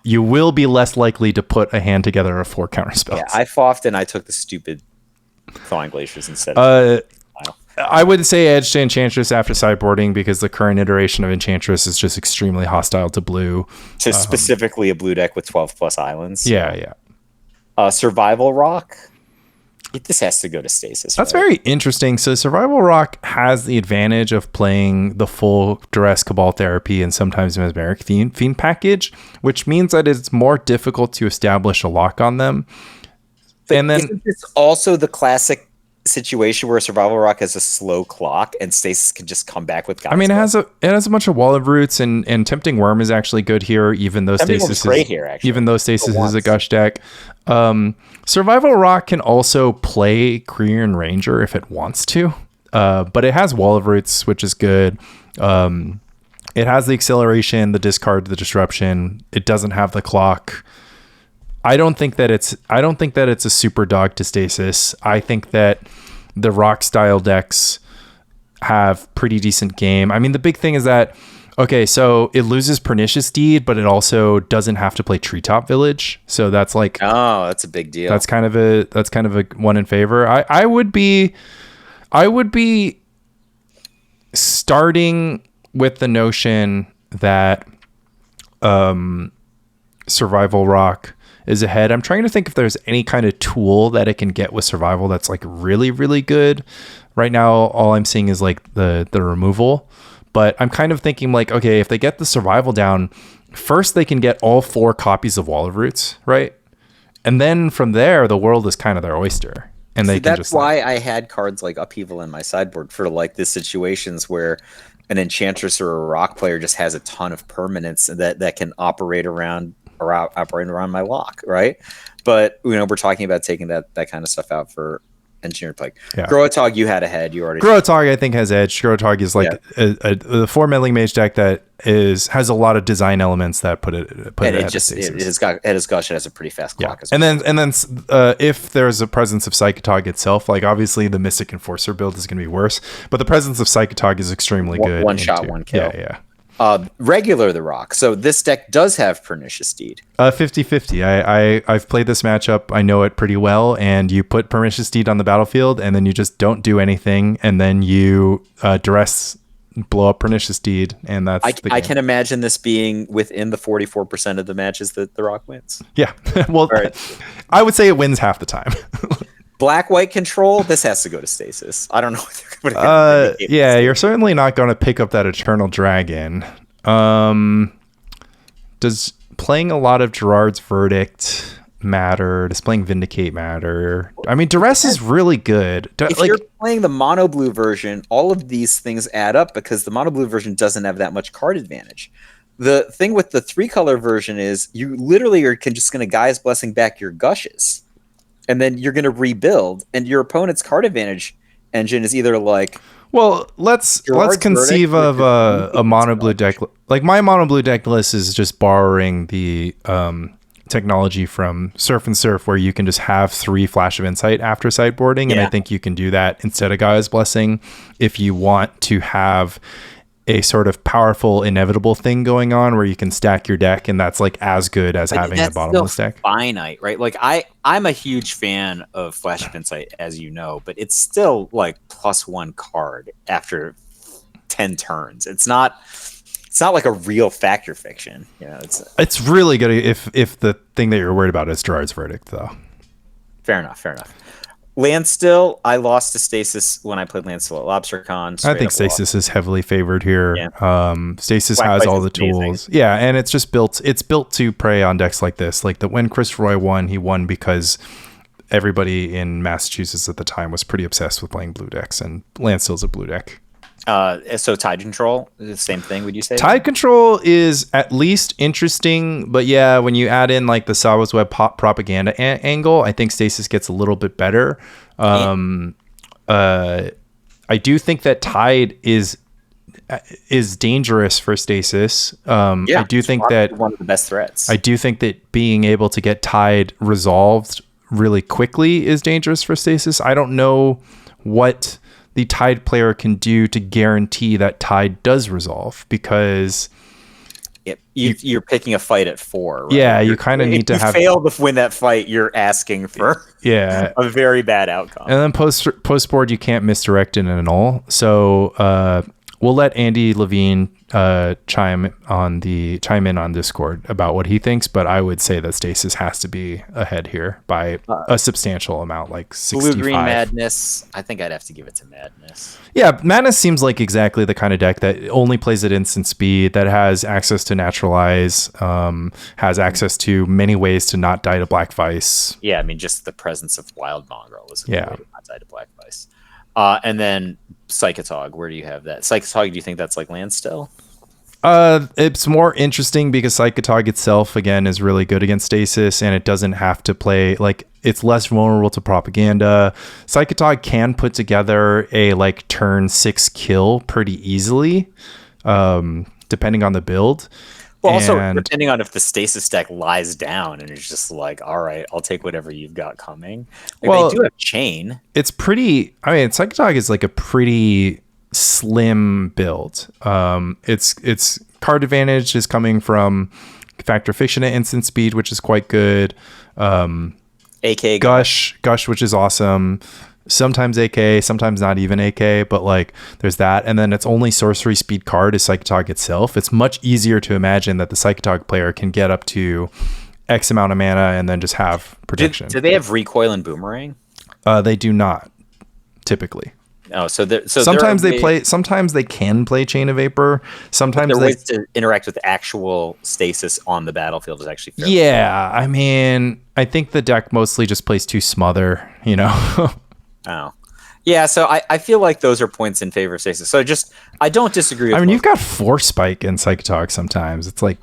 you will be less likely to put a hand together of 4 counter spells. Yeah, I foffed and I took the stupid Thawing Glaciers instead. I would say edge to Enchantress after sideboarding, because the current iteration of Enchantress is just extremely hostile to blue. To specifically a blue deck with 12 plus islands. Yeah. Survival Rock. This has to go to Stasis. That's very interesting. So Survival Rock has the advantage of playing the full Duress, Cabal Therapy, and sometimes Mesmeric Fiend package, which means that it's more difficult to establish a lock on them. But and then isn't this also the classic situation where Survival Rock has a slow clock and Stasis can just come back with guys? I mean, it has a bunch of Wall of Roots, and Tempting Worm is actually good here, even though Stasis is a gush deck. Survival Rock can also play Krieran Ranger if it wants to, but it has Wall of Roots, which is good. It has the acceleration, the discard, the disruption. It doesn't have the clock. I don't think that it's a super dog to Stasis. I think that the rock style decks have pretty decent game. I mean, the big thing is that, okay, so it loses Pernicious Deed, but it also doesn't have to play Treetop Village. So that's like, oh, that's a big deal. That's kind of a one in favor. I would be starting with the notion that Survival Rock is ahead. I'm trying to think if there's any kind of tool that it can get with survival that's like really, really good. Right now, all I'm seeing is like the removal. But I'm kind of thinking like, okay, if they get the survival down, first they can get all 4 copies of Wall of Roots, right? And then from there, the world is kind of their oyster. And they can that's just why I had cards like Upheaval in my sideboard for like the situations where an enchantress or a rock player just has a ton of permanents that can operate around my lock, right? But we're talking about taking that kind of stuff out for engineered play. Yeah. Growatog, you had ahead. You already Growatog, I think, has edge. Growatog is like the 4 meddling mage deck that has a lot of design elements that put it ahead of Stasis. It has a pretty fast clock as well. And then if there's a presence of Psychotog itself, like obviously the Mystic Enforcer build is going to be worse, but the presence of Psychotog is extremely good. One shot, one kill. Yeah. Regular the rock. So this deck does have Pernicious Deed. 50-50. I've played this matchup. I know it pretty well. And you put Pernicious Deed on the battlefield, and then you just don't do anything, and then you duress, blow up Pernicious Deed, and that's the game. I can imagine this being within the 44% of the matches that the rock wins. Yeah. Well, right. I would say it wins half the time. Black-white control, this has to go to Stasis. I don't know what they're going to yeah, you're certainly not going to pick up that Eternal Dragon. Does playing a lot of Gerard's Verdict matter? Does playing Vindicate matter? I mean, Duress is really good. If you're playing the mono blue version, all of these things add up because the mono blue version doesn't have that much card advantage. The thing with the 3-color version is you literally are just going to Gaia's Blessing back your gushes. And then you're going to rebuild, and your opponent's card advantage engine is either like... Well, let's conceive of a mono blue deck. Like my mono blue deck list is just borrowing the technology from Surf and Surf, where you can just have 3 Flash of Insight after sideboarding, and I think you can do that instead of Gaia's Blessing if you want to have a sort of powerful inevitable thing going on where you can stack your deck, and that's like as good as having a bottomless deck. Finite, right? Like I'm a huge fan of Flash of Insight, as you know, but it's still like +1 card after 10 turns. It's not like a real fact or fiction. It's really good if the thing that you're worried about is Gerard's Verdict, though. Fair enough. Landstill, I lost to Stasis when I played Landstill at LobsterCon. I think Stasis is heavily favored here. Yeah. Stasis has all the tools. Amazing. Yeah, and it's just built to prey on decks like this. Like when Chris Roy won, he won because everybody in Massachusetts at the time was pretty obsessed with playing blue decks, and Landstill's a blue deck. So Tide Control, the same thing, would you say? Tide Control is at least interesting, but yeah, when you add in like the Sawa's Web propaganda angle, I think Stasis gets a little bit better. I do think that Tide is dangerous for Stasis. I do think that one of the best threats. I do think that being able to get Tide resolved really quickly is dangerous for Stasis. I don't know what the Tide player can do to guarantee that Tide does resolve, because you're picking a fight at 4. Right? Yeah, you kind of need to have... If you fail to win that fight, you're asking for a very bad outcome. And then post board, you can't misdirect it at all. So we'll let Andy Levine chime in on Discord about what he thinks, but I would say that Stasis has to be ahead here by a substantial amount, like 65. Blue-green Madness, I think I'd have to give it to Madness. Yeah, Madness seems like exactly the kind of deck that only plays at instant speed, that has access to Naturalize, has access to many ways to not die to Black Vice. Yeah, I mean, just the presence of Wild Mongrel is a good way to not die to Black Vice. And then Psychotog, where do you have that? Psychotog, do you think that's like Landstill? It's more interesting because Psychotog itself, again, is really good against Stasis, and it doesn't have to play, like, it's less vulnerable to propaganda. Psychotog can put together a, like, turn 6 kill pretty easily, depending on the build. Well, also, depending on if the Stasis deck lies down and it's just like, all right, I'll take whatever you've got coming. Like, they do have Chain. It's pretty... I mean, Psychotog is, like, a pretty slim build. Its card advantage is coming from Factor Fiction at instant speed, which is quite good. AK Gush, which is awesome. Sometimes AK, sometimes not even AK, but like there's that. And then its only sorcery speed card is Psychotog itself. It's much easier to imagine that the Psychotog player can get up to X amount of mana and then just have protection. Do they have recoil and boomerang? They do not typically. Oh, so sometimes they play. Sometimes they can play Chain of Vapor. Sometimes there are they ways to interact with actual stasis on the battlefield is actually fairly Yeah, I mean, I think the deck mostly just plays 2 Smother. You know. Oh, yeah. So I feel like those are points in favor of stasis. So I don't disagree. With I mean, you've got Force Spike in Psychotalk sometimes. It's like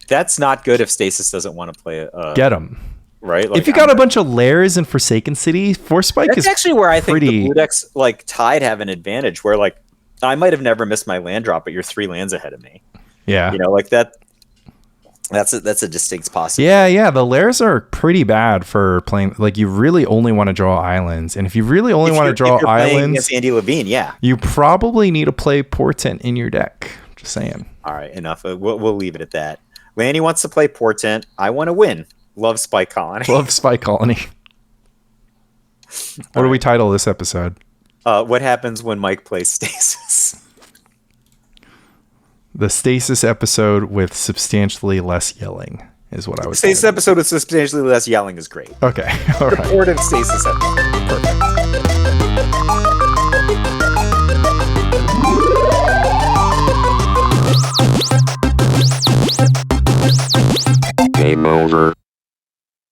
that's not good if stasis doesn't want to play get them. Right. If you got a bunch of lairs in Forsaken City, Force Spike that's is actually where I think the blue decks like Tide have an advantage. Where like I might have never missed my land drop, but you're 3 lands ahead of me. Yeah. You know, like that. That's a distinct possibility. Yeah. The lairs are pretty bad for playing. Like you really only want to draw islands, and if you really only want to draw islands, Andy Levine, yeah, you probably need to play Portent in your deck. Just saying. All right, enough. We'll leave it at that. Lanny wants to play Portent. I want to win. Love Spike Colony. Love Spike Colony. What do we title this episode? What happens when Mike plays Stasis? The Stasis episode with substantially less yelling is what I would say. Stasis episode with substantially less yelling is great. Okay. All right. Supportive Stasis episode. Perfect. Game over.